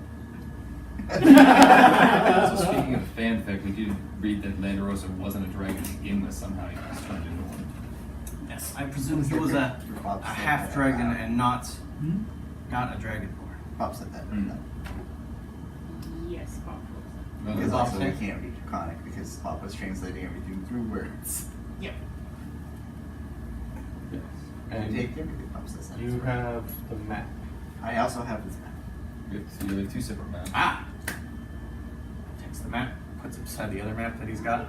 So speaking of fanfic, we did read that Landerosa wasn't a dragon to begin with. Somehow he was turned into one. yes, I presume he was a half dragon and not a dragonborn. Bob said that. Mm. Yes, Bob. No, Because that's also we can't read Draconic because Bob was translating everything through words. Yep. Yes. And And take everything Bob says that. you have the map. I also have this map. You have two separate maps. Ah! Takes the map, puts it beside the other map that he's got.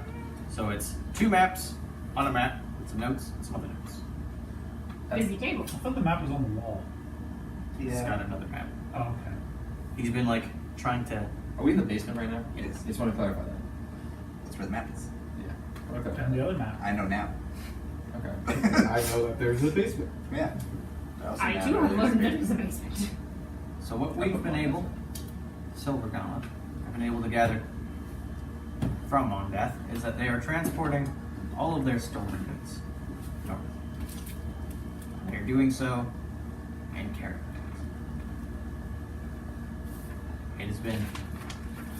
So it's two maps on a map with some notes and some other notes. Busy table. I thought the map was on the wall. He's got another map. Oh, okay. He's been like trying to. Are we in the basement right now? Yes. Just want to clarify that. That's where the map is. Yeah. Okay. And the other map. I know now. Okay. I know that there's a basement. Yeah. Also I now too know have there's learned a that it was a basement. So what we've been able, Silver Gauntlet, have been able to gather from Mondeath is that they are transporting all of their stolen goods north. They're doing so in caravans. It has been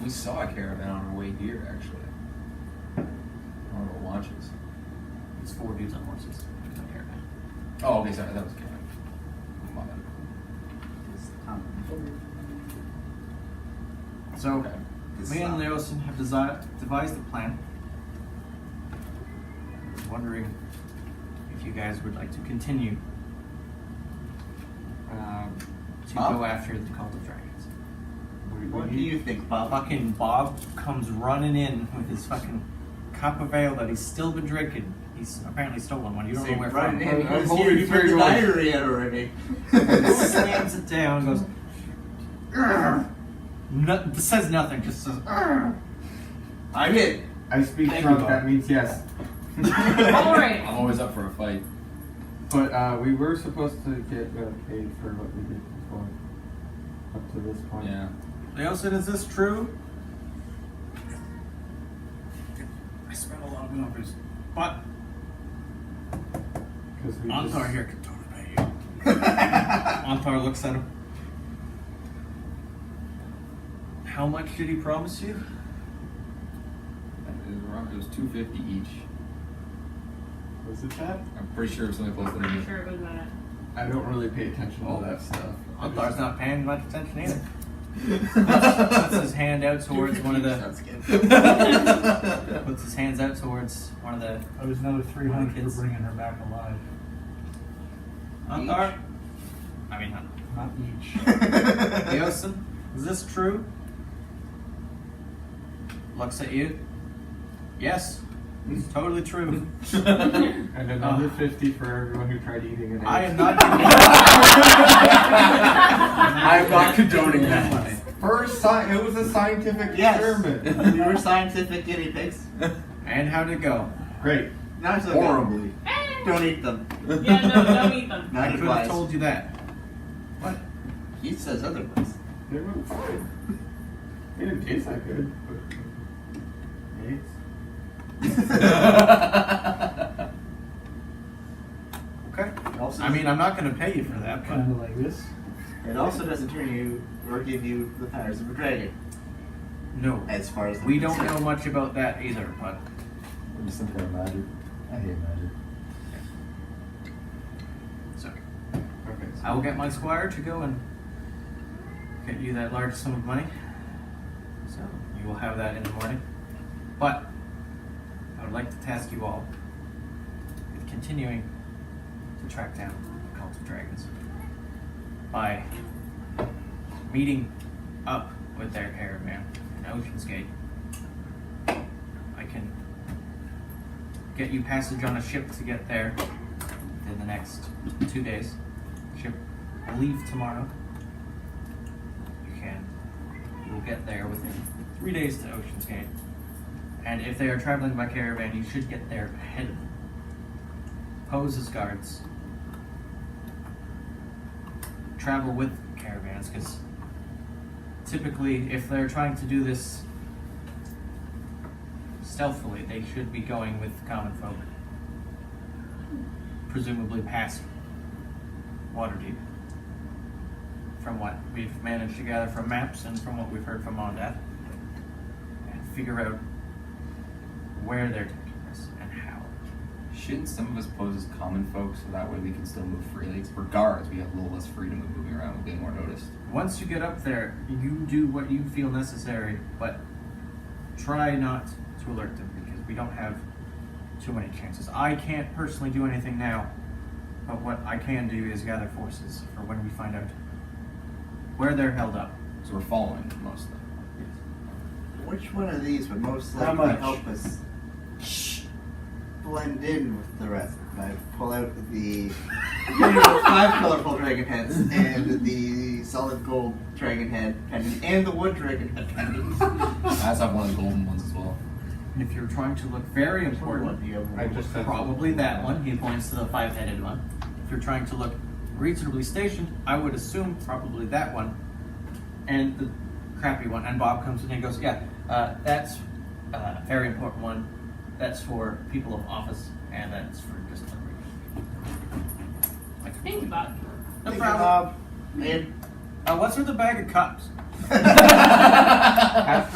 We saw a caravan on our way here, actually. On our watches. it's 4 dudes on horses. There's no caravan. Oh, okay, sorry, that was caravan. My bad. So Okay. me and Leosin have devised a plan. I was wondering if you guys would like to continue to Bob? go after the Cult of Dragons. What do you think, Bob? Fucking Bob comes running in with his fucking cup of ale that he's still been drinking. He's apparently stolen one. You don't know where from. Right in, I'm because holding you it put very the well. diary in already. Slams it down, goes. "Grr." No, says nothing, just says. "Grr." I'm in. I speak Thank drunk, you, that Bob. means yes. Alright. I'm always up for a fight. But we were supposed to get paid for what we did before. Up to this point. Yeah. Leosin, is this true? I spent a lot of numbers, but Because we Antar just, here can totally pay you. Antar looks at him. How much did he promise you? It was $250 each. Was it that? I'm pretty sure it was something close to I'm that. sure it was that. I don't really pay attention to all that stuff. Antar's not paying much attention either. Puts his hand out towards one of the. Sounds good. Puts his hands out towards one of the. It was another 300 for kids. bringing her back alive. Antar? I mean, Not each. Leosin, is this true? Looks at you. Yes, it's totally true. And another 50 for everyone who tried eating it. I am not. I am not condoning that. It was a scientific Yes. experiment. We were scientific guinea pigs. And how'd it go? Great. Not so Horribly. Don't eat them. Yeah, no, don't eat them. I Not could have advised. told you that. What? He says otherwise. They were fine. They didn't taste that good. But... Okay. Also, I mean, I'm not going to pay you for that, but Kind of like this. it also doesn't turn you or give you the powers of a dragon, no. as far as We don't know much about that either, but Just some kind of magic. I hate magic. so Okay. I will get my squire to go and get you that large sum of money. So you will have that in the morning. But I would like to task you all with continuing to track down the Cult of Dragons by meeting up with their caravan in Ocean's Gate. I can get you passage on a ship to get there within the next 2 days. Ship will leave tomorrow. You will get there within 3 days to Ocean's Gate. And if they are traveling by caravan, you should get there ahead of them. Pose as guards. Travel with caravans, because typically, if they're trying to do this stealthily, they should be going with common folk. Presumably past Waterdeep. From what we've managed to gather from maps and from what we've heard from Mondeath. And figure out where they're taking us and how. Shouldn't some of us pose as common folk so that way we can still move freely? Because for guards, we have a little less freedom of moving around, we'll be more noticed. Once you get up there, you do what you feel necessary, but try not to alert them because we don't have too many chances. I can't personally do anything now, but what I can do is gather forces for when we find out where they're held up. So we're following most of them. Which one of these would most How likely much? help us blend in with the rest? I pull out the 5 colorful dragon heads and the solid gold dragon head pendant and the wood dragon head pendant. I also have one of the golden ones as well. If you're trying to look very important, I just have probably that one. He points to the 5-headed one. If you're trying to look reasonably stationed, I would assume probably that one. And the crappy one. And Bob comes in and goes, yeah, that's a very important one. That's for people of office, and that's for just delivery. Thank you, Bob. No Thank you, problem. Bob. And What's with the bag of cups?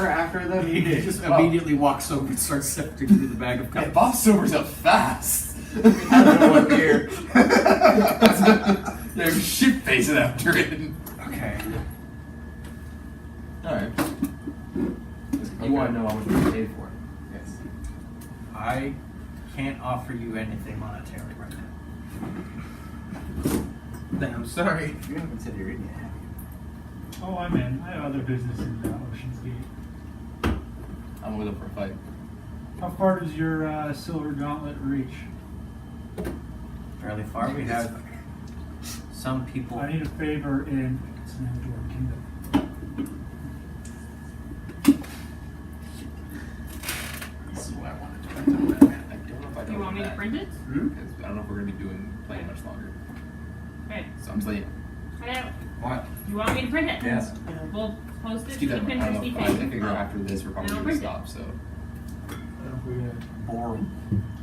after the He meeting. just immediately walks over and starts sifting through the bag of Yeah, cups. Bob sobers up fast. I don't know what beer. They're shit facing after it. Okay. Alright. You want to know how much we paid for it? Yes. I can't offer you anything monetarily right now. Then I'm sorry. You haven't said you're in yet. Oh, I'm in. I have other business in Ocean's Gate. I'm with him for a fight. How far does your silver gauntlet reach? Fairly far. We have some people. I need a favor in it's an Android Kingdom. This is what I wanted to do. I don't know if I Do you want me to print it? Because I don't know if we're going to be playing much longer. Okay. So I'm just like, I know. what? You want me to print it? Yes. We'll post it Let's to keep the that. I don't Pinterest know. I thing. figure after this we're probably And I'll going to print stop, so. Borum.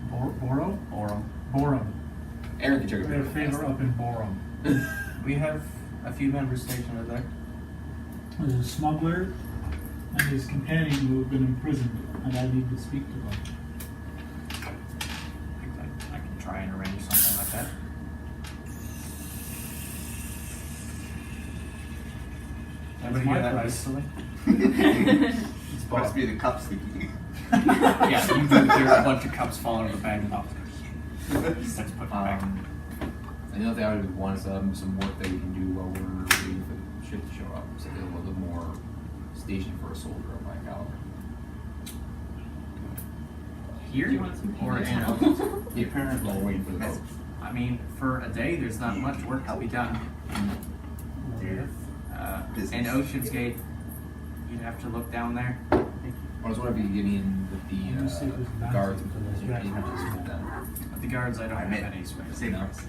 Borum? Borum. Borum. Aaron can check I it have a favor up in Borum. We have a few members stationed over there. There's a smuggler and his companion who have been imprisoned, and I need to speak to them. I can try and arrange something like that. Anybody my hear that price. recently? It's supposed to be the cup speaking. Yeah, you do hear a bunch of cups falling in the bag and Let's put it back. Another thing I would want is some work that we can do while we're waiting for the ship to show up. So a little bit more station for a soldier on my account. Here Do you want some or paper in towels? Yeah, apparently while we're waiting for the boat. I mean, for a day, there's not much work to be done. In Ocean's Gate, you'd have to look down there. I was wondering if you could get me in with You see this the bounce guards. into those Yeah, jackets. with them. With the guards, I don't I have meant any space. same price.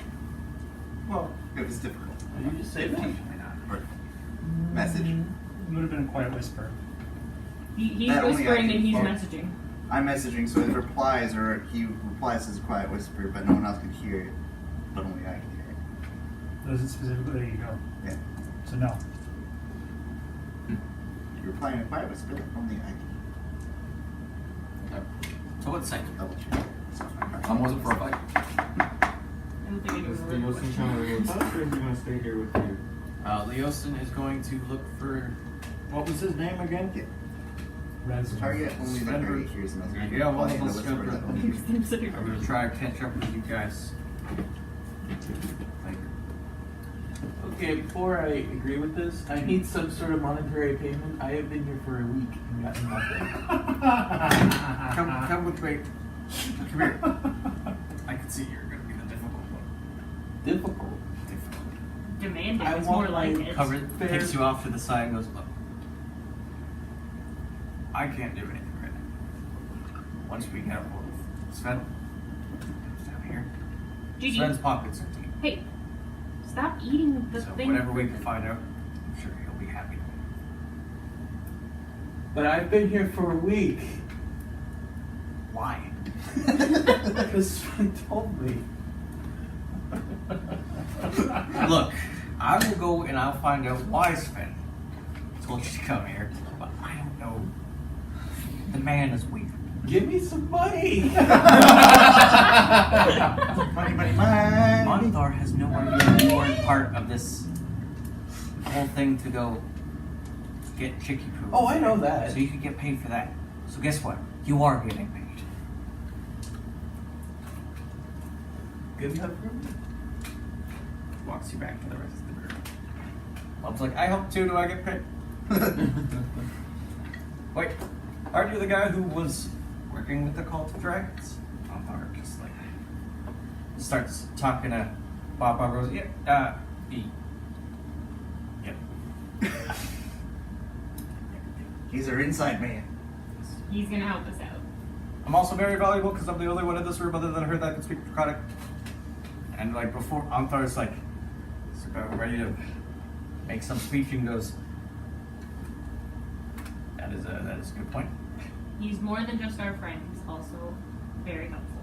Well, it was difficult. You just say that. Unfortunately not. Or message. It would have been a quiet whisper. He's That only I whispering can and he's quote. messaging. I'm messaging, so it replies, or he replies as a quiet whisper, but no one else can hear it. But only I can hear it. Does it specifically? There you go. Yeah. So no. You're replying in a quiet whisper, but only I can So what's that? double check. I'm wasn't for a fight. I don't think I Is can the remember. Yosin trying to go with us, or is he gonna stay here with you? Leosin is going to look for. What was his name again? Res. Target only the Sven target hears the message. Yeah, one of Replying in the those whisper Sven- that only hears. I'm going to try to catch up with you guys. Okay, before I agree with this, I need some sort of monetary payment. I have been here for a week and gotten nothing. Come with me. Come here. I can see you're going to be the difficult one. Difficult. Demanding I is want more like my it. Cover Fair. takes you off to the side and goes, look. I can't do anything right now. Once we get a hold of Sven, comes down here. Gigi, Sven's pockets empty. hey, stop eating the So thing. whatever we can find out, I'm sure he'll be happy. But I've been here for a week. Why? Because Sven told me. Look, I will go and I'll find out why Sven told you to come here, but I don't know. The man is weird. Give me some money. Money, money, money. Monthar has no idea you weren't part of this whole thing to go get chicky poo. Oh, I know that. So you could get paid for that. So guess what? You are getting paid. Good enough for me. Walks you back to the rest of the group. Bob's like, I hope too. Do I get paid? Wait, aren't you the guy who was working with the Cult of Dragons? Bob just like starts talking to Bob. Bob goes, yeah, yep. He's our inside man. He's gonna help us out. I'm also very valuable because I'm the only one in this room other than her that can speak Draconic. And like before, Anthar's like ready to make some speech and goes, that is a good point. He's more than just our friend. He's also very helpful.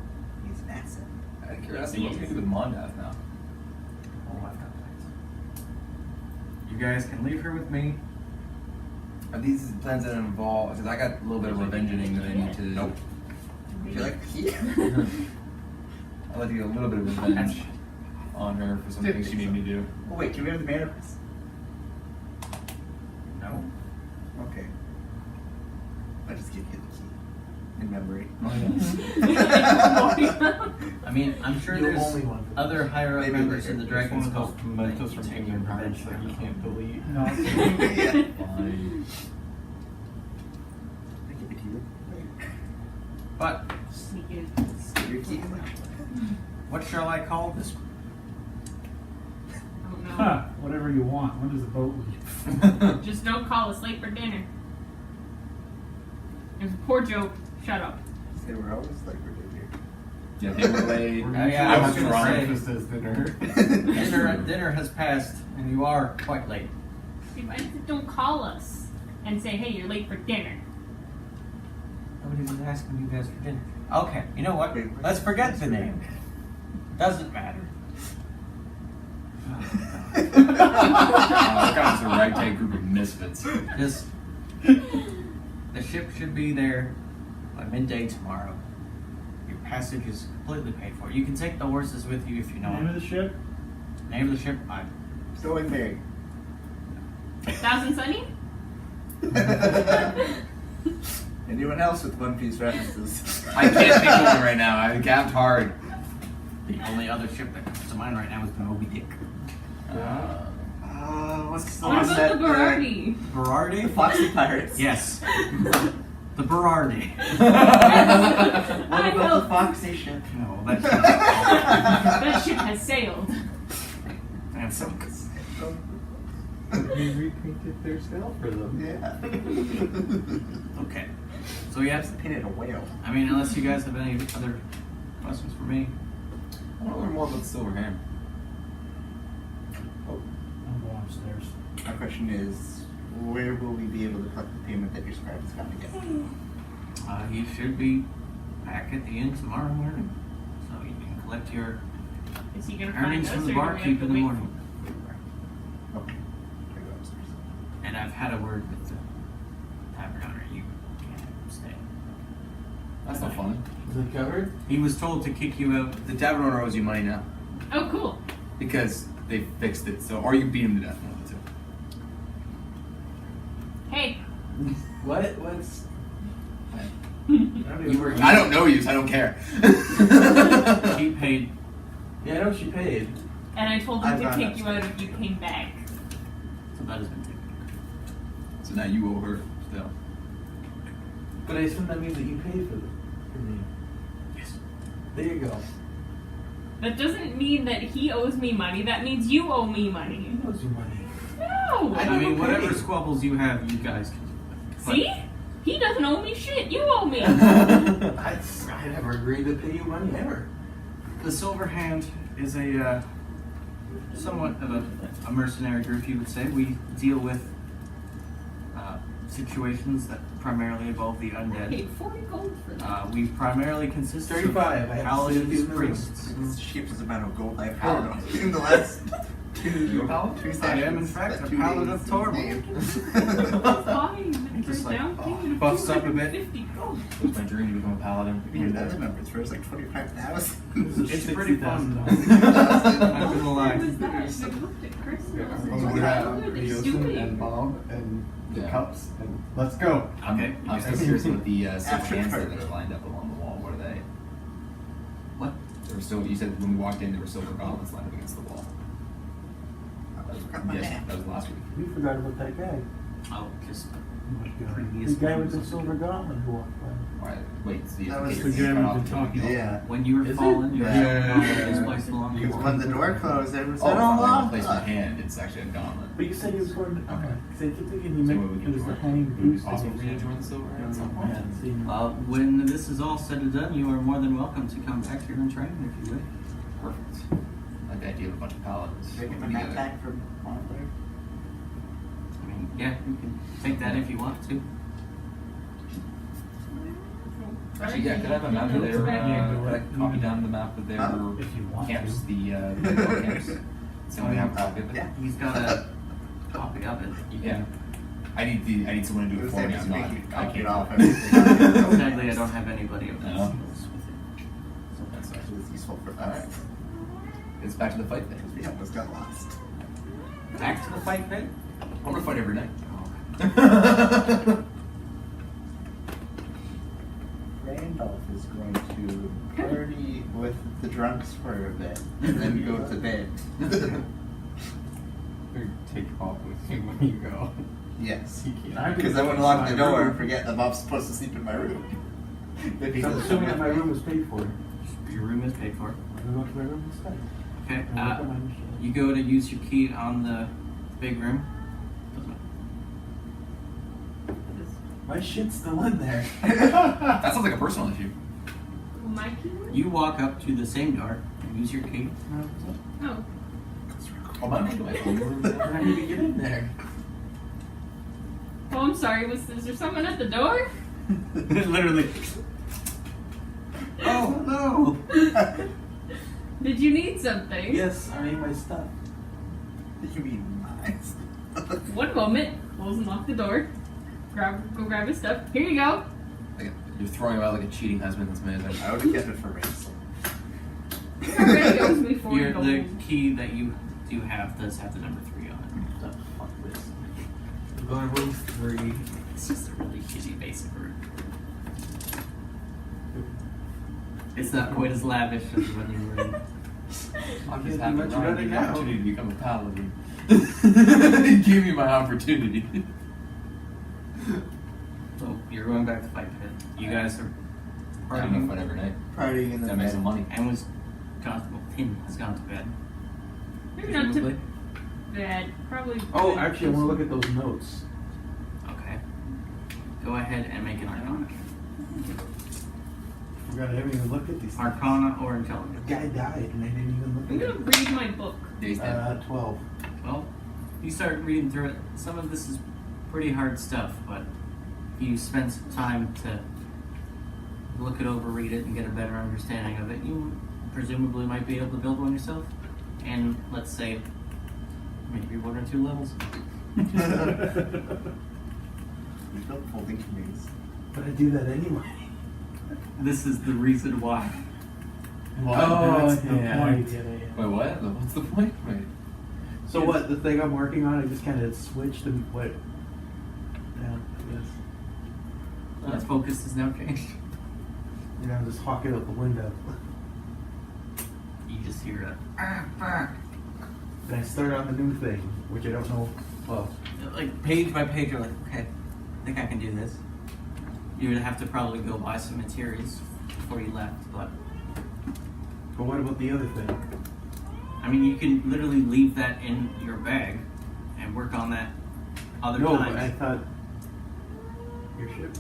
He's an asset. Out of curiosity, what's going to do with Mondath now? Oh, I've got plans. You guys can leave her with me. Are these plans that involve? Because I got a little bit of revengeing that I need to. Nope. Would you like the key? I'd like to get a little bit of revenge on her for some things she made me do. Oh wait, can we have the mana press? No. Okay. I just give you the key. In memory. I mean, I'm sure You're there's only one. other higher up Maybe members later. in the Dragon's One of Cult. those mementos from Take Kingdom your Hearts revenge. that you can't delete. No. Yeah. Fine. I give it to you. But Sneaky. Your key. what shall I call this? I don't know. Huh, whatever you want. When does the boat leave? Just don't call us late for dinner. It was a poor joke. Shut up. They were always like we're doing Yeah, they were late. Yeah, I was gonna drunk. say, Breakfast is dinner. dinner has passed, and you are quite late. I said, don't call us and say, hey, you're late for dinner. Nobody's asking you guys for dinner. Okay, you know what? Wait, Let's forget the name. Doesn't matter. That guy's a ragtag group of misfits. Just the ship should be there by midday tomorrow. Your passage is completely paid for. You can take the horses with you if you know Name of them. the ship? Name of the ship? Going there. Thousand Sunny? Anyone else with One Piece references? I can't think of one right now. I gapped hard. The only other ship that comes to mind right now is the Moby Dick. What's the What one about that the Berardi? the Berardi? Foxy Pirates? Yes. The Berardi. What I about the hope Foxy ship? No, that's that ship has sailed. that's so good. We repainted their sail for them. Yeah. Okay. So yes, Painted a whale. I mean, unless you guys have any other questions for me. I want to learn more about the Silver Hand. Oh, I'm going upstairs. my question is, where will we be able to collect the payment that your scribe is going to get? You should be back at the inn tomorrow morning, so you can collect your Is he gonna find earnings us from the or do we have barkeep to in the wait? morning. Okay. I go upstairs. And I've had a word with the tavern owner. You can't stay. That's not fun. Is it covered? He was told to kick you out. The tavern owner owes you money now Oh, cool. because they fixed it. So, or you beat him to death. One of the two. Hey. What? What's... You were. I don't know you, so I don't care. He paid. Yeah, I know she paid. And I told I him to found kick out you out if you came back. So that has been taken. So now you owe her still. But I assume that means that you paid for me. Yes. There you go. That doesn't mean that he owes me money. That means you owe me He money. knows your money. No. I mean, okay. whatever squabbles you have, you guys can. But See? He doesn't owe me shit. You owe me. I never agreed to pay you money ever. The Silver Hand is a somewhat of a mercenary group, you would say. We deal with situations that primarily involve the I undead. paid 40 gold for that. We primarily consist 35. I of have paladins, 50 priests. It's the cheapest amount of gold I've heard of in the last two sessions. I am, in fact, a 2 paladin days of Torval. since That's fine. Just like down payment of buffs up a bit. 250 gold. It was my dream to become a paladin. Dude, that numbers first like 25,000. It's pretty fun, though. I'm gonna What lie. was that? I looked at Chris and I was like, We what have are they Ryosun doing? and Bob and the Yeah. cups and let's go. Okay. I'm still curious about the Silver After Hands part. that are lined up along the wall. What are they? What? There were still. You said when we walked in, there were silver goblins lined up against the wall. That was last week. We forgot about that guy. Oh, just The previous. guy with ones. the silver gauntlet who walked by. Alright, wait, so you That have was to the get guy cut we've off been the- talking about. Yeah. When you were Is it? falling, you were Yeah. displaced along the wall. When the door closed, everyone Oh, said, it's "Oh, not like wow." a replacement hand, it's actually a gauntlet. But you said he was going to. Okay. Because I keep thinking he So meant what we it can was the join? hanging Would it be goose. possible for you to join the silver at some point? Yeah, see. When this is all said and done, you are more than welcome to come back here and train if you would. Perfect. I like the idea of a bunch of paladins. Taking the working map together. back from one player. I mean, yeah, you can take that if you want to. Actually, yeah, could I have a map of their, could I copy down the map of their If you want camps, to. the camps? So we have a copy of it? Yeah. He's got a copy of it. You Yeah. can. I need someone to do it for me, I'm not, I Copy can't. it off. Sadly, I don't have anybody of those No. skills with it. So that's It was useful for Alright. us. It's back to the fight then. We almost got lost. Back to the fight pit. I want to fight every night. Oh. Randolph is going to party with the drunks for a bit and then go to bed. Take off with you when you go. Yes. I Because I wouldn't lock the door and forget that Bob's supposed to sleep in my room. If he I'm doesn't assuming that come my with room me. was paid for. Your room is paid for. I'm going to go to my room instead. Okay. And look at my machine. You go to use your key on the big room. Doesn't My shit's still in there. That sounds like a personal issue. My keyboard? You walk up to the same door and use your key. Oh. Oh, my name, I need to get in there. Oh, I'm sorry. Is there someone at the door? Literally. Oh no! Did you need something? Yes, I need my stuff. You mean nice? One moment. Close and lock the door. Go grab his stuff. Here you go. Like you're throwing him out like a cheating husband that's amazing. I would have kept it for Rachel. It already owes me 40 The gold. key that you do have does have the number 3 on it. So fuck this. I'm going to room 3. It's just a really shitty basic room. It's not quite as lavish as when you were in. I'm Can't just do happy much Ryan about it gave me the now. opportunity to become a paladin. He gave me my opportunity. So you're going back to fight pit. You guys are I'm gonna fight partying. every night. Partying in the That makes some bed. money. And was Constable Tim has gone to bed. Maybe not Presumably. too bad. Probably. Oh, good. actually, I want to look at those notes. Okay. Go ahead and make an Arcana. Forgot I haven't even looked at these things. Arcana or The Intelligence. guy died and I didn't even I'm look gonna at it. read my book. Days dead. 12. Well, you start reading through it. Some of this is pretty hard stuff, but if you spend some time to look it over, read it, and get a better understanding of it, you presumably might be able to build one yourself. And let's say maybe 1 or 2 levels. We built folding canoes. But I do that anyway. This is the reason why. Well, that's the point. I get it. Wait, what? What's the point? Wait. So what, the thing I'm working on, I just kind of switched and what? Yeah, I guess. Its focus has now changed. You know, just hawk it out the window. You just hear a Then I start on the new thing, which I don't know. Well, like page by page. You're like, okay, I think I can do this. You would have to probably go buy some materials before you left, but what about the other thing? I mean, you can literally leave that in your bag and work on that other No, times. but I thought your ship.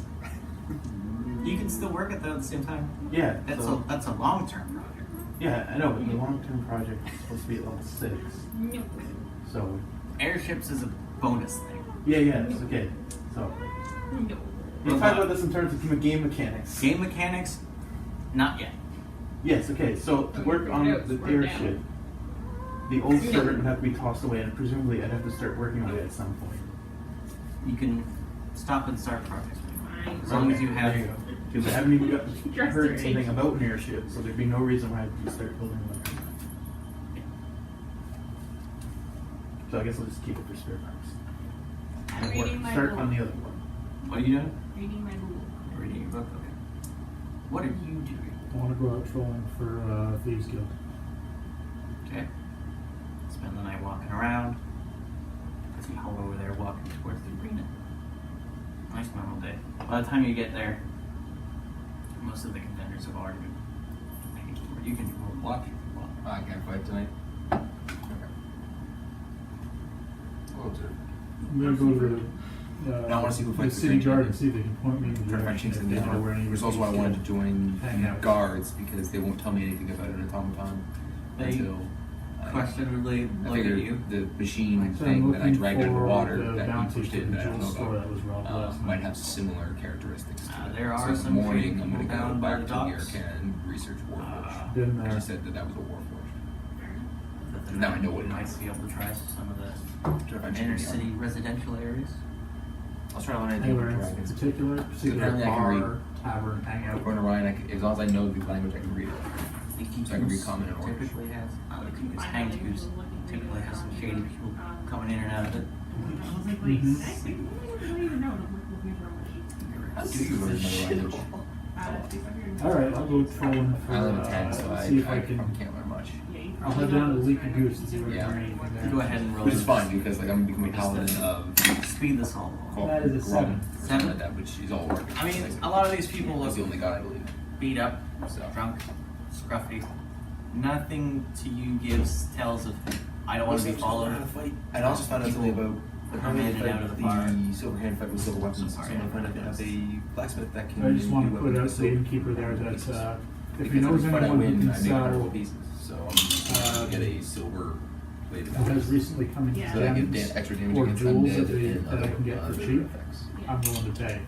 You can still work at that at the same time. Yeah, That's so, that's a long term project. yeah, I know, but the long-term project is supposed to be at level 6. No. So, Airships is a bonus thing. yeah, it's okay. So, No. let's talk about this in terms of game mechanics. Game mechanics, not yet. Yes, okay, so to work on Notes the were airship, down. the old No. servant would have to be tossed away, and presumably I'd have to start working on it at some point. You can stop and start projects Fine. as long as you have. There you go. Because I haven't even Just heard to take- anything about an airship, so there'd be no reason why I'd start building one. So I guess I'll just keep it for spare parts. I'm And reading my start book. on the other one. What are you doing? Reading my book. Reading your book. Okay. What are you doing? I want to go out trolling for Thieves Guild. Okay. Spend the night walking around. walking towards the arena. Nice normal day. By the time you get there, most of the contenders have already been paid for. You can watch if you want. I can't fight tonight. Okay. We'll observe. I'm gonna go to the, I wanna see who the fights the city French guard champion. and see if they can point me in the For direction. French if they know where any It's also why I wanted to join hang out. guards because they won't tell me anything about an automaton They until questionably I look at figured you. the machine So thing I'm that I looking dragged out of the for water the that he bounty pushed to in the that I don't jewel know store about that was robbed last might night. have similar characteristics. To it. There are So in some the morning shady I'm going to people go down by back the to docks. America and research Warforged. Been She there. said that was a Warforged. That Now I know what it might is. be able to try some of the French inner champion. city residential areas. I was trying to learn anything Anywhere about in dragons. particular, Apparently I can read. bar, tavern, hangout. Going to Ryan, as long as I know the language, I can read it. So I can read common and orange. Typically has Hangtooth typically has some shady people coming in and out of it. I was like, Mhm. next week, I don't even know. And I'm like, looking for How do you learn another language? Alright, I'll go trolling for, I live in 10, so see if I probably can, can't learn much. I'll head down to Leaky Goose and see if I Yeah. can learn anything there. Go ahead and roll. Which is fine because like I'm becoming a paladin of Speed this all. That is a 7. Something like that, which is all work. I mean, a lot of these people He's the look only god I believe in. beat up, So. drunk, scruffy. Nothing to you tells of I don't want to be followed. I also found out something about Come in and out of the bar. silver hand fight with silver weapons. So I found out they have a blacksmith that can I just want do to put weapons out with to the silver innkeeper there that, pieces. if he Because knows every fight I anyone who win, can I make 100 sell, pieces. So I'm just gonna get a silver bladed that has recently come into Yeah. so that I get gems extra damage or against jewels undead that, and that I can get for other cheap, effects. I'm willing to pay.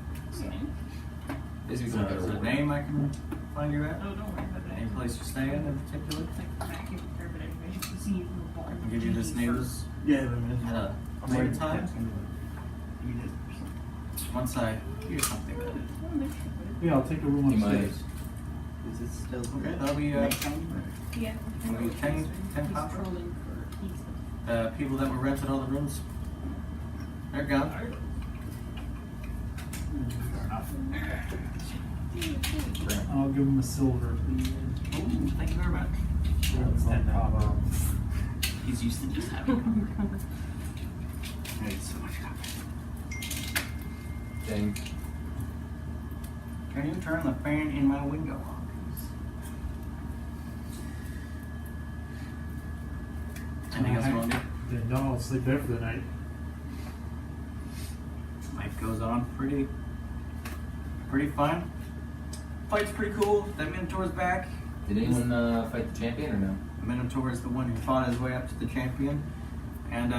Basically, Is some there better a work. name I can find you at? Oh, don't worry about Any place you're staying in particular? Vacuum care, but anyway, to see the ball. I'll give you this news Yeah, but at a later time. Once I hear something that Yeah, I'll take a room You might. upstairs. Is it still okay, that'll be Yeah. Maybe 10 copper? Trolling for pizza. the people that were renting all the rooms. They're gone. Fair enough. I'll give him a silver. Ooh, thank you very much. That's no problem. He's used to just having. I need so much copper. Dang. Can you turn the fan in my window on, please? Anything else you want to do? Then no, I'll sleep there for the night. Life goes on pretty fine. Fight's pretty cool. That Minotaur's back. Did anyone fight the champion or no? The Minotaur is the one who fought his way up to the champion, and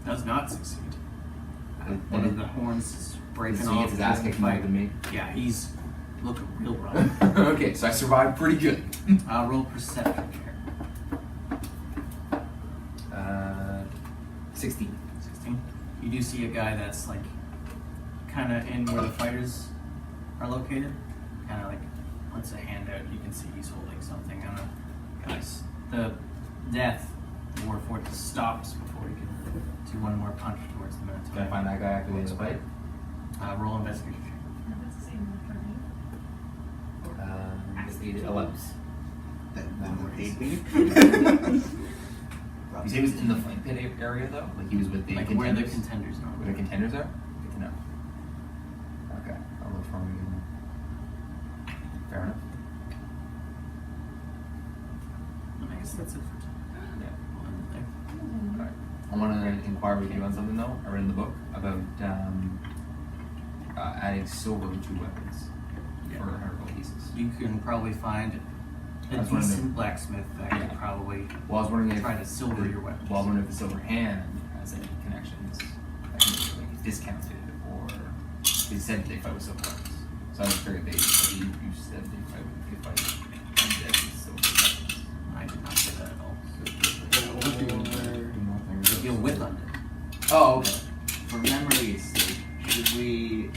does not succeed. One of the horns is breaking So he off. gets his ass kicked more than me. Yeah, he's looking real rough. Okay, so I survived pretty good. Roll perception check. 16. 16. You do see a guy that's like kind of in where the fighters are located. Kind of like puts a hand out. You can see he's holding something. I don't know. Guys, the death, the Warforged stops before he can do one more punch towards the Minotaur. Can I find that guy after the end of the fight? Roll investigation check. That's the same one for me. Investigated 11. that would hate me? You say he was in the fight pit area though? Like he was with the Like where the contenders? contenders Where are. the contenders are? Good to know. Okay, I'll look for him again. Fair enough. I guess that's it for Yeah. today. Alright. I want to inquire with you on something though. I read in the book about adding silver to weapons for 100 gold pieces. You can probably find a That's what I decent mean. blacksmith that can Yeah. probably Well, I was wondering if try to silver your weapons. Well, I was wondering if the silver hand has any connections. Like discounted or they said they fight with silver weapons. So I was figuring you said they fight with undead with silver weapons. I did not say that at all. For Deal with undead. Oh, okay. memory's sake, should we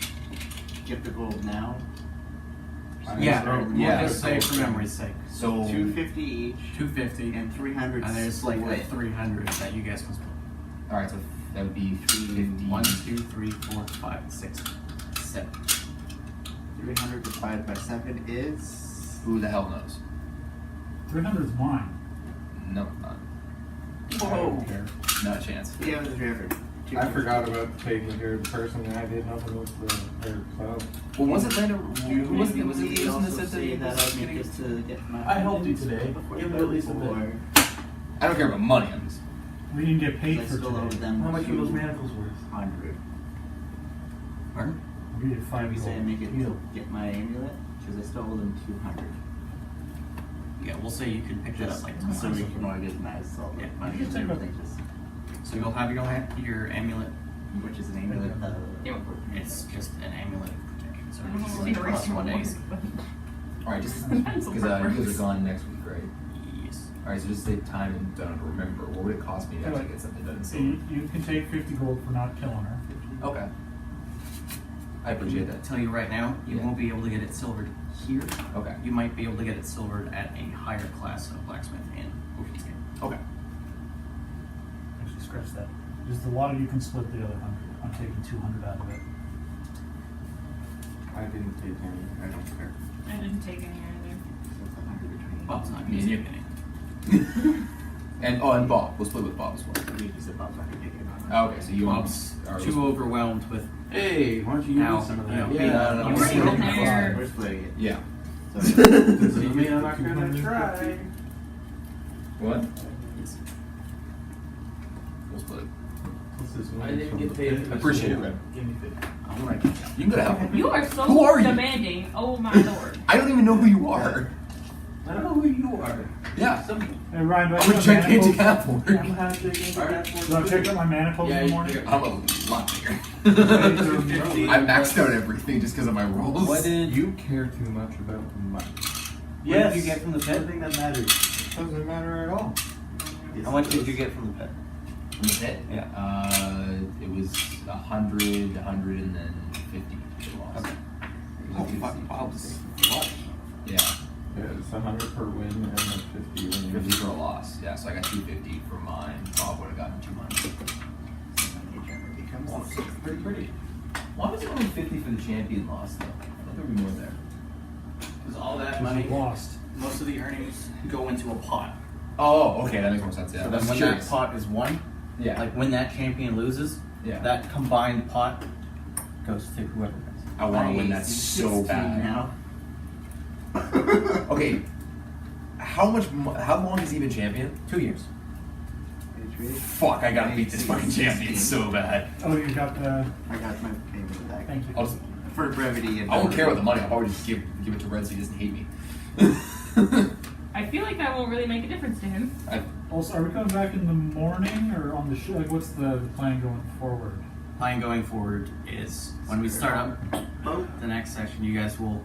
get the gold now? Yeah, yeah. We'll just say for memory's sake. So 250 each 250 and 300 and there's like split. that 300 that you guys can split. all right, so that would be 350. 1, 2, 3, 4, 5, 6, 7. 300 divided by 7 is. Who the hell knows? 300 is mine. No, not. Whoa! Not a chance. Yeah, it was 300. I forgot about taking care of the person and I did nothing with her, so. Well, wasn't that who was it? Was it the We person that also said say that that he I was make getting? this to get my. I helped you today. Give it at least a bit. I don't care about money. I'm just. We didn't get paid I for still owe today. them How much are those 200. manacles worth? Pardon? We did 5 We say I gold. make it to get my amulet because I still owe them 200. Yeah, we'll say you can pick that up like tomorrow. so we can organize all the Yeah. money Just and take a- everything. Just So you'll have your amulet. which is an amulet. It's just an amulet of protection. So I don't it's know like what plus 1 days. All right, just Depends because on you guys purpose. are gone next week, right? Yes. All right, so just save time and don't remember. What would it cost me to actually get something done? So you can take 50 gold for not killing her. Okay. I appreciate that. Tell you right now, you Yeah. won't be able to get it silvered here. Okay. You might be able to get it silvered at a higher class of blacksmith in Ocean's Gate. Okay. Actually, scratch that. Just a lot of you can split the other 100. I'm taking 200 out of it. I didn't take any, I don't care. I didn't take any either. Bob's not Me and you. getting And Bob. We'll split with Bob as well. We just about to take it. Okay, so you Bob's are too overwhelmed with Hey, why don't you give Now, me some of you that? know, Yeah, no, You no, weren't no, even no, no, there. We're splitting it. Yeah. So, Doesn't mean I'm not gonna try. What? We'll split it. What's this one? I didn't get paid. I appreciate it, man. Give me 50. I'll write it down. You can go to hell. You are so Who are you? demanding. Oh my lord. I don't even know who you are. I don't know who you are. Yeah. Hey Ryan, do I I'm a get gigantic manacles? apple. I'm handshake Alright. Do I pick up my manacles in the morning? I'm a lot bigger. Okay. I maxed out everything just because of my rolls. Why did you care too much about money? Yes. What did you get from the pet? Everything that matters. Doesn't matter at all. How much did you get from the pet? From the pit? Yeah. It was 100, 100, and then 50. It lost. Okay. Oh, fuck, Bob's. Yeah. Yeah, it's 100 per win and then 50 when you 50 for a loss. Yeah, so I got 250 for mine. Bob would have gotten 200. becomes It's pretty. Why was it only 50 for the champion loss, though? I thought there would be more there. Because all that Because money, you lost. most of the earnings go into a pot. Oh, okay, that makes more sense. Yeah, So that's then when curious. that pot is won, Yeah. like when that champion loses, Yeah. that combined pot goes to whoever wins. I want to win that so bad. now. Okay. How long has he been champion? 2 years. Fuck, I gotta beat this fucking champion so bad. Oh, you got the. I got my payment back. Thank you. I'll just, For brevity and I won't care about the money. I'll probably just give it to Red so he doesn't hate me. I feel like that won't really make a difference to him. Also, are we coming back in the morning or on the show? Like, what's the plan going forward? Plan going forward is when we start up the next session, you guys will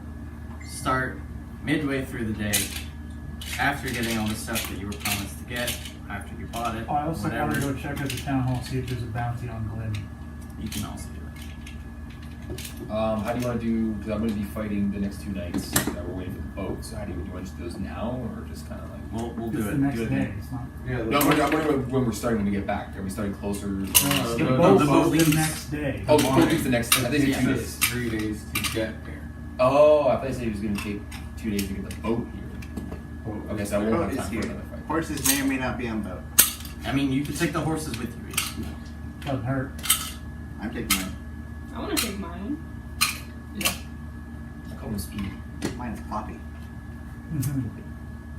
start midway through the day after getting all the stuff that you were promised to get, after you bought it, I also whatever. want to go check out the town hall, see if there's a bounty on Glenn. You can also do it. How do you want to do? Because I'm going to be fighting the next 2 nights. We're waiting for the boat. So how do you want to do those now, or just kind of like? We'll It's do the it. next do it day. It's not. Yeah, No, I'm wondering when we're starting when we get back. Are we starting closer? The the boat boat leaves the leaves. next day. Oh, the boat leaves the next. I think it's 2 It days. takes 3 days to get there. Oh, I thought you said he was going to take 2 days to get the boat here. Okay, so I won't Boat have is time for here. another fight. Horses may or may not be on boat. I mean, you can take the horses with you. Doesn't hurt. I'm taking mine. I want to take mine. Yeah. I call him Speed. Mine is Poppy. I'm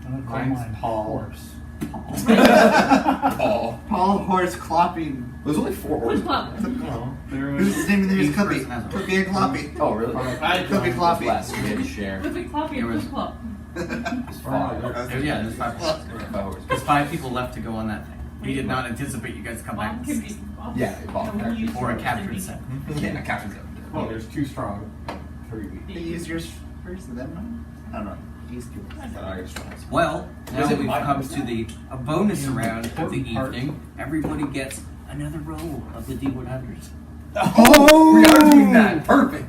gonna call Mine's mine Paul. Horse. Paul. Paul Horse Cloppy. There's only 4 Which horses. club? No. Who's his name? There's Each Cookie. person has a Cookie and Cloppy. Oh, really? Cookie Cloppy. Less. We had to share. With the club, There was- which club? There's 5 horses. 5 horses. There's 5 people left to go on that thing. We did not anticipate you guys to come back Bob and can be. Bob. Yeah, Bob. No, you or a should captured be. set. Yeah, I captured them. Oh, there's 2 strong. 3 weak. They use yours first and then mine? I don't know. He's too. Well, now Was it we've mine? come to a bonus round of the Important part. evening. Everybody gets another roll of the D100. Oh, we are doing that. Perfect.